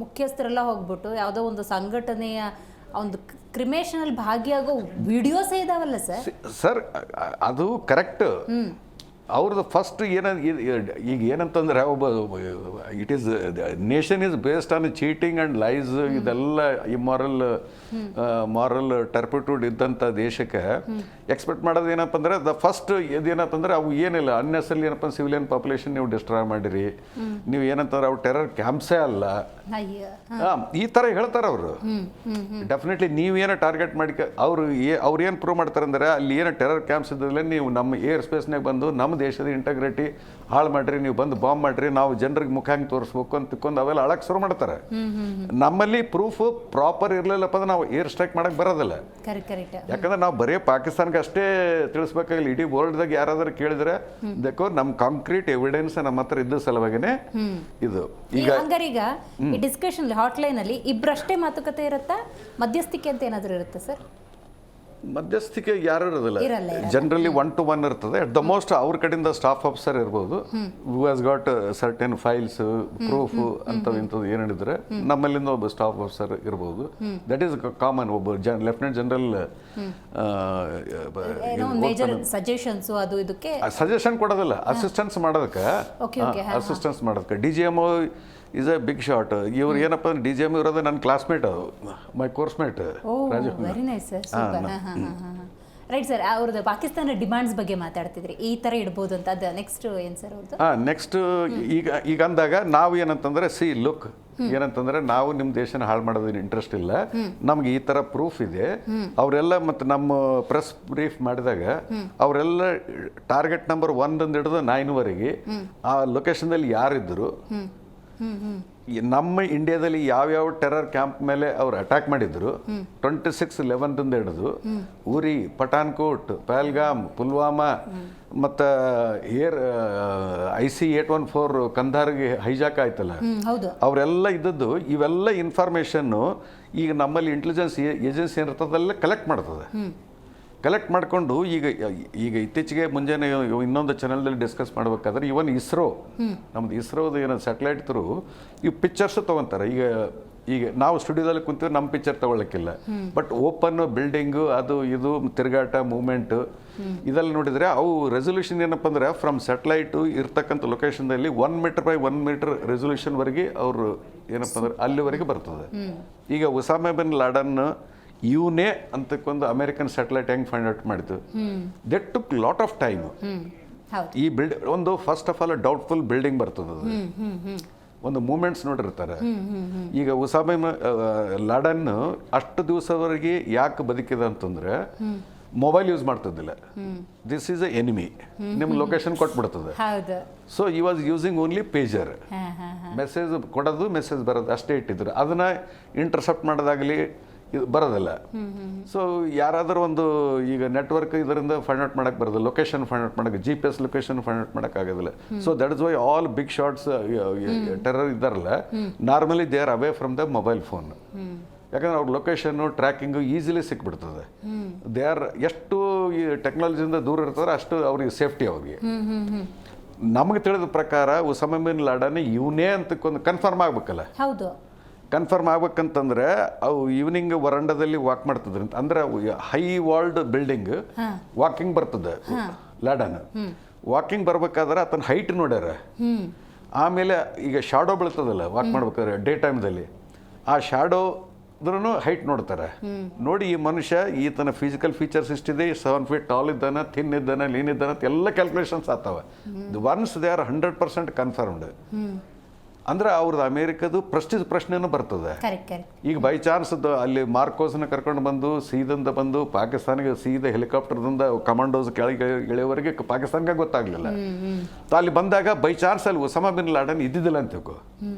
ಮುಖ್ಯಸ್ಥರೆಲ್ಲ ಹೋಗ್ಬಿಟ್ಟು ಯಾವುದೋ ಒಂದು ಸಂಘಟನೆಯ ಒಂದು ಕ್ರಿಮೇಷನಲ್ಲಿ ಭಾಗಿಯಾಗೋ ವಿಡಿಯೋಸೇ ಇದಾವಲ್ಲ ಸರ್. ಸರ್ ಅದು ಕರೆಕ್ಟ್. ಅವ್ರದ್ದು ಫಸ್ಟ್ ಈಗ ಏನಂತಂದ್ರೆ ಒಬ್ಬ it is nation is based on cheating and lies, ಇದೆಲ್ಲ ಮಾರಲ್ ಟರ್ಪಿಟ್ಯೂಡ್ ಇದ್ದಂಥ ದೇಶಕ್ಕೆ ಎಕ್ಸ್ಪೆಕ್ಟ್ ಮಾಡೋದು ಏನಪ್ಪ ಅಂದ್ರೆ ದ ಫಸ್ಟ್ ಇದೇನಪ್ಪ ಅಂದ್ರೆ ಅವು ಏನಿಲ್ಲ ಅನ್ನೆಸಲ್ಲಿ ಏನಪ್ಪ ಸಿವಿಲಿಯನ್ ಪಾಪ್ಯುಲೇಷನ್ ನೀವು ಡಿಸ್ಟ್ರಾಯ್ ಮಾಡಿರಿ, ನೀವು ಏನಂತಂದ್ರೆ ಅವು ಟೆರರ್ ಕ್ಯಾಂಪ್ಸೇ ಅಲ್ಲ, ಈ ಥರ ಹೇಳ್ತಾರೆ ಅವರು. ಡೆಫಿನೆಟ್ಲಿ ನೀವೇನೋ ಟಾರ್ಗೆಟ್ ಮಾಡಿ ಅವ್ರು ಏನು ಪ್ರೂವ್ ಮಾಡ್ತಾರೆ ಅಂದರೆ ಅಲ್ಲಿ ಏನೋ ಟೆರರ್ ಕ್ಯಾಂಪ್ಸ್ ಇದ್ದರೆ ನೀವು ನಮ್ಮ ಏರ್ ಸ್ಪೇಸ್ನಾಗ ಬಂದು ನಮ್ಮ ದೇಶದ ಇಂಟಗ್ರಿಟಿ ಹಾಳು ಮಾಡ್ರಿ, ನೀವು ಬಂದು ಬಾಂಬ್ ಮಾಡ್ರಿ, ನಾವು ಜನರಿಗೆ ಮುಖ ಹಂಗೆ ತೋರಿಸ್ಬೇಕು ಅಂತ ತಿಕ್ಕೊಂಡು ಅವೆಲ್ಲ ಅಳಕ್ಕೆ ಶುರು ಮಾಡ್ತಾರೆ. ನಮ್ಮಲ್ಲಿ ಪ್ರೂಫ್ ಪ್ರಾಪರ್ ಇರಲಿಲ್ಲಪ್ಪ ಅಂದ್ರೆ ನಾವು ಏರ್ ಸ್ಟ್ರೈಕ್ ಮಾಡಕ್ಕೆ ಬರೋದಿಲ್ಲ. ಯಾಕಂದ್ರೆ ನಾವು ಬರೀ ಪಾಕಿಸ್ತಾನಕ್ಕೆ ಅಷ್ಟೇ ತಿಳಿಸ್ಬೇಕಾಗಿಲ್ಲ, ಇಡೀ ವರ್ಲ್ಡ್ದಾಗ ಯಾರಾದ್ರೂ ಕೇಳಿದ್ರೆ देखो ನಮ್ಮ ಕಾಂಕ್ರೀಟ್ ಎವಿಡೆನ್ಸ್ ನಮ್ಮ ಹತ್ರ ಇದ್ದ ಸಲುವಾಗಿನೇ ಇದು. ಈಗ ಈ ಡಿಸ್ಕಷನ್ ಹಾಟ್ಲೈನ್ ಅಲ್ಲಿ ಇಬ್ಬರಷ್ಟೇ ಮಾತುಕತೆ ಇರುತ್ತಾ, ಮಧ್ಯಸ್ಥಿಕೆ ಅಂತ ಏನಾದರೂ ಇರುತ್ತೆ ಸರ್? ಮಧ್ಯಸ್ಥಿಕೆ ಯಾರು ಇರೋದಿಲ್ಲ, ಜನರಲಿ 1 to 1 ಇರ್ತದೆ. ಅಟ್ ದ ಮೋಸ್ಟ್ ಅವ್ರ ಕಡೆಯಿಂದ ಸ್ಟಾಫ್ ಆಫೀಸರ್ ಇರ್ಬೋದು, who has got certain files proof ಅಂಥವು ಇಂಥದ್ದು ಏನಿದ್ರೆ ನಮ್ಮಲ್ಲಿಂದ ಒಬ್ಬ ಸ್ಟಾಫ್ ಆಫೀಸರ್ ಇರ್ಬೋದು. That is common. ಒಬ್ಬ ಲೆಫ್ಟಿನೆಂಟ್ ಜನರಲ್ ಸಜೆಷನ್ ಕೊಡೋದಿಲ್ಲ, ಅಸಿಸ್ಟೆನ್ಸ್ ಮಾಡೋದಕ್ಕೆ DGMO is a big shot. ಇವ್ರು ಏನಪ್ಪ ಅಂದ್ರೆ DGMO ಇರೋದು ನನ್ನ classmate, my coursemate Rajeev. Right sir, ಅವ್ರದ್ದು ಪಾಕಿಸ್ತಾನ ಡಿಮಾಂಡ್ಸ್ ಬಗ್ಗೆ ಮಾತಾಡ್ತಿದ್ರಿ, ಈ ಥರ ಇಡ್ಬೋದು ಅಂತ. ಅದು ನೆಕ್ಸ್ಟ್ ಏನು ಸರ್ ಅವ್ರದ್ದು? ನೆಕ್ಸ್ಟ್ ಈಗ ಅಂದಾಗ ನಾವು ಏನಂತಂದ್ರೆ ಲುಕ್ ಏನಂತಂದ್ರೆ ನಾವು ನಿಮ್ಮ ದೇಶನ ಹಾಳು ಮಾಡೋದು ಇಂಟ್ರೆಸ್ಟ್ ಇಲ್ಲ, ನಮ್ಗೆ ಈ ತರ ಪ್ರೂಫ್ ಇದೆ. ಅವರೆಲ್ಲ ಮತ್ತೆ ನಮ್ಮ ಪ್ರೆಸ್ ಬ್ರೀಫ್ ಮಾಡಿದಾಗ ಅವರೆಲ್ಲ ಟಾರ್ಗೆಟ್ ನಂಬರ್ 1 ಹಿಡಿದು 9ವರೆಗೆ ಆ ಲೊಕೇಶನ್ದಲ್ಲಿ ಯಾರಿದ್ರು, ನಮ್ಮ ಇಂಡಿಯಾದಲ್ಲಿ ಯಾವ್ಯಾವ ಟೆರರ್ ಕ್ಯಾಂಪ್ ಮೇಲೆ ಅವ್ರು ಅಟ್ಯಾಕ್ ಮಾಡಿದ್ರು 26/11 ಹಿಡಿದು ಉರಿ, ಪಠಾನ್ಕೋಟ್, ಪಹಲ್ಗಾಮ್, ಪುಲ್ವಾಮಾ ಮತ್ತು IC-814 ಕಂಧಾರ್ಗೆ ಹೈಜಾಕ್ ಆಯ್ತಲ್ಲ, ಅವರೆಲ್ಲ ಇದ್ದದ್ದು ಇವೆಲ್ಲ ಇನ್ಫಾರ್ಮೇಷನ್ನು ಈಗ ನಮ್ಮಲ್ಲಿ ಇಂಟೆಲಿಜೆನ್ಸ್ ಏಜೆನ್ಸಿ ಏನಿರ್ತದಲ್ಲ ಕಲೆಕ್ಟ್ ಮಾಡ್ತದೆ. ಕಲೆಕ್ಟ್ ಮಾಡಿಕೊಂಡು ಈಗ ಇತ್ತೀಚೆಗೆ ಮುಂಜಾನೆ ಇನ್ನೊಂದು ಚಾನಲ್ದಲ್ಲಿ ಡಿಸ್ಕಸ್ ಮಾಡ್ಬೇಕಾದ್ರೆ ಇವನ್ ನಮ್ದು ಇಸ್ರೋದು ಏನೋ ಸ್ಯಾಟಲೈಟ್ ಥ್ರೂ ಈ ಪಿಕ್ಚರ್ಸ್ ತೊಗೊತಾರೆ. ಈಗ ನಾವು ಸ್ಟುಡಿಯೋದಲ್ಲಿ ಕುಂತೀವಿ, ನಮ್ಮ ಪಿಕ್ಚರ್ ತೊಗೊಳಕ್ಕಿಲ್ಲ, ಬಟ್ ಓಪನ್ ಬಿಲ್ಡಿಂಗು ಅದು ಇದು ತಿರುಗಾಟ ಮೂವ್ಮೆಂಟ್ ಇದೆಲ್ಲ ನೋಡಿದರೆ ಅವು ರೆಸೊಲ್ಯೂಷನ್ ಏನಪ್ಪ ಅಂದ್ರೆ ಫ್ರಮ್ ಸ್ಯಾಟಲೈಟು ಇರ್ತಕ್ಕಂಥ ಲೊಕೇಶನ್ದಲ್ಲಿ 1 ಮೀಟರ್ ಬೈ 1 ಮೀಟರ್ ರೆಸೊಲ್ಯೂಷನ್ವರೆಗೆ ಅವರು ಏನಪ್ಪ ಅಂದ್ರೆ ಅಲ್ಲಿವರೆಗೆ ಬರ್ತದೆ. ಈಗ ಉಸಾಮಾ ಬಿನ್ ಲಾಡನ್ ಇವನೇ ಅಂತಕ್ಕೊಂದು ಅಮೆರಿಕನ್ ಸ್ಯಾಟಲೈಟ್ ಹೆಂಗೆ ಫೈಂಡ್ ಔಟ್ ಮಾಡಿತು, that took lot of time. ಈ ಒಂದು first of all doubtful building ಬರ್ತದೆ, ಒಂದು ಮೂಮೆಂಟ್ಸ್ ನೋಡಿರ್ತಾರೆ. ಈಗ ಉಸಾಮಾ ಲಾಡನ್ ಅಷ್ಟು ದಿವಸವರೆಗೆ ಯಾಕೆ ಬದುಕಿದ ಅಂತಂದ್ರೆ ಮೊಬೈಲ್ ಯೂಸ್ ಮಾಡ್ತಿದ್ದಿಲ್ಲ. ದಿಸ್ ಈಸ್ ಎ ಎನಿಮಿ, ನಿಮ್ಗೆ ಲೊಕೇಶನ್ ಕೊಟ್ಬಿಡ್ತದೆ. So he was using only pager, message ಕೊಡೋದು ಮೆಸೇಜ್ ಬರೋದು ಅಷ್ಟೇ ಇಟ್ಟಿದ್ರು. ಅದನ್ನ ಇಂಟರ್ಸೆಪ್ಟ್ ಮಾಡೋದಾಗಲಿ ಇದು ಬರೋದಿಲ್ಲ. ಸೊ ಯಾರಾದರೂ ಒಂದು ಈಗ ನೆಟ್ವರ್ಕ್ ಇದರಿಂದ ಫೈಂಡ್ ಔಟ್ ಮಾಡಕ್ಕೆ ಬರೋದು, ಲೊಕೇಶನ್ ಫೈಂಡ್ ಔಟ್ ಮಾಡೋಕ್ಕೆ, GPS ಲೊಕೇಶನ್ ಫೈಂಡ್ ಔಟ್ ಮಾಡೋಕ್ಕಾಗೋದಿಲ್ಲ. So that is why all big shots terror ಇದ್ದಾರಲ್ಲ normally they are away from the mobile phone. ಯಾಕಂದ್ರೆ ಅವ್ರ ಲೊಕೇಶನ್ನು ಟ್ರ್ಯಾಕಿಂಗು ಈಸಿಲಿ ಸಿಕ್ಬಿಡ್ತದೆ. ದೇ ಆರ್ ಎಷ್ಟು ಈ ಟೆಕ್ನಾಲಜಿಯಿಂದ ದೂರ ಇರ್ತಾರೆ ಅಷ್ಟು ಅವ್ರಿಗೆ ಸೇಫ್ಟಿ. ಅವ್ರಿಗೆ ನಮಗೆ ತಿಳಿದ ಪ್ರಕಾರ ಉಸಾಮಾ ಬಿನ್ ಲಾಡನ್ ಇವನೇ ಅಂತಕ್ಕೊಂದು ಕನ್ಫರ್ಮ್ ಆಗ್ಬೇಕಲ್ಲ. ಕನ್ಫರ್ಮ್ ಆಗ್ಬೇಕಂತಂದ್ರೆ ಅವು ಈವ್ನಿಂಗ್ ವರಂಡದಲ್ಲಿ ವಾಕ್ ಮಾಡ್ತಿದ್ರು ಅಂದ್ರೆ ಹೈ ವಾಲ್ಡ್ ಬಿಲ್ಡಿಂಗ್ ವಾಕಿಂಗ್ ಬರ್ತದೆ. ಲಾಡನ್ ವಾಕಿಂಗ್ ಬರ್ಬೇಕಾದ್ರೆ ಆತನ ಹೈಟ್ ನೋಡ್ಯಾರ. ಆಮೇಲೆ ಈಗ ಶಾಡೋ ಬೀಳ್ತದಲ್ಲ ವಾಕ್ ಮಾಡ್ಬೇಕಾದ್ರೆ ಡೇ ಟೈಮ್ದಲ್ಲಿ, ಆ ಶಾಡೋ ಹೈಟ್ ನೋಡ್ತಾರೆ. ನೋಡಿ ಈ ಮನುಷ್ಯ ಈತನ ಫಿಸಿಕಲ್ ಫೀಚರ್ಸ್ ಇಷ್ಟಿದೆ, 7 feet ಟಾಲ್ ಇದ್ದಾನೆ, ಥಿನ್ ಇದ್ದಾನೆ, ಲೀನ್ ಇದ್ದಾನೆ ಅಂತ ಎಲ್ಲ ಕ್ಯಾಲ್ಕುಲೇಷನ್ಸ್ ಆಗ್ತಾವ. ಒನ್ಸ್ ದೇ ಆರ್ 100% ಕನ್ಫರ್ಮ್ಡ್ ಅಂದ್ರೆ ಅವ್ರದ್ದು ಅಮೇರಿಕದು ಪ್ರೆಸ್ಟೀಜ್ ಪ್ರಶ್ನೆನೂ ಬರ್ತದೆ. ಈಗ ಬೈ ಚಾನ್ಸ್ ಅಲ್ಲಿ ಮಾರ್ಕೋಸ್ನ ಕರ್ಕೊಂಡು ಬಂದು ಸೀದಿಂದ ಬಂದು ಪಾಕಿಸ್ತಾನಿಗೆ ಸೀದಾ ಹೆಲಿಕಾಪ್ಟರ್ದಿಂದ ಕಮಾಂಡೋಸ್ ಕೆಳಗೆ ಇಳಿಯೋವರೆಗೆ ಪಾಕಿಸ್ತಾನ್ಗೆ ಗೊತ್ತಾಗ್ಲಿಲ್ಲ. ಅಲ್ಲಿ ಬಂದಾಗ ಬೈ ಚಾನ್ಸ್ ಅಲ್ಲಿ ಉಸಾಮಾ ಬಿನ್ ಲಾಡನ್ ಇದ್ದಿದ್ದಿಲ್ಲ ಅಂತ ತಿಳ್ಕೊ,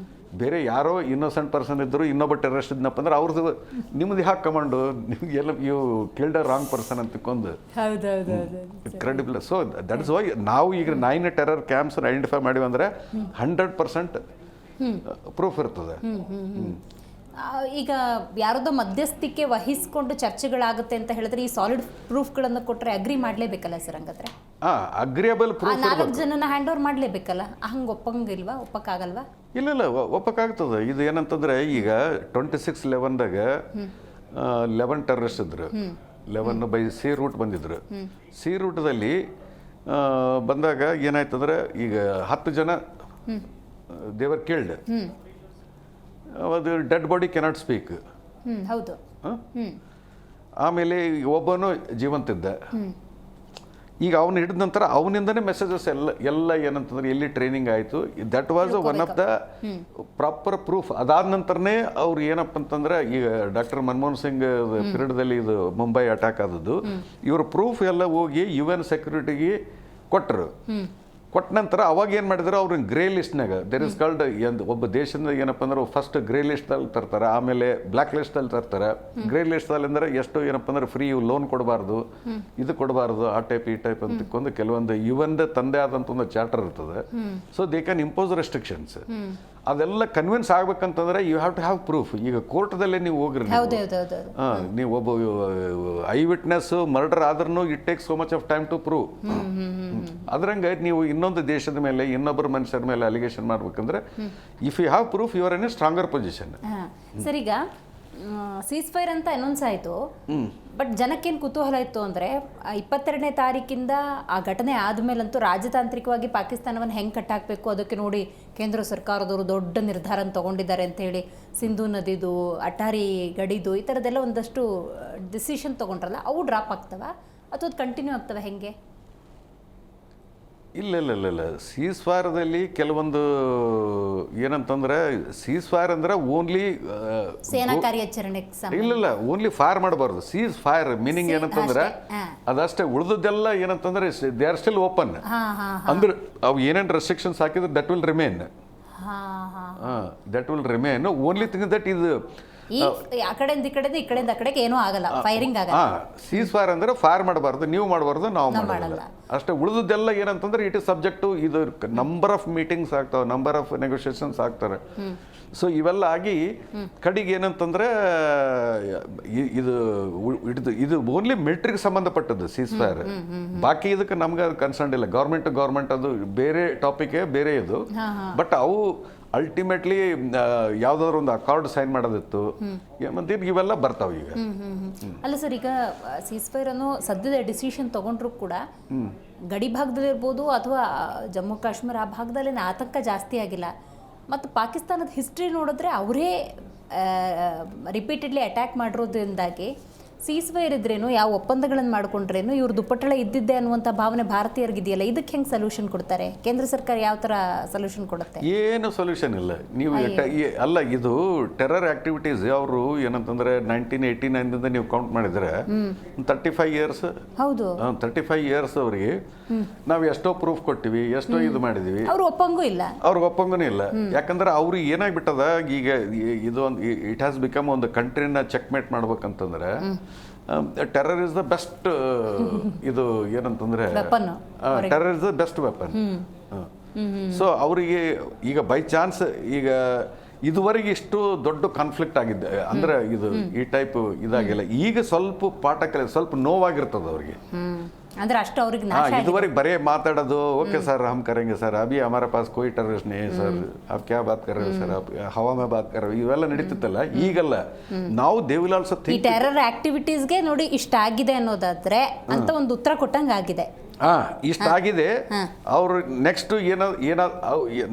ಬೇರೆ ಯಾರೋ ಇನ್ನೋಸೆಂಟ್ ಪರ್ಸನ್ ಇದ್ರು, ಇನ್ನೊಬ್ಬ ಟೆರರಿಸ್ಟ್ ಇದ್ನಪ್ಪ ಅಂದ್ರೆ ಅವ್ರದ್ದು ನಿಮ್ದು ಯಾಕೆ ಕಮಾಂಡು, ನಿಮ್ಗೆ ಎಲ್ಲ you killed a wrong person ಅಂತ ತಿಳ್ಕೊಂಡು credible. So that is why ನಾವು ಈಗ 9 ಟೆರರ್ ಕ್ಯಾಂಪ್ಸ್ ಐಡೆಂಟಿಫೈ ಮಾಡಿವಿ ಅಂದ್ರೆ 100% ಪ್ರೂಫ್ ಇರ್ತದೆ. ಈಗ ಯಾರದೋ ಮಧ್ಯಸ್ಥಿಕೆ ವಹಿಸ್ಕೊಂಡು ಚರ್ಚೆಗಳಾಗುತ್ತೆ ಅಂತ ಹೇಳಿದ್ರೆ ಈ ಸಾಲಿಡ್ ಪ್ರೂಫ್ಗಳನ್ನು ಕೊಟ್ಟರೆ ಅಗ್ರಿ ಮಾಡಲೇಬೇಕಲ್ಲ ಸರ್? ಹಂಗಾದ್ರೆ ಅಗ್ರಿಯಬಲ್ ಪ್ರೂಫ್ 4 ಜನನ ಹ್ಯಾಂಡ್ ಓವರ್ ಮಾಡಲೇಬೇಕಲ್ಲ, ಹಂಗೆ ಒಪ್ಪಂಗಿಲ್ವಾ, ಒಪ್ಪಕ್ಕಾಗಲ್ವಾ? ಇಲ್ಲ ಒಪ್ಪಕ್ಕಾಗ್ತದೆ. ಇದು ಏನಂತಂದ್ರೆ ಈಗ 26/11ದಾಗ 11 ಟೆರರಿಸ್ಟ್ ಇದ್ರು. 11 ಬೈ ಸಿ ರೂಟ್ ಬಂದಿದ್ರು. ಸಿ ರೂಟ್ದಲ್ಲಿ ಬಂದಾಗ ಏನಾಯ್ತಂದ್ರೆ ಈಗ 10 ಜನ ದೇವರ್ ಕಿಲ್ಡ್. ಅದು ಡೆಡ್ ಬಾಡಿ ಕೆನಾಟ್ ಸ್ಪೀಕ್. ಹೌದು. ಆಮೇಲೆ ಒಬ್ಬನು ಜೀವಂತಿದ್ದ. ಈಗ ಅವನು ಹಿಡಿದ ನಂತರ ಅವನಿಂದನೇ ಮೆಸೇಜಸ್ ಎಲ್ಲ ಏನಂತಂದ್ರೆ ಎಲ್ಲಿ ಟ್ರೈನಿಂಗ್ ಆಯಿತು, that was one of the proper proof. ಅದಾದ ನಂತರನೇ ಅವ್ರು ಏನಪ್ಪ ಅಂತಂದ್ರೆ ಈಗ ಡಾಕ್ಟರ್ ಮನಮೋಹನ್ ಸಿಂಗ್ ಪೀರಿಯಡ್ದಲ್ಲಿ ಇದು ಮುಂಬೈ ಅಟ್ಯಾಕ್ ಆದದ್ದು, ಇವ್ರ ಪ್ರೂಫ್ ಎಲ್ಲ ಹೋಗಿ UN ಸೆಕ್ಯೂರಿಟಿಗೆ ಕೊಟ್ಟರು. ಕೊಟ್ಟ ನಂತರ ಅವಾಗ ಏನು ಮಾಡಿದ್ರು, ಅವ್ರನ್ನ ಗ್ರೇ ಲಿಸ್ಟ್ನಾಗ ದೇರ್ ಇಸ್ ಕಾಲ್ಡ್ ಒಬ್ಬ ದೇಶದಿಂದ ಏನಪ್ಪ ಅಂದ್ರೆ ಫಸ್ಟ್ ಗ್ರೇ ಲಿಸ್ಟಲ್ಲಿ ತರ್ತಾರೆ, ಆಮೇಲೆ ಬ್ಲ್ಯಾಕ್ ಲಿಸ್ಟಲ್ಲಿ ತರ್ತಾರೆ. ಗ್ರೇ ಲಿಸ್ಟಲ್ಲಿ ಅಂದ್ರೆ ಎಷ್ಟು ಏನಪ್ಪ ಅಂದ್ರೆ ಫ್ರೀ ಲೋನ್ ಕೊಡಬಾರ್ದು, ಇದು ಕೊಡಬಾರ್ದು, ಆ ಟೈಪ್ ಈ ಟೈಪ್ ಅಂತಕ್ಕೊಂದು ಕೆಲವೊಂದು UN ತಂದೆ ಆದಂಥ ಒಂದು ಚಾರ್ಟರ್ ಇರ್ತದೆ. So they can impose restrictions. ಅದೆಲ್ಲ ಕನ್ವಿನ್ಸ್ ಆಗ್ಬೇಕಂತಂದ್ರೆ you have to have proof. ಈಗ ಕೋರ್ಟ್ದಲ್ಲೇ ನೀವು ಹೋಗ್ರಿ, ನೀವು ಒಬ್ಬ ಐ ವಿಟ್ನೆಸ್ ಮರ್ಡರ್ ಆದ್ರೂ it takes so much of time to prove. ಅದ್ರಂಗೆ ನೀವು ಇನ್ನೊಂದು ದೇಶದ ಮೇಲೆ ಇನ್ನೊಬ್ಬರ ಮನುಷ್ಯರ ಮೇಲೆ ಅಲಿಗೇಷನ್ ಮಾಡ್ಬೇಕಂದ್ರೆ if you have proof you are in a stronger position. Sir, ಈಗ ಸೀಸ್ ಫೈರ್ ಅಂತ ಅನೌನ್ಸ್ ಆಯಿತು, ಬಟ್ ಜನಕ್ಕೇನು ಕುತೂಹಲ ಇತ್ತು ಅಂದರೆ 22ನೇ ತಾರೀಕಿಂದ ಆ ಘಟನೆ ಆದಮೇಲಂತೂ ರಾಜತಾಂತ್ರಿಕವಾಗಿ ಪಾಕಿಸ್ತಾನವನ್ನು ಹೆಂಗೆ ಕಟ್ಟಾಕಬೇಕು ಅದಕ್ಕೆ ನೋಡಿ ಕೇಂದ್ರ ಸರ್ಕಾರದವರು ದೊಡ್ಡ ನಿರ್ಧಾರ ತಗೊಂಡಿದ್ದಾರೆ ಅಂತ ಹೇಳಿ, ಸಿಂಧೂ ನದಿದು, ಅಟಾರಿ ಗಡಿದು, ಈ ಥರದ್ದೆಲ್ಲ ಒಂದಷ್ಟು ಡಿಸಿಷನ್ ತೊಗೊಂಡ್ರಲ್ಲ, ಅವು ಡ್ರಾಪ್ ಆಗ್ತವೆ ಅಥವಾ ಅದು ಕಂಟಿನ್ಯೂ ಆಗ್ತವೆ ಹೆಂಗೆ? ಇಲ್ಲ ಸೀಸ್ ಫೈರ್ದಲ್ಲಿ ಕೆಲವೊಂದು ಏನಂತಂದ್ರೆ ಸೀಸ್ ಫೈರ್ ಅಂದ್ರೆ ಓನ್ಲಿ ಸೇನಾ ಕಾರ್ಯಾಚರಣೆ ಇಲ್ಲ ಓನ್ಲಿ ಫೈರ್ ಮಾಡಬಾರ್ದು. ಸೀಸ್ ಫೈರ್ ಮೀನಿಂಗ್ ಏನಂತಂದ್ರೆ ಅದಷ್ಟೇ, ಉಳಿದದ್ದೆಲ್ಲ ಏನಂತಂದ್ರೆ ದೇ ಆರ್ ಸ್ಟಿಲ್ ಓಪನ್. ಅಂದ್ರೆ ಅವು ಏನೇನು ರೆಸ್ಟ್ರಿಕ್ಷನ್ಸ್ ಹಾಕಿದ್ರೆ that will remain. Only thing that ಇದು ಆ ಕಡೆಯಿಂದ ಈ ಕಡೆಯಿಂದ ಆ ಕಡೆಗೆ ಏನೂ ಆಗಲ್ಲ, ಫೈರಿಂಗ್ ಆಗಲ್ಲ. ಸೀಸ್ ಫೈರ್ ಅಂದ್ರೆ ಫೈರ್ ಮಾಡಬಾರ್ದು, ನೀವು ಮಾಡಬಾರ್ದು, ನಾವು ಮಾಡಲ್ಲ ಅಷ್ಟೇ. ಉಳಿದದ್ದೆಲ್ಲ ಏನಂತಂದ್ರೆ ಇಟ್ ಇಸ್ ಸಬ್ಜೆಕ್ಟ್ ಟು ಇದು ನಂಬರ್ ಆಫ್ ಮೀಟಿಂಗ್ಸ್ ಆಗ್ತಾವೆ, ನಂಬರ್ ಆಫ್ ನೆಗೋಷಿಯೇಷನ್ಸ್ ಆಗ್ತಾರೆ. ಸೊ ಇವೆಲ್ಲ ಆಗಿ ಕಡೆಗೆ ಏನಂತಂದ್ರೆ ಇದು ಓನ್ಲಿ ಮಿಲಿಟರಿಗೆ ಸಂಬಂಧಪಟ್ಟದ್ದು ಸೀಸ್ ಫೈರ್. ಬಾಕಿ ಇದಕ್ಕೆ ನಮ್ಗೆ ಕನ್ಸರ್ನ್ ಇಲ್ಲ. ಗೌರ್ಮೆಂಟ್ ಅದು ಬೇರೆ ಟಾಪಿಕ್, ಬೇರೆ ಇದು. ಬಟ್ ಅವು ಅಲ್ಟಿಮೇಟ್ಲಿ ಯಾವ್ದಾದ್ರು ಒಂದು ಅಕಾರ್ಡ್ ಸೈನ್ ಮಾಡೋದಿತ್ತು, ಮತ್ತೆ ಇವೆಲ್ಲ ಬರ್ತಾವೆ ಈಗ. ಅಲ್ಲ ಸರ್, ಈಗ ಸೀಸ್ ಫೈರ್ ಅನ್ನೋ ಸದ್ಯದ ಡಿಸಿಷನ್ ತಗೊಂಡ್ರು ಕೂಡ ಗಡಿ ಭಾಗದಲ್ಲಿ ಇರ್ಬೋದು ಅಥವಾ ಜಮ್ಮು ಕಾಶ್ಮೀರ ಆ ಭಾಗದಲ್ಲಿ ಆತಂಕ ಜಾಸ್ತಿ ಆಗಿಲ್ಲ. ಮತ್ತು ಪಾಕಿಸ್ತಾನದ ಹಿಸ್ಟ್ರಿ ನೋಡಿದ್ರೆ ಅವರೇ ರಿಪೀಟೆಡ್ಲಿ ಅಟ್ಯಾಕ್ ಮಾಡಿರೋದ್ರಿಂದಾಗಿ ಸೀಸ್ ಫೈರ್ ಇದ್ರೇನು, ಯಾವ ಒಪ್ಪಂದಗಳನ್ನು ಮಾಡ್ಕೊಂಡ್ರೇನು ಇವ್ರ ದುಪ್ಪಟ್ಟಳ ಇದ್ದಿದ್ದೆ ಅನ್ನುವಂಥ ಭಾವನೆ ಭಾರತೀಯರಿಗಿದೆಯಲ್ಲ, ಇದಕ್ಕೆ ಹೆಂಗೆ ಸೊಲ್ಯೂಷನ್ ಕೊಡ್ತಾರೆ? ಕೇಂದ್ರ ಸರ್ಕಾರ ಯಾವ ಥರ ಸೊಲ್ಯೂಷನ್ ಕೊಡುತ್ತೆ? ಏನು ಸೊಲ್ಯೂಷನ್ ಇಲ್ಲ. ನೀವು ಅಲ್ಲ, ಇದು ಟೆರರ್ ಆಕ್ಟಿವಿಟೀಸ್ ಅವರು ಏನಂತಂದ್ರೆ 1989 ನೀವು ಕೌಂಟ್ ಮಾಡಿದ್ರೆ 35 ಇಯರ್ಸ್. ಹೌದು, 35 ಇಯರ್ಸ್ ಅವರಿಗೆ ನಾವು ಎಷ್ಟೋ ಪ್ರೂಫ್ ಕೊಟ್ಟಿವಿ, ಎಷ್ಟೋ ಇದು ಮಾಡಿದೀವಿ, ಅವ್ರಿಗೆ ಒಪ್ಪಂಗೂ ಇಲ್ಲ. ಯಾಕಂದ್ರೆ ಅವ್ರಿಗೆ ಏನಾಗ್ಬಿಟ್ಟದ ಈಗ ಇದು ಒಂದು ಇಟ್ ಹ್ಯಾಸ್ ಬಿಕಮ್ ಒಂದು ಕಂಟ್ರಿನ ಚೆಕ್ಮೇಟ್ ಮಾಡ್ಬೇಕಂತಂದ್ರೆ ಟೆರರ್ ಇಸ್ ದ ಬೆಸ್ಟ್. ಇದು ಏನಂತಂದ್ರೆ terror is the best weapon. So ಅವರಿಗೆ ಈಗ ಬೈ ಚಾನ್ಸ್ ಈಗ ಇದುವರೆಗೆ ಇಷ್ಟು ದೊಡ್ಡ ಕಾನ್ಫ್ಲಿಕ್ಟ್ ಆಗಿದ್ದೆ ಅಂದ್ರೆ ಇದು ಈ ಟೈಪ್ ಇದಾಗಿಲ್ಲ. ಈಗ ಸ್ವಲ್ಪ ಪಾಠ ಸ್ವಲ್ಪ ನೋವಾಗಿರ್ತದೆ ಅವ್ರಿಗೆ. ಅಂದ್ರೆ ಅಷ್ಟು ಅವ್ರಿಗೆ ಇದುವರೆಗೆ ಬರೇ ಮಾತಾಡೋದು, ಓಕೆ ಸರ್ ಹಮ್ ಕರೆಂಗೆ sir, Abhi ಹಮಾರ pass Koi terrorist ನೇ ಸರ್, ಅಬ್ ಕ್ಯಾ ಬಾತ್ ಕರ ಸರ್, ಹವಾ ಮೇ ಬಾತ್ ಕರ, ಇವೆಲ್ಲ ನಡೀತಿತ್ತಲ್ಲ. ಈಗಲ್ಲ, ನಾವು ದೇ ವಿಲ್ ಆಲ್ಸೋ ಥಿಂಕ್. ಈ ಟೆರರ್ ಆಕ್ಟಿವಿಟೀಸ್ಗೆ ನೋಡಿ ಇಷ್ಟ ಆಗಿದೆ ಅನ್ನೋದಾದ್ರೆ ಅಂತ ಒಂದು ಉತ್ತರ ಕೊಟ್ಟಂಗೆ ಆಗಿದೆ. ಇಷ್ಟ ಆಗಿದೆ. ಅವ್ರು ನೆಕ್ಸ್ಟ್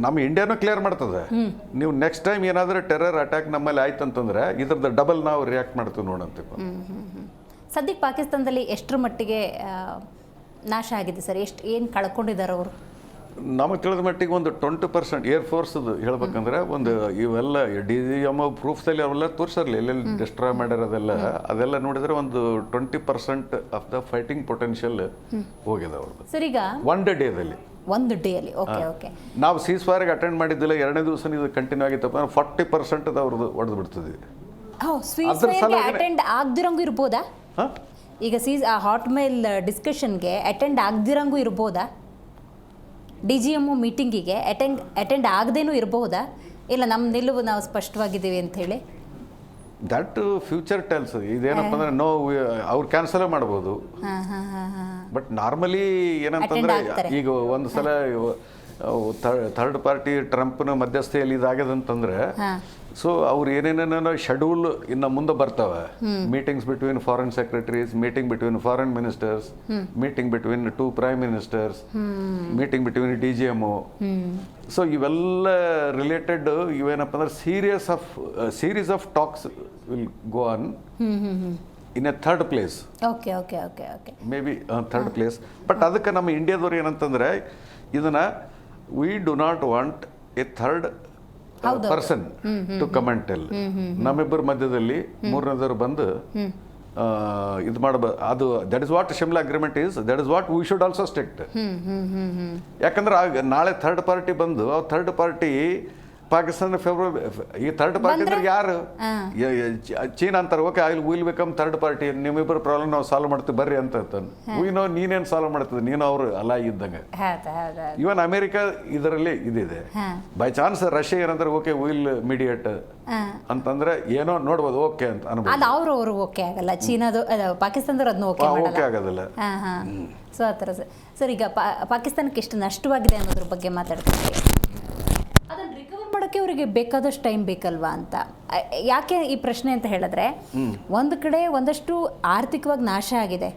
ನಮ್ಮ ಇಂಡಿಯಾನು ಕ್ಲಿಯರ್ ಮಾಡ್ತದೆ. ನೀವು ನೆಕ್ಸ್ಟ್ ಟೈಮ್ ಏನಾದ್ರೂ ಟೆರರ್ ಅಟ್ಯಾಕ್ ನಮ್ಮಲ್ಲಿ ಆಯ್ತಂತಂದ್ರೆ ಇದ್ರದ್ದು ಡಬಲ್ ನಾವು ರಿಯಾಕ್ಟ್ ಮಾಡ್ತೀವಿ ನೋಡಂತ. ಸದ್ಯಕ್ಕೆ ಪಾಕಿಸ್ತಾನದಲ್ಲಿ ಎಷ್ಟರ ಮಟ್ಟಿಗೆ ನಾಶ ಆಗಿದೆ ಸರ್? ಏನು ಕಳ್ಕೊಂಡಿದ್ದಾರೆ ಅವರು? ನಮಗೆ ತಿಳಿದ ಮಟ್ಟಿಗೆ ಒಂದು 20% ಏರ್ಫೋರ್ಸ್ದು ಹೇಳ್ಬೇಕಂದ್ರೆ ಒಂದು ಇವೆಲ್ಲ DGM ಪ್ರೂಫ್ಸಲ್ಲಿ ಅವೆಲ್ಲ ತೋರಿಸಿರಲಿ ಎಲ್ಲೆಲ್ಲಿ ಡಿಸ್ಟ್ರಾಯ್ ಮಾಡಿರೋದೆಲ್ಲ, ಅದೆಲ್ಲ ನೋಡಿದ್ರೆ ಒಂದು 20% ಆಫ್ ದ ಫೈಟಿಂಗ್ ಪೊಟೆನ್ಷಿಯಲ್ ಹೋಗಿದೆ ಅವ್ರದ್ದು. ಸರ್, ಈಗ ಒಂದು ಡೇಯಲ್ಲಿ ಓಕೆ ನಾವು ಸೀಸ್ ಫೈರ್ಗೆ ಅಟೆಂಡ್ ಮಾಡಿದ್ದಿಲ್ಲ, 2ನೇ ದಿವಸ ಇದು ಕಂಟಿನ್ಯೂ ಆಗಿತ್ತಪ್ಪ 40% ಅವ್ರದ್ದು ಹೊಡೆದು ಬಿಡ್ತದೆ. ಅಟೆಂಡ್ ಆಗದಿರಂಗೂ ಇರ್ಬೋದಾ? ಈಗ ಹಾಟ್ ಮೇಲ್ ಡಿಸ್ಕಷನ್ಗೆ ಅಟೆಂಡ್ ಆಗದಿರಂಗೂ ಇರ್ಬೋದಾ? DGM ಮೀಟಿಂಗಿಗೆ ಅಟೆಂಡ್ ಆಗದೇನೂ ಇರಬಹುದಾ? ಇಲ್ಲ, ನಮ್ಮ ನಿಲುವು ನಾವು ಸ್ಪಷ್ಟವಾಗಿದ್ದೀವಿ ಅಂತ ಹೇಳಿ ದಟ್ ಫ್ಯೂಚರ್ ಟೆಲ್ಸ್. ಇದೇನಪ್ಪ ಅಂದ್ರೆ ನೋ ಅವ್ರು ಕ್ಯಾನ್ಸಲ್ ಮಾಡ್ಬೋದು. ಬಟ್ ನಾರ್ಮಲಿ ಏನಂತಂದ್ರೆ ಈಗ ಒಂದು ಸಲ ಥರ್ಡ್ ಪಾರ್ಟಿ ಟ್ರಂಪ್ನ ಮಧ್ಯಸ್ಥೆಯಲ್ಲಿ ಇದಾಗ್ಯದಂತಂದ್ರೆ ಸೊ ಅವ್ರು ಏನೇನೇನೋ ಶೆಡ್ಯೂಲ್ ಇನ್ನು ಮುಂದೆ ಬರ್ತಾವೆ. Meetings between foreign secretaries, meeting between foreign ministers, meeting between 2 prime ministers, meeting between DGMO. So ಇವೆಲ್ಲ ರಿಲೇಟೆಡ್ ಇವೇನಪ್ಪ ಅಂದ್ರೆ series of talks will go on in a third place. May be third place. But ಅದಕ್ಕೆ ನಮ್ಮ ಇಂಡಿಯಾದವ್ರು ಏನಂತಂದ್ರೆ ಇದನ್ನ we do not want a third person to comment tell. ನಮ್ಮಿಬ್ಬರ ಮಧ್ಯದಲ್ಲಿ ಮೂರನೇದವರು ಬಂದು ಇದು ಮಾಡಬ ಅದು that is what Shimla agreement is, that is what we should also stick. ಯಾಕಂದ್ರೆ ನಾಳೆ ಥರ್ಡ್ ಪಾರ್ಟಿ ಬಂದು ಥರ್ಡ್ ಪಾರ್ಟಿ ಪಾಕಿಸ್ತಾನ ಈ ಥರ್ಡ್ ಪಾರ್ಟಿ ಅಂದ್ರೆ ಯಾರು? ಚೀನಾ ಅಂತಾರೆ, okay I will become third party, ನಿಮ್ಮಿಬ್ಬರ ಪ್ರಾಬ್ಲಮ್ ನಾವು ಸಾಲ್ವ್ ಮಾಡ್ತೀವಿ ಬರ್ರಿ ಅಂತ ನೋ ನೀನೇನು ಸಾಲ್ವ್ ಮಾಡ್ತಿದ್ದೆ, ನೀನು ಅವರು ಅಲ್ಲ ಇದ್ದಂಗೆ. ಇವನ್ ಅಮೆರಿಕ ಇದರಲ್ಲಿ ಇದಿದೆ. ಬೈ ಚಾನ್ಸ್ ರಷ್ಯಾ ಏನಂತಾರೆ ಓಕೆ ವಿಲ್ ಮೀಡಿಯೇಟ್ ಅಂತಂದ್ರೆ ಏನೋ ನೋಡ್ಬೋದು ಓಕೆ ಅಂತ ಅನ್ಬೋದು. ಅವರು ಓಕೆ ಆಗಲ್ಲ, ಚೀನಾದು ಪಾಕಿಸ್ತಾನದವ್ರು ಅದನ್ನ ಓಕೆ ಆಗೋದಿಲ್ಲ. ಸೊ ಆ ಥರ ಸರ್. ಈಗ ಪಾಕಿಸ್ತಾನಕ್ಕೆ ಎಷ್ಟು ನಷ್ಟವಾಗಿದೆ ಅನ್ನೋದ್ರ ಬಗ್ಗೆ ಮಾತಾಡ್ತೀವಿ. ಅದನ್ನು ರಿಕವರ್ ಮಾಡೋಕ್ಕೆ ಅವರಿಗೆ ಬೇಕಾದಷ್ಟು ಟೈಮ್ ಬೇಕಲ್ವಾ ಅಂತ. ಯಾಕೆ ಈ ಪ್ರಶ್ನೆ ಅಂತ ಹೇಳಿದ್ರೆ, ಒಂದು ಕಡೆ ಒಂದಷ್ಟು ಆರ್ಥಿಕವಾಗಿ ನಾಶ ಆಗಿದೆ,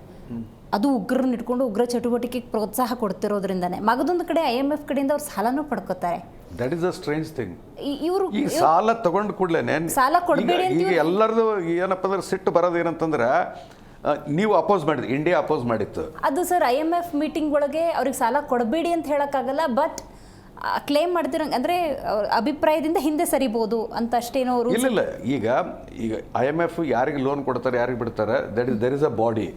ಅದು ಉಗ್ರನ್ನ ಇಟ್ಕೊಂಡು ಉಗ್ರ ಚಟುವಟಿಕೆಗೆ ಪ್ರೋತ್ಸಾಹ ಕೊಡ್ತಿರೋದ್ರಿಂದಾನೆ. ಮಗದೊಂದು ಕಡೆ IMF ಕಡೆಯಿಂದ ಅವ್ರು ಸಾಲನೂ ಪಡ್ಕೋತಾರೆ. That is a strange thing. ಇವರು ಈ ಸಾಲ ತಗೊಂಡು ಕೂಡಲೇ ಸಾಲ ಕೊಡಬೇಡಿ ಅಂತ ಈಗ ಎಲ್ಲರದು ಏನಪ್ಪ ಅಂದ್ರೆ ಸಿಟ್ಟು ಬರೋದು ಏನಂತಂದ್ರೆ ನೀವು ಅಪೋಸ್ ಮಾಡಿದ್ರಿ, ಇಂಡಿಯಾ ಅಪೋಸ್ ಮಾಡಿತ್ತು ಅದು ಸರ್. IMF ಮೀಟಿಂಗ್ ಒಳಗೆ ಅವ್ರಿಗೆ ಸಾಲ ಕೊಡಬೇಡಿ ಅಂತ ಹೇಳೋಕ್ಕಾಗಲ್ಲ, ಬಟ್ ಕ್ಲೇಮ್ ಮಾಡ್ತಿರಂಗೆ ಅಂದರೆ ಅಭಿಪ್ರಾಯದಿಂದ ಹಿಂದೆ ಸರಿಬೋದು ಅಂತ ಅಷ್ಟೇನೋ. ಇಲ್ಲ ಈಗ IMF ಯಾರಿಗೆ ಲೋನ್ ಕೊಡ್ತಾರೆ ಯಾರಿಗೆ ಬಿಡ್ತಾರೆ, ದರ್ ಇಸ್ ಅ ಬಾಡಿ.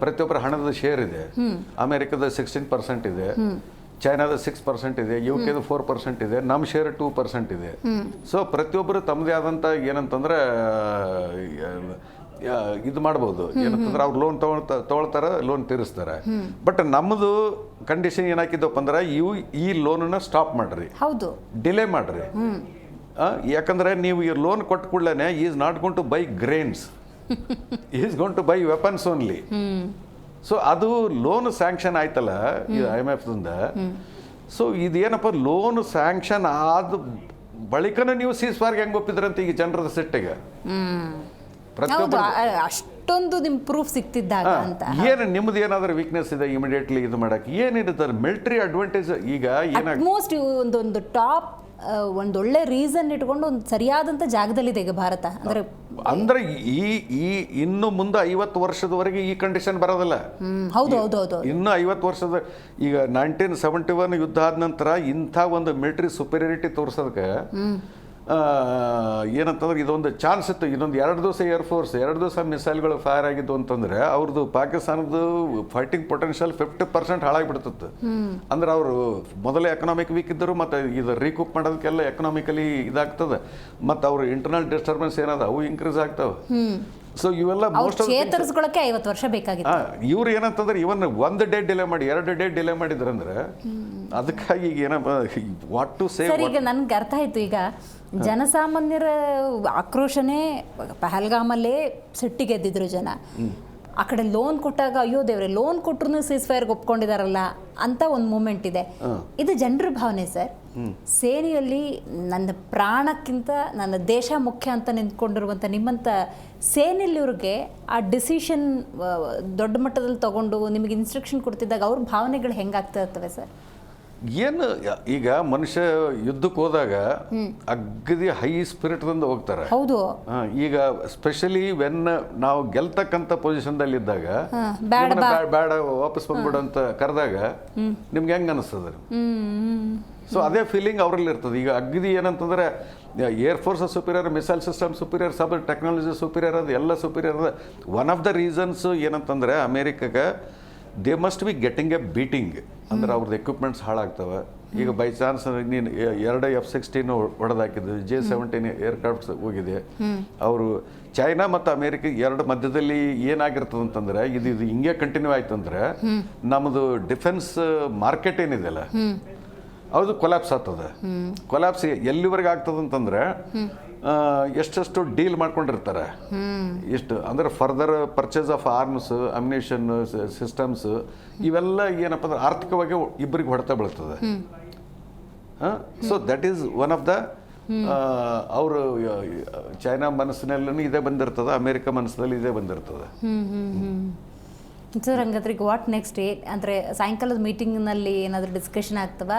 ಪ್ರತಿಯೊಬ್ಬರ ಹಣದ ಶೇರ್ ಇದೆ. ಅಮೆರಿಕದ 16% ಇದೆ, ಚೈನಾದ 6% ಇದೆ, UKದ 4% ಇದೆ, ನಮ್ಮ ಶೇರ್ 2% ಇದೆ. ಸೊ ಪ್ರತಿಯೊಬ್ಬರು ತಮ್ಮದೇ ಆದಂಥ ಏನಂತಂದ್ರೆ ಇದು ಮಾಡ್ಬೋದು. ಏನಂತಂದ್ರೆ ಅವ್ರು ಲೋನ್ ತಗೊಳ್ತಾರೆ, ಲೋನ್ ತೀರಿಸ್ತಾರೆ. ಬಟ್ ನಮ್ಮದು ಕಂಡೀಷನ್ ಏನಾಕಿದ್ದಪ್ಪ ಅಂದ್ರೆ ಈ ಲೋನನ್ನ ಸ್ಟಾಪ್ ಮಾಡ್ರಿ, ಹೌದು, ಡಿಲೇ ಮಾಡ್ರಿ. ಯಾಕಂದ್ರೆ ನೀವು ಈ ಲೋನ್ ಕೊಟ್ಟ ಕೂಡಲೇ is not gone to buy grains, is gone to buy weapons only. So ಅದು ಲೋನ್ ಸ್ಯಾಂಕ್ಷನ್ ಆಯ್ತಲ್ಲ ಇದು IMFದಿಂದ. ಸೊ ಇದೇನಪ್ಪ ಲೋನ್ ಸ್ಯಾಂಕ್ಷನ್ ಆದ ಬಳಿಕನ ನೀವು ಸೀಸ್ಫೈರ್ಗೆ ಹೆಂಗೆ ಒಪ್ಪಿದ್ರಂತ ಈಗ ಜನರದ ಸಿಟ್ಟಿಗೆ ಅಷ್ಟೊಂದು ನಿಮ್ ಪ್ರೂಫ್ ಸಿಕ್ತಿದ್ದಾಗ ಅಂತ. ಏನು ನಿಮ್ದು ಏನಾದ್ರೂ ವೀಕ್ನೆಸ್ ಇದೆ ಇಮಿಡಿಯೇಟ್ಲಿ ಇದು ಮಾಡಕ್ಕೆ ಏನಿರುತ್ತೆ ಮಿಲಿಟರಿ ಅಡ್ವಾಂಟೇಜ್. ಈಗ ಆಲ್ಮೋಸ್ಟ್ ಒಂದು ಟಾಪ್ ಒಂದೊಳ್ಳೆ ರೀಸನ್ ಇಟ್ಕೊಂಡು ಒಂದು ಸರಿಯಾದಂಥ ಜಾಗದಲ್ಲಿದೆ ಈಗ ಭಾರತ. ಅಂದ್ರೆ ಈ ಇನ್ನು ಮುಂದೆ 50 ವರ್ಷದವರೆಗೆ ಈ ಕಂಡೀಷನ್ ಬರೋದಿಲ್ಲ. ಹೌದು ಹೌದು ಹೌದು. ಇನ್ನು 50 ವರ್ಷದ ಈಗ 1971 ಯುದ್ಧ ಆದ ನಂತರ ಇಂಥ ಒಂದು ಮಿಲಿಟರಿ ಸುಪೀರಿಯರಿಟಿ ತೋರ್ಸೋದಕ್ಕೆ ಏನಂತಂದ್ರೆ ಇದೊಂದು ಚಾನ್ಸ್ ಇತ್ತು. ಇದೊಂದು 2 ದಿವಸ ಏರ್ಫೋರ್ಸ್ 2 ದಿವಸ ಮಿಸೈಲ್ಗಳು ಫೈರ್ ಆಗಿದ್ದು ಅಂತಂದ್ರೆ ಅವ್ರದ್ದು ಪಾಕಿಸ್ತಾನದ ಫೈಟಿಂಗ್ ಪೊಟೆನ್ಷಿಯಲ್ 50% ಹಾಳಾಗಿಬಿಡ್ತಿತ್ತು. ಅಂದ್ರೆ ಅವರು ಮೊದಲೇ ಎಕನಾಮಿಕ್ ವೀಕ್ ಇದ್ದರು, ಮತ್ತು ಇದು ರೀಕೂಪ್ ಮಾಡೋದಕ್ಕೆಲ್ಲ ಎಕನಾಮಿಕಲಿ ಇದಾಗ್ತದೆ, ಮತ್ತು ಅವ್ರ ಇಂಟರ್ನಲ್ ಡಿಸ್ಟರ್ಬೆನ್ಸ್ ಏನದ ಅವು ಇನ್ಕ್ರೀಸ್ ಆಗ್ತವೆ. ಸೊ ಇವೆಲ್ಲ ಚೇತರಿಸ್ಕೊಳ್ಳೋಕೆ 50 ವರ್ಷ ಬೇಕಾಗಿತ್ತು. ಇವ್ರು ಏನಂತಂದ್ರೆ ಇವನ್ 1 ಡೇ ಡಿಲೇ ಮಾಡಿ 2 ಡೇ ಡಿಲೇ ಮಾಡಿದ್ರಂದ್ರೆ ಅದಕ್ಕಾಗಿ ಈಗ ಏನಪ್ಪ ವಾಟ್ ಟು ಸೇ. ಈಗ ನನ್ಗೆ ಅರ್ಥ ಆಯ್ತು. ಈಗ ಜನಸಾಮಾನ್ಯರ ಆಕ್ರೋಶನೇ ಪಹಲ್ಗಾಮಲ್ಲೇ ಸಿಟ್ಟಿಗೆದ್ದಿದ್ರು ಜನ. ಆ ಕಡೆ ಲೋನ್ ಕೊಟ್ಟಾಗ ಅಯ್ಯೋ ದೇವ್ರೆ ಲೋನ್ ಕೊಟ್ಟರು ಸೀಸ್ಫೈರ್ಗೆ ಒಪ್ಕೊಂಡಿದಾರಲ್ಲ ಅಂತ ಒಂದು ಮೂಮೆಂಟ್ ಇದೆ. ಇದು ಜನರ ಭಾವನೆ ಸರ್. ಸೇನೆಯಲ್ಲಿ ನನ್ನ ಪ್ರಾಣಕ್ಕಿಂತ ನನ್ನ ದೇಶ ಮುಖ್ಯ ಅಂತ ನಿಂತ್ಕೊಂಡಿರುವಂಥ ನಿಮ್ಮಂಥ ಸೇನೆಯಲ್ಲಿವ್ರಿಗೆ ಆ ಡಿಸಿಷನ್ ದೊಡ್ಡ ಮಟ್ಟದಲ್ಲಿ ತಗೊಂಡು ನಿಮಗೆ ಇನ್ಸ್ಟ್ರಕ್ಷನ್ ಕೊಡ್ತಿದ್ದಾಗ ಅವ್ರ ಭಾವನೆಗಳು ಹೆಂಗಾಗ್ತಾ ಇರ್ತವೆ ಸರ್? ಏನು ಈಗ ಮನುಷ್ಯ ಯುದ್ಧಕ್ಕೆ ಹೋದಾಗ ಅಗದಿ ಹೈ ಸ್ಪಿರಿಟ್ದಿಂದ ಹೋಗ್ತಾರೆ. ಹೌದು. ಈಗ ಸ್ಪೆಷಲಿ ವೆನ್ ನಾವು ಗೆಲ್ತಕ್ಕಂಥ ಪೊಸಿಷನ್ದಲ್ಲಿ ಇದ್ದಾಗ ಬೇಡ ವಾಪಸ್ ಬಂದ್ಬಿಡು ಅಂತ ಕರೆದಾಗ ನಿಮ್ಗೆ ಹೆಂಗೆ ಅನಿಸ್ತದೆ? ಸೊ ಅದೇ ಫೀಲಿಂಗ್ ಅವರಲ್ಲಿ ಇರ್ತದೆ. ಈಗ ಅಗದಿ ಏನಂತಂದ್ರೆ air force superior, missile system superior, sub technology superior, ಅದು ಎಲ್ಲ superior. One of the reasons ಏನಂತಂದ್ರೆ ಅಮೇರಿಕಾಗೆ they must be getting a beating. ಅಂದ್ರೆ ಅವ್ರದ್ದು ಎಕ್ವಿಪ್ಮೆಂಟ್ಸ್ ಹಾಳಾಗ್ತವೆ. ಈಗ ಬೈ ಚಾನ್ಸ್ ನೀನು 2 F-16 ಹೊಡೆದಾಕಿದ್ದು, J-17 ಏರ್ಕ್ರಾಫ್ಟ್ಸ್ ಹೋಗಿದೆ. ಅವರು ಚೈನಾ ಮತ್ತು ಅಮೇರಿಕ 2 ಮಧ್ಯದಲ್ಲಿ ಏನಾಗಿರ್ತದೆ ಅಂತಂದ್ರೆ ಇದು ಹಿಂಗೆ ಕಂಟಿನ್ಯೂ ಆಯ್ತಂದ್ರೆ ನಮ್ಮದು ಡಿಫೆನ್ಸ್ ಮಾರ್ಕೆಟ್ ಏನಿದೆಯಲ್ಲ ಅದು ಕೊಲ್ಯಾಪ್ಸ್ ಆಗ್ತದೆ. ಕೊಲ್ಯಾಪ್ಸ್ ಎಲ್ಲಿವರೆಗೆ ಆಗ್ತದೆ ಅಂತಂದ್ರೆ ಎಷ್ಟೆಷ್ಟು ಡೀಲ್ ಮಾಡ್ಕೊಂಡಿರ್ತಾರೆ. ಎಷ್ಟು ಅಂದರೆ further purchase of arms, ammunition, systems ಇವೆಲ್ಲ ಏನಪ್ಪ ಅಂದ್ರೆ ಆರ್ಥಿಕವಾಗಿ ಇಬ್ಬರಿಗೆ ಹೊಡೆತ ಬೀಳ್ತದೆ. So that is one of the ಅವರು ಚೈನಾ ಮನಸ್ಸಿನಲ್ಲೂ ಇದೇ ಬಂದಿರ್ತದೆ, ಅಮೇರಿಕ ಮನಸ್ಸಿನಲ್ಲಿ ಇದೇ ಬಂದಿರ್ತದೆ. ಸರ್ ಹಂಗಾದ್ರೆ ಈಗ ವಾಟ್ ನೆಕ್ಸ್ಟ್ ಅಂದರೆ ಸಾಯಂಕಾಲದ ಮೀಟಿಂಗ್ನಲ್ಲಿ ಏನಾದರೂ ಡಿಸ್ಕಷನ್ ಆಗ್ತವ?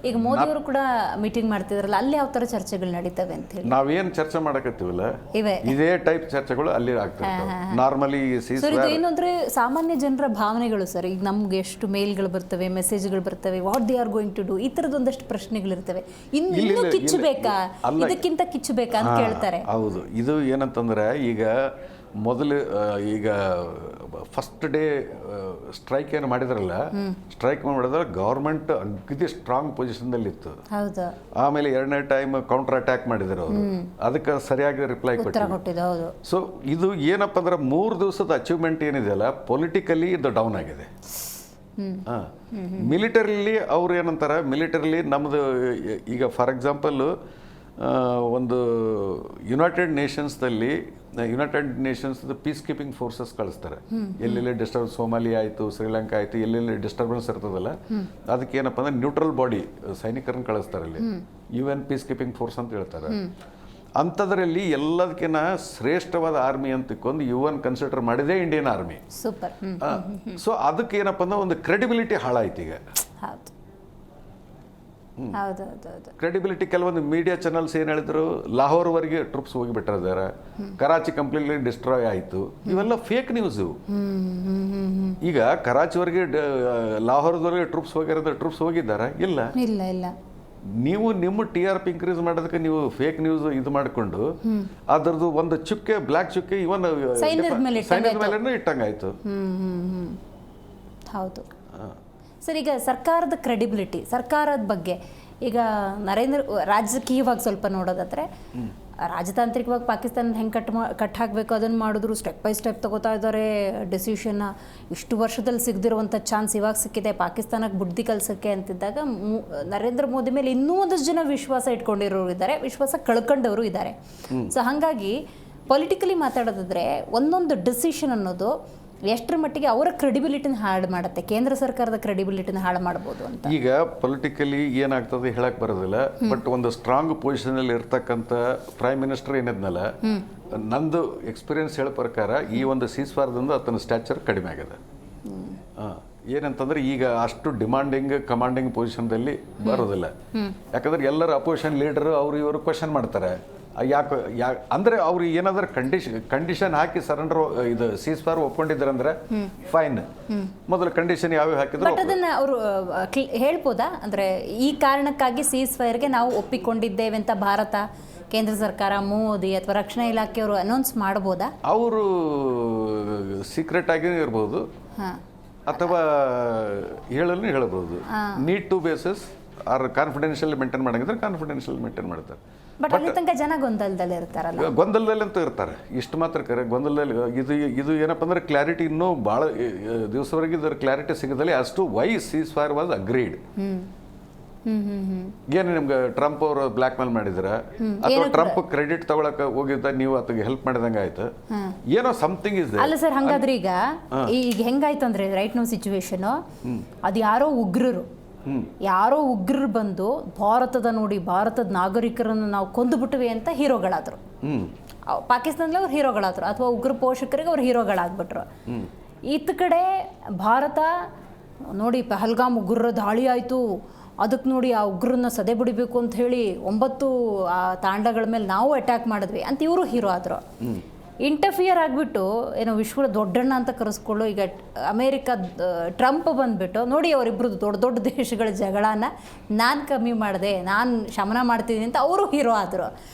ಈಗ ಮೋದಿಯವರು ಕೂಡ ಮೀಟಿಂಗ್ ಮಾಡ್ತಿದ್ರಲ್ಲ, ಅಲ್ಲಿ ಯಾವ ಥರ ಚರ್ಚೆಗಳು ನಡೀತವೆ ಅಂತ ಹೇಳಿ ನಾವೇನು ಚರ್ಚೆ ಮಾಡಕತ್ತೀವಲ್ಲ ಇವೆ ಇದೇ ಟೈಪ್ ಚರ್ಚೆಗಳು ಅಲ್ಲಿ ಆಗ್ತಿರ್ತವೆ. ನಾರ್ಮಲಿ ಸರ್ ಇದು ಏನು ಅಂದರೆ ಸಾಮಾನ್ಯ ಜನರ ಭಾವನೆಗಳು ಸರ್. ಈಗ ನಮ್ಗೆ ಎಷ್ಟು ಮೇಲ್ಗಳು ಬರ್ತವೆ, ಮೆಸೇಜ್ಗಳು ಬರ್ತವೆ, what they are going to do, ಈ ಥರದ್ದು ಒಂದಷ್ಟು ಪ್ರಶ್ನೆಗಳಿರ್ತವೆ. ಇನ್ನೂ ಕಿಚ್ಚಬೇಕಾ, ಇದಕ್ಕಿಂತ ಕಿಚ್ಚಬೇಕಾ ಅಂತ ಕೇಳ್ತಾರೆ. ಹೌದು, ಇದು ಏನಂತಂದ್ರೆ ಈಗ ಮೊದಲು ಈಗ ಫಸ್ಟ್ ಡೇ ಸ್ಟ್ರೈಕ್ ಏನು ಮಾಡಿದ್ರಲ್ಲ, ಸ್ಟ್ರೈಕ್ ಮಾಡಿದ್ರೆ ಗೌರ್ಮೆಂಟ್ ಅಗದಿ ಸ್ಟ್ರಾಂಗ್ ಪೊಸಿಷನ್ದಲ್ಲಿತ್ತು. ಹೌದು. ಆಮೇಲೆ ಎರಡನೇ ಟೈಮ್ ಕೌಂಟರ್ ಅಟ್ಯಾಕ್ ಮಾಡಿದ್ರು ಅವರು, ಅದಕ್ಕೆ ಸರಿಯಾಗಿ ರಿಪ್ಲೈ ಕೊಟ್ಟಿದ್ದು. ಸೊ ಇದು ಏನಪ್ಪ ಅಂದ್ರೆ 3 ದಿವಸದ ಅಚೀವ್ಮೆಂಟ್ ಏನಿದೆಯಲ್ಲ, ಪೊಲಿಟಿಕಲಿ ಇದು ಡೌನ್ ಆಗಿದೆ. ಮಿಲಿಟರಿಲಿ ಅವ್ರು ಏನಂತಾರೆ, ಮಿಲಿಟರಿಲಿ ನಮ್ಮದು ಈಗ ಫಾರ್ ಎಕ್ಸಾಂಪಲ್ ಒಂದು United Nations piece keeping forces ಕಳಿಸ್ತಾರೆ. ಎಲ್ಲೆಲ್ಲಿ ಡಿಸ್ಟರ್ಬೆನ್ಸ್, ಸೋಮಾಲಿಯಾ ಆಯಿತು, ಶ್ರೀಲಂಕಾ ಆಯಿತು, ಎಲ್ಲೆಲ್ಲಿ ಡಿಸ್ಟರ್ಬೆನ್ಸ್ ಇರ್ತದಲ್ಲ, ಅದಕ್ಕೆ ಏನಪ್ಪ ಅಂದ್ರೆ ನ್ಯೂಟ್ರಲ್ ಬಾಡಿ ಸೈನಿಕರನ್ನ ಕಳಿಸ್ತಾರೆ ಅಲ್ಲಿ, UN ಪೀಸ್ ಕೀಪಿಂಗ್ ಫೋರ್ಸ್ ಅಂತ ಹೇಳ್ತಾರೆ. ಅಂಥದ್ರಲ್ಲಿ ಎಲ್ಲದಕ್ಕಿಂತ ಶ್ರೇಷ್ಠವಾದ ಆರ್ಮಿ ಅಂತ ತಿಳ್ಕೊಂಡು UN ಕನ್ಸಿಡರ್ ಮಾಡಿದೆ ಇಂಡಿಯನ್ ಆರ್ಮಿ. ಸೂಪರ್. ಸೊ ಅದಕ್ಕೆ ಏನಪ್ಪ ಅಂದ್ರೆ ಒಂದು ಕ್ರೆಡಿಬಿಲಿಟಿ ಹಾಳಾಯ್ತು ಈಗ. ಕ್ರೆಡಿಬಿಲಿಟಿ ಕೆಲವೊಂದು ಮೀಡಿಯಾ ಚಾನಲ್ಸ್ ಏನು ಹೇಳಿದ್ರು, ಲಾಹೋರ್ವರೆಗೆ ಟ್ರೂಪ್ಸ್ ಹೋಗಿಬಿಟ್ಟಿದ್ದಾರೆ, ಕರಾಚಿ ಕಂಪ್ಲೀಟ್ಲಿ ಡಿಸ್ಟ್ರಾಯ್ ಆಯಿತು. ಇವೆಲ್ಲ ಫೇಕ್ ನ್ಯೂಸ್. ಈಗ ಕರಾಚಿವರೆಗೆ ಲಾಹೋರ್ವರೆಗೆ ಟ್ರೂಪ್ಸ್ ಹೋಗಿದ್ದಾರೆ? ಇಲ್ಲ. ನೀವು ನಿಮ್ಮ TRP ಇನ್ಕ್ರೀಸ್ ಮಾಡೋದಕ್ಕೆ ನೀವು ಫೇಕ್ ನ್ಯೂಸ್ ಇದು ಮಾಡಿಕೊಂಡು ಅದರದ್ದು ಒಂದು ಚುಕ್ಕೆ, ಬ್ಲ್ಯಾಕ್ ಚುಕ್ಕೆ ಇವನ್ ಸೈನ್ಯದ ಮೇಲೆ ಇಟ್ಟಂಗಾಯ್ತು. ಹೌದು ಸರ್. ಈಗ ಸರ್ಕಾರದ ಕ್ರೆಡಿಬಿಲಿಟಿ, ಸರ್ಕಾರದ ಬಗ್ಗೆ ಈಗ ರಾಜಕೀಯವಾಗಿ ಸ್ವಲ್ಪ ನೋಡೋದಾದ್ರೆ, ರಾಜತಾಂತ್ರಿಕವಾಗಿ ಪಾಕಿಸ್ತಾನ ಹೆಂಗೆ ಕಟ್ ಹಾಕಬೇಕು ಅದನ್ನು ಮಾಡಿದ್ರು, ಸ್ಟೆಪ್ ಬೈ ಸ್ಟೆಪ್ ತಗೋತಾ ಇದ್ದಾರೆ ಡಿಸಿಷನ್ನ. ಇಷ್ಟು ವರ್ಷದಲ್ಲಿ ಸಿಗದಿರುವಂಥ ಚಾನ್ಸ್ ಇವಾಗ ಸಿಕ್ಕಿದೆ ಪಾಕಿಸ್ತಾನಕ್ಕೆ ಬುದ್ಧಿ ಕಲಿಸೋಕ್ಕೆ ಅಂತಿದ್ದಾಗ, ನರೇಂದ್ರ ಮೋದಿ ಮೇಲೆ ಇನ್ನೂ ಒಂದಷ್ಟು ಜನ ವಿಶ್ವಾಸ ಇಟ್ಕೊಂಡಿರೋರು ಇದ್ದಾರೆ, ವಿಶ್ವಾಸ ಕಳ್ಕೊಂಡವರು ಇದ್ದಾರೆ. ಸೊ ಹಾಗಾಗಿ ಪೊಲಿಟಿಕಲಿ ಮಾತಾಡೋದಾದ್ರೆ ಒಂದೊಂದು ಡಿಸಿಷನ್ ಅನ್ನೋದು ಎಷ್ಟರ ಮಟ್ಟಿಗೆ ಅವರ ಕ್ರೆಡಿಬಿಲಿಟಿನ ಹಾಳು ಮಾಡುತ್ತೆ, ಕೇಂದ್ರ ಸರ್ಕಾರದ ಕ್ರೆಡಿಬಿಲಿಟಿನ ಹಾಳು ಮಾಡ್ಬೋದು ಅಂತ. ಈಗ ಪೊಲಿಟಿಕಲಿ ಏನಾಗ್ತದೆ ಹೇಳಕ್ ಬರೋದಿಲ್ಲ, ಬಟ್ ಒಂದು ಸ್ಟ್ರಾಂಗ್ ಪೊಸಿಷನಲ್ಲಿ ಇರ್ತಕ್ಕಂಥ ಪ್ರೈಮ್ ಮಿನಿಸ್ಟರ್ ಏನಿದ್ನಲ್ಲ, ನಂದು ಎಕ್ಸ್ಪೀರಿಯನ್ಸ್ ಹೇಳೋ ಪ್ರಕಾರ ಈ ಒಂದು ಸೀಸ್ಫಾರ್ದಿಂದ ಆತನ ಸ್ಟ್ಯಾಚರ್ ಕಡಿಮೆ ಆಗಿದೆ. ಏನಂತಂದ್ರೆ ಈಗ ಅಷ್ಟು ಕಮಾಂಡಿಂಗ್ ಪೊಸಿಷನ್ದಲ್ಲಿ ಬರೋದಿಲ್ಲ. ಯಾಕಂದ್ರೆ ಎಲ್ಲರ ಅಪೋಸಿಷನ್ ಲೀಡರ್ ಅವರು ಇವರು ಕ್ವಶನ್ ಮಾಡ್ತಾರೆ, ಯಾಕೆ ಅಂದರೆ ಅವ್ರು ಏನಾದರೂ ಕಂಡೀಷನ್ ಹಾಕಿ ಸರೆಂಡರ್ ಇದು ಸೀಸ್ಫೈರ್ ಒಪ್ಕೊಂಡಿದ್ರಂದ್ರೆ ಫೈನ್. ಮೊದಲು ಕಂಡೀಷನ್ ಯಾವ್ಯಾವ ಹಾಕಿದ್ರು ಅದನ್ನ ಅವರು ಹೇಳ್ಬೋದಾ? ಅಂದರೆ ಈ ಕಾರಣಕ್ಕಾಗಿ ಸೀಸ್ಫೈರ್ಗೆ ನಾವು ಒಪ್ಪಿಕೊಂಡಿದ್ದೇವೆ ಅಂತ ಭಾರತ, ಕೇಂದ್ರ ಸರ್ಕಾರ, ಮೋದಿ ಅಥವಾ ರಕ್ಷಣಾ ಇಲಾಖೆಯವರು ಅನೌನ್ಸ್ ಮಾಡ್ಬೋದಾ? ಅವರು ಸೀಕ್ರೆಟ್ ಆಗಿ ಇರ್ಬೋದು ಅಥವಾ ಹೇಳ್ಬೋದು. Need to basis are confidential maintain ಮಾಡಂಗಿದ್ರೆ ಕಾನ್ಫಿಡೆನ್ಷಿಯಲ್ ಮೇಂಟೈನ್ ಮಾಡ್ತಾರೆ. ಬಟ್ ಅಲ್ಲಿ ತನಕ ಜನ ಗೊಂದಲದಲ್ಲಿ ಇರ್ತಾರಲ್ಲ. ಗೊಂದಲದಲ್ಲಿ ಅಂತೂ ಇರ್ತಾರೆ, ಇಷ್ಟು ಮಾತ್ರ ಕರೆ. ಗೊಂದಲದಲ್ಲಿ ಇದು ಏನಪ್ಪ ಅಂದ್ರೆ ಕ್ಲಾರಿಟಿ ಇನ್ನೂ ಭಾಳ ದಿವಸವರೆಗೆ ಇದರ ಕ್ಲಾರಿಟಿ ಸಿಗದಲ್ಲಿ ಅಷ್ಟು ವೈ ಸೀಸ್ಫೈರ್ ವಾಸ್ ಅಗ್ರೀಡ್. ಏನು ನಿಮ್ಗೆ ಟ್ರಂಪ್ ಅವರು ಬ್ಲ್ಯಾಕ್ ಮೇಲ್ ಮಾಡಿದ್ರ ಅಥವಾ ಟ್ರಂಪ್ ಕ್ರೆಡಿಟ್ ತಗೊಳಕ ಹೋಗಿದ್ದ, ನೀವು ಅದಕ್ಕೆ ಹೆಲ್ಪ್ ಮಾಡಿದಂಗೆ ಆಯ್ತು, ಏನೋ ಸಮಥಿಂಗ್ ಇಸ್ ಅಲ್ಲ ಸರ್. ಹಂಗಾದ್ರೆ ಈಗ ಹೆಂಗಾಯ್ತು ಅಂದ್ರೆ ರೈಟ್ ನೋ ಸಿಚುವೇಶನ್, ಅದು ಯಾರೋ ಉಗ್ರರು ಬಂದು ಭಾರತದ ನಾಗರಿಕರನ್ನು ನಾವು ಕೊಂದುಬಿಟ್ವಿ ಅಂತ ಹೀರೋಗಳಾದ್ರು. ಪಾಕಿಸ್ತಾನದಲ್ಲಿ ಅವ್ರು ಹೀರೋಗಳಾದ್ರು, ಅಥವಾ ಉಗ್ರ ಪೋಷಕರಿಗೆ ಅವ್ರು ಹೀರೋಗಳಾಗ್ಬಿಟ್ರು. ಇತ್ತ ಕಡೆ ಭಾರತ ನೋಡಿ ಪಹಲ್ಗಾಮ್ ಉಗ್ರರ ದಾಳಿ ಆಯಿತು, ಅದಕ್ಕೆ ನೋಡಿ ಆ ಉಗ್ರನ್ನ ಸದೆ ಬಿಡಬೇಕು ಅಂತ ಹೇಳಿ 9 ತಾಂಡಗಳ ಮೇಲೆ ನಾವು ಅಟ್ಯಾಕ್ ಮಾಡಿದ್ವಿ ಅಂತ ಇವರು ಹೀರೋ ಆದರು. ಇಂಟರ್ಫಿಯರ್ ಆಗಿಬಿಟ್ಟು ಏನೋ ವಿಶ್ವದ ದೊಡ್ಡಣ್ಣ ಅಂತ ಕರೆಸ್ಕೊಳ್ಳೋ ಈಗ ಅಮೇರಿಕಾ ಟ್ರಂಪ್ ಬಂದುಬಿಟ್ಟು ನೋಡಿ ಅವರಿಬ್ಬರದ್ದು ದೊಡ್ಡ ದೇಶಗಳ ಜಗಳನ ನಾನು ಕಮ್ಮಿ ಮಾಡಿದೆ, ನಾನು ಶಮನ ಮಾಡ್ತೀನಿ ಅಂತ ಅವರು ಹೀರೋ ಆದರು.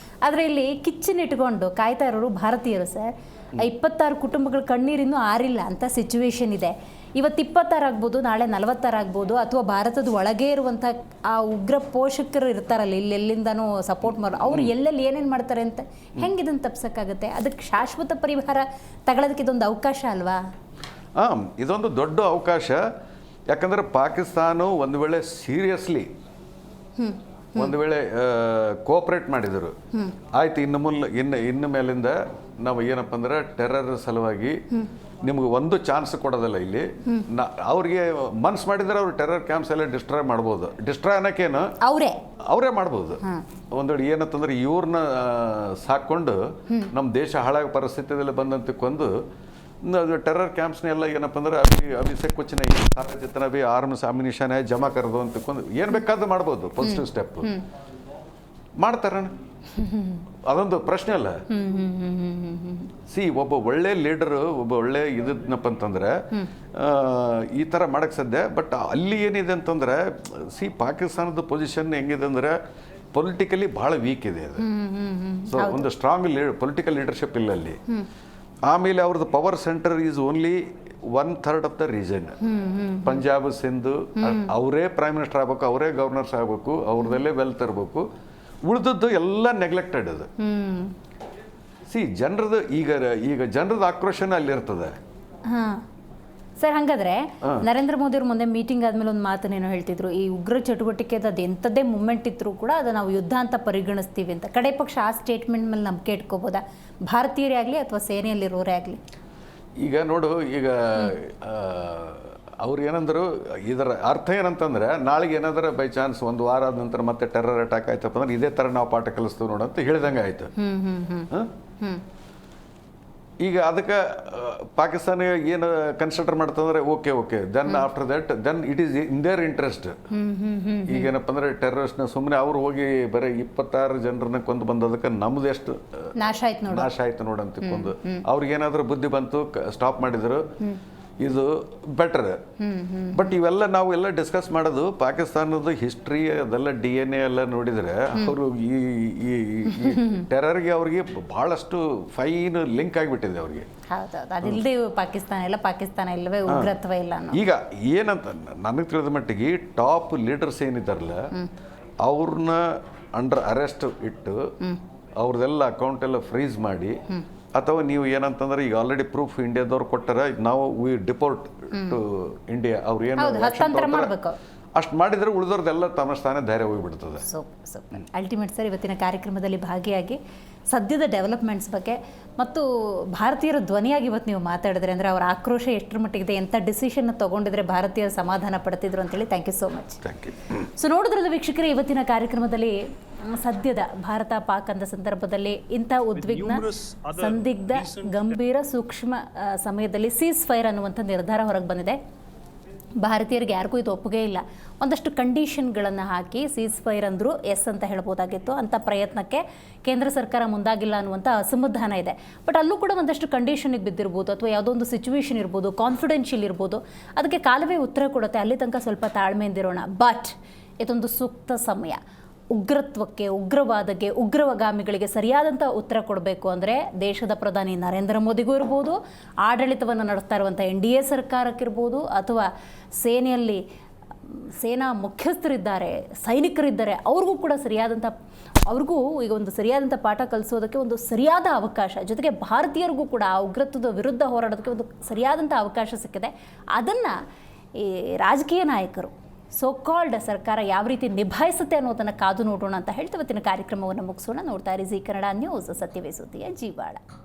ಆದರೆ ಇಲ್ಲಿ ಕಿಚ್ಚನಿಟ್ಕೊಂಡು ಕಾಯ್ತಾ ಇರೋರು ಭಾರತೀಯರು ಸರ್. 26 ಕುಟುಂಬಗಳ ಕಣ್ಣೀರಿನ್ನೂ ಆರಿಲ್ಲ ಅಂತ ಸಿಚುವೇಶನ್ ಇದೆ. ಇವತ್ತು 26 ಆಗ್ಬೋದು, ನಾಳೆ 46 ಆಗ್ಬೋದು, ಅಥವಾ ಭಾರತದ ಒಳಗೆ ಇರುವಂಥ ಆ ಉಗ್ರ ಪೋಷಕರು ಇರ್ತಾರಲ್ಲ, ಇಲ್ಲೆಲ್ಲಿಂದನೂ ಸಪೋರ್ಟ್ ಮಾಡೋ ಅವ್ರು ಎಲ್ಲೆಲ್ಲಿ ಏನೇನು ಮಾಡ್ತಾರೆ ಅಂತ ಹೆಂಗೆ ಇದನ್ನು ತಪ್ಸೋಕ್ಕಾಗುತ್ತೆ? ಅದಕ್ಕೆ ಶಾಶ್ವತ ಪರಿಹಾರ ತಗೊಳ್ಳೋದಕ್ಕೆ ಇದೊಂದು ಅವಕಾಶ ಅಲ್ವಾ? ಇದೊಂದು ದೊಡ್ಡ ಅವಕಾಶ. ಯಾಕಂದರೆ ಪಾಕಿಸ್ತಾನ ಒಂದು ವೇಳೆ ಸೀರಿಯಸ್ಲಿ ಒಂದು ವೇಳೆ ಕೋಆಪರೇಟ್ ಮಾಡಿದರು ಆಯ್ತು, ಇನ್ನು ಮೇಲಿಂದ ನಾವು ಏನಪ್ಪ ಅಂದ್ರೆ ಟೆರರ್ ಸಲುವಾಗಿ ನಿಮ್ಗೆ ಒಂದು ಚಾನ್ಸ್ ಕೊಡೋದಿಲ್ಲ ಇಲ್ಲಿ. ಅವ್ರಿಗೆ ಮನ್ಸು ಮಾಡಿದ್ರೆ ಅವ್ರು ಟೆರರ್ ಕ್ಯಾಂಪ್ಸ್ ಎಲ್ಲ ಡಿಸ್ಟ್ರಾಯ್ ಮಾಡ್ಬೋದು. ಡಿಸ್ಟ್ರಾಯ್ ಅನ್ನೋಕೇನು ಅವರೇ ಮಾಡ್ಬೋದು. ಒಂದು ವೇಳೆ ಏನಂತಂದ್ರೆ ಇವ್ರನ್ನ ಸಾಕೊಂಡು ನಮ್ಮ ದೇಶ ಹಾಳಾಗೋ ಪರಿಸ್ಥಿತಿಯಲ್ಲಿ ಬಂದಂತಕ್ಕೊಂದು ಟೆರರ್ ಕ್ಯಾಂಪ್ಸ್ನೆಲ್ಲ ಏನಪ್ಪ ಅಂದ್ರೆ ಅಭಿ से कुछ नहीं, सारा जितना भी आर्म्स अम्युनिशन है जमा कर दो ಅಂತಕೊಂಡು ಏನು ಬೇಕಾದ್ರೂ ಮಾಡ್ಬೋದು. ಪಾಸಿಟಿವ್ ಸ್ಟೆಪ್ ಮಾಡ್ತಾರ, ಅದೊಂದು ಪ್ರಶ್ನೆ ಅಲ್ಲ. ಒಬ್ಬ ಒಳ್ಳೆ ಲೀಡರು, ಒಬ್ಬ ಒಳ್ಳೆ ಇದನ್ನಪ್ಪ ಅಂತಂದ್ರೆ ಈ ಥರ ಮಾಡಕ್ಕೆ ಸಾಧ್ಯ. ಬಟ್ ಅಲ್ಲಿ ಏನಿದೆ ಅಂತಂದ್ರೆ ಪಾಕಿಸ್ತಾನದ ಪೊಸಿಷನ್ ಹೆಂಗಿದೆ ಅಂದ್ರೆ ಪೊಲಿಟಿಕಲಿ ಭಾಳ ವೀಕ್ ಇದೆ ಅದು. ಸೊ ಒಂದು ಸ್ಟ್ರಾಂಗ್ ಪೊಲಿಟಿಕಲ್ ಲೀಡರ್ಶಿಪ್ ಇಲ್ಲ ಅಲ್ಲಿ. ಆಮೇಲೆ ಅವ್ರದ್ದು power centre is only 1/3 of the region. Punjab, Sindhu ಅವರೇ ಪ್ರೈಮ್ ಮಿನಿಸ್ಟರ್ ಆಗ್ಬೇಕು, ಅವರೇ ಗವರ್ನರ್ಸ್ ಆಗಬೇಕು, ಅವ್ರದಲ್ಲೇ ವೆಲ್ತ್ ಇರಬೇಕು. ಉಳಿದದ್ದು ಎಲ್ಲ ನೆಗ್ಲೆಕ್ಟೆಡ್ ಅದು. ಜನರದ್ದು ಈಗ ಜನರದ ಆಕ್ರೋಶನ ಅಲ್ಲಿರ್ತದೆ. ಸರ್, ಹಾಗಾದ್ರೆ ನರೇಂದ್ರ ಮೋದಿ ಅವರು ಮುಂದೆ ಮೀಟಿಂಗ್ ಆದ್ಮೇಲೆ ಒಂದು ಮಾತನ್ನೇನೋ ಹೇಳ್ತಿದ್ರು, ಈ ಉಗ್ರ ಚಟುವಟಿಕೆ ಅದು ಎಂಥದ್ದೇ ಮೂಮೆಂಟ್ ಇದ್ರೂ ಕೂಡ ಅದು ನಾವು ಯುದ್ಧ ಅಂತ ಪರಿಗಣಿಸ್ತೀವಿ ಅಂತ. ಕಡೆ ಪಕ್ಷ ಆ ಸ್ಟೇಟ್ಮೆಂಟ್ ಮೇಲೆ ನಂಬಿಕೆ ಇಟ್ಕೋಬೋದಾ, ಭಾರತೀಯರೇ ಆಗಲಿ ಅಥವಾ ಸೇನೆಯಲ್ಲಿರೋರೇ ಆಗಲಿ? ಈಗ ನೋಡು, ಈಗ ಅವ್ರು ಏನಂದ್ರು, ಇದರ ಅರ್ಥ ಏನಂತಂದ್ರೆ ನಾಳೆಗೆ ಏನಾದ್ರೆ ಬೈ ಚಾನ್ಸ್ ಒಂದು ವಾರ ಆದ ನಂತರ ಮತ್ತೆ ಟೆರರ್ ಅಟ್ಯಾಕ್ ಆಯ್ತಪ್ಪ ಅಂದ್ರೆ ಇದೇ ಥರ ನಾವು ಪಾಠ ಕಲಿಸ್ತೀವಿ ನೋಡು ಅಂತ ಹೇಳಿದಂಗೆ ಆಯ್ತು. ಈಗ ಅದಕ್ಕೆ ಪಾಕಿಸ್ತಾನ ಏನು ಕನ್ಸಿಡರ್ ಮಾಡ್ತಂದ್ರೆ okay then after that then it is in their interest. ಈಗೇನಪ್ಪ ಅಂದ್ರೆ ಟೆರರಿಸ್ಟ್ನ ಸುಮ್ಮನೆ ಅವ್ರು ಹೋಗಿ ಬರೀ 26 ಜನರನ್ನ ಕೊಂದು ಬಂದದಕ್ಕೆ ನಮ್ದು ಎಷ್ಟು ನಾಶ ಆಯ್ತು ನೋಡಂತ ಕೊಂದು ಅವ್ರಿಗೇನಾದ್ರೂ ಬುದ್ಧಿ ಬಂತು, ಸ್ಟಾಪ್ ಮಾಡಿದ್ರು, ಇದು ಬೆಟರ್. ಬಟ್ ಇವೆಲ್ಲ ನಾವು ಎಲ್ಲ ಡಿಸ್ಕಸ್ ಮಾಡೋದು ಪಾಕಿಸ್ತಾನದ ಹಿಸ್ಟ್ರಿ, ಅದೆಲ್ಲ DNA ಎಲ್ಲ ನೋಡಿದರೆ ಅವರು ಈ ಟೆರರ್ಗೆ ಅವ್ರಿಗೆ ಬಹಳಷ್ಟು ಫೈನ್ ಲಿಂಕ್ ಆಗಿಬಿಟ್ಟಿದೆ ಅವ್ರಿಗೆ. ಪಾಕಿಸ್ತಾನ ಇಲ್ಲವೇ ಉಗ್ರತ್ವ ಇಲ್ಲ. ಈಗ ಏನಂತ ನನಗೆ ತಿಳಿದ ಮಟ್ಟಿಗೆ ಟಾಪ್ ಲೀಡರ್ಸ್ ಏನಿದ್ದಾರಲ್ಲ ಅವ್ರನ್ನ ಅಂಡರ್ ಅರೆಸ್ಟ್ ಇಟ್ಟು ಅವ್ರದ್ದೆಲ್ಲ ಅಕೌಂಟ್ ಎಲ್ಲ ಫ್ರೀಸ್ ಮಾಡಿ, ಅಥವಾ ನೀವು ಏನಂತಂದ್ರೆ ಈಗ ಆಲ್ರೆಡಿ ಪ್ರೂಫ್ ಇಂಡಿಯಾದವ್ರು ಕೊಟ್ಟಾರ, ನಾವು ವಿ ಡಿಪೋರ್ಟ್ ಟು ಇಂಡಿಯಾ, ಅವ್ರು ಏನು ಅಷ್ಟು ಮಾಡಿದ್ರೆ ಉಳಿದವ್ರದ್ದೆಲ್ಲ ತಮ್ಮ ಸ್ಥಾನ ಧೈರ್ಯ ಹೋಗಿಬಿಡ್ತದೆ. ಸೂಪರ್ ಅಲ್ಟಿಮೇಟ್ ಸರ್, ಇವತ್ತಿನ ಕಾರ್ಯಕ್ರಮದಲ್ಲಿ ಭಾಗಿಯಾಗಿ ಸದ್ಯದ ಡೆವಲಪ್ಮೆಂಟ್ಸ್ ಬಗ್ಗೆ ಮತ್ತು ಭಾರತೀಯರ ಧ್ವನಿಯಾಗಿ ಇವತ್ತು ನೀವು ಮಾತಾಡಿದ್ರೆ ಅಂದರೆ ಅವರ ಆಕ್ರೋಶ ಎಷ್ಟರ ಮಟ್ಟಿಗಿದೆ, ಎಂಥ ಡಿಸಿಷನ್ ತೊಗೊಂಡಿದ್ರೆ ಭಾರತೀಯರು ಸಮಾಧಾನ ಪಡ್ತಿದ್ರು ಅಂತೇಳಿ. Thank you so much. So ನೋಡಿದ್ರಲ್ಲ ವೀಕ್ಷಕರೇ, ಇವತ್ತಿನ ಕಾರ್ಯಕ್ರಮದಲ್ಲಿ ಸದ್ಯದ ಭಾರತ ಪಾಕ್ ಅಂದ ಸಂದರ್ಭದಲ್ಲಿ ಇಂಥ ಉದ್ವಿಗ್ನ, ಸಂದಿಗ್ಧ, ಗಂಭೀರ, ಸೂಕ್ಷ್ಮ ಸಮಯದಲ್ಲಿ ಸೀಸ್ ಫೈರ್ ಅನ್ನುವಂಥ ನಿರ್ಧಾರ ಹೊರಗೆ ಬಂದಿದೆ. ಭಾರತೀಯರಿಗೆ ಯಾರಿಗೂ ಇದು ಒಪ್ಪಿಗೆ ಇಲ್ಲ. ಒಂದಷ್ಟು ಕಂಡೀಷನ್ಗಳನ್ನು ಹಾಕಿ ಸೀಸ್ ಫೈರ್ ಅಂದರೂ ಎಸ್ ಅಂತ ಹೇಳ್ಬೋದಾಗಿತ್ತು. ಅಂಥ ಪ್ರಯತ್ನಕ್ಕೆ ಕೇಂದ್ರ ಸರ್ಕಾರ ಮುಂದಾಗಿಲ್ಲ ಅನ್ನುವಂಥ ಅಸಮಾಧಾನ ಇದೆ. ಬಟ್ ಅಲ್ಲೂ ಕೂಡ ಒಂದಷ್ಟು ಕಂಡೀಷನಿಗೆ ಬಿದ್ದಿರ್ಬೋದು, ಅಥವಾ ಯಾವುದೋ ಒಂದು ಸಿಚುವೇಶನ್ ಇರ್ಬೋದು, ಕಾನ್ಫಿಡೆನ್ಷಿಯಲ್ ಇರ್ಬೋದು, ಅದಕ್ಕೆ ಕಾಲವೇ ಉತ್ತರ ಕೊಡುತ್ತೆ. ಅಲ್ಲಿ ತನಕ ಸ್ವಲ್ಪ ತಾಳ್ಮೆಯಿಂದಿರೋಣ. ಬಟ್ ಇದೊಂದು ಸೂಕ್ತ ಸಮಯ. ಉಗ್ರತ್ವಕ್ಕೆ, ಉಗ್ರವಾದಕ್ಕೆ, ಉಗ್ರಗಾಮಿಗಳಿಗೆ ಸರಿಯಾದಂಥ ಉತ್ತರ ಕೊಡಬೇಕು ಅಂದರೆ ದೇಶದ ಪ್ರಧಾನಿ ನರೇಂದ್ರ ಮೋದಿಗೂ ಇರ್ಬೋದು, ಆಡಳಿತವನ್ನು ನಡೆಸ್ತಾ ಇರುವಂಥ NDA ಸರ್ಕಾರಕ್ಕಿರ್ಬೋದು, ಅಥವಾ ಸೇನೆಯಲ್ಲಿ ಸೇನಾ ಮುಖ್ಯಸ್ಥರಿದ್ದಾರೆ, ಸೈನಿಕರಿದ್ದಾರೆ, ಅವ್ರಿಗೂ ಕೂಡ ಅವ್ರಿಗೂ ಈಗ ಒಂದು ಸರಿಯಾದಂಥ ಪಾಠ ಕಲಿಸೋದಕ್ಕೆ ಒಂದು ಸರಿಯಾದ ಅವಕಾಶ, ಜೊತೆಗೆ ಭಾರತೀಯರಿಗೂ ಕೂಡ ಆ ಉಗ್ರತ್ವದ ವಿರುದ್ಧ ಹೋರಾಡೋದಕ್ಕೆ ಒಂದು ಸರಿಯಾದಂಥ ಅವಕಾಶ ಸಿಕ್ಕಿದೆ. ಅದನ್ನು ಈ ರಾಜಕೀಯ ನಾಯಕರು, ಸೋ ಕಾಲ್ಡ್ ಸರ್ಕಾರ ಯಾವ ರೀತಿ ನಿಭಾಯಿಸುತ್ತೆ ಅನ್ನೋದನ್ನು ಕಾದು ನೋಡೋಣ ಅಂತ ಹೇಳ್ತಾ ಇವತ್ತಿನ ಕಾರ್ಯಕ್ರಮವನ್ನು ಮುಗಿಸೋಣ. ನೋಡ್ತಾ ಇರಿ ಜೀ ಕನ್ನಡ ನ್ಯೂಸ್, ಸತ್ಯವೇ ಸುದ್ದಿಯ ಜೀವಾಳ.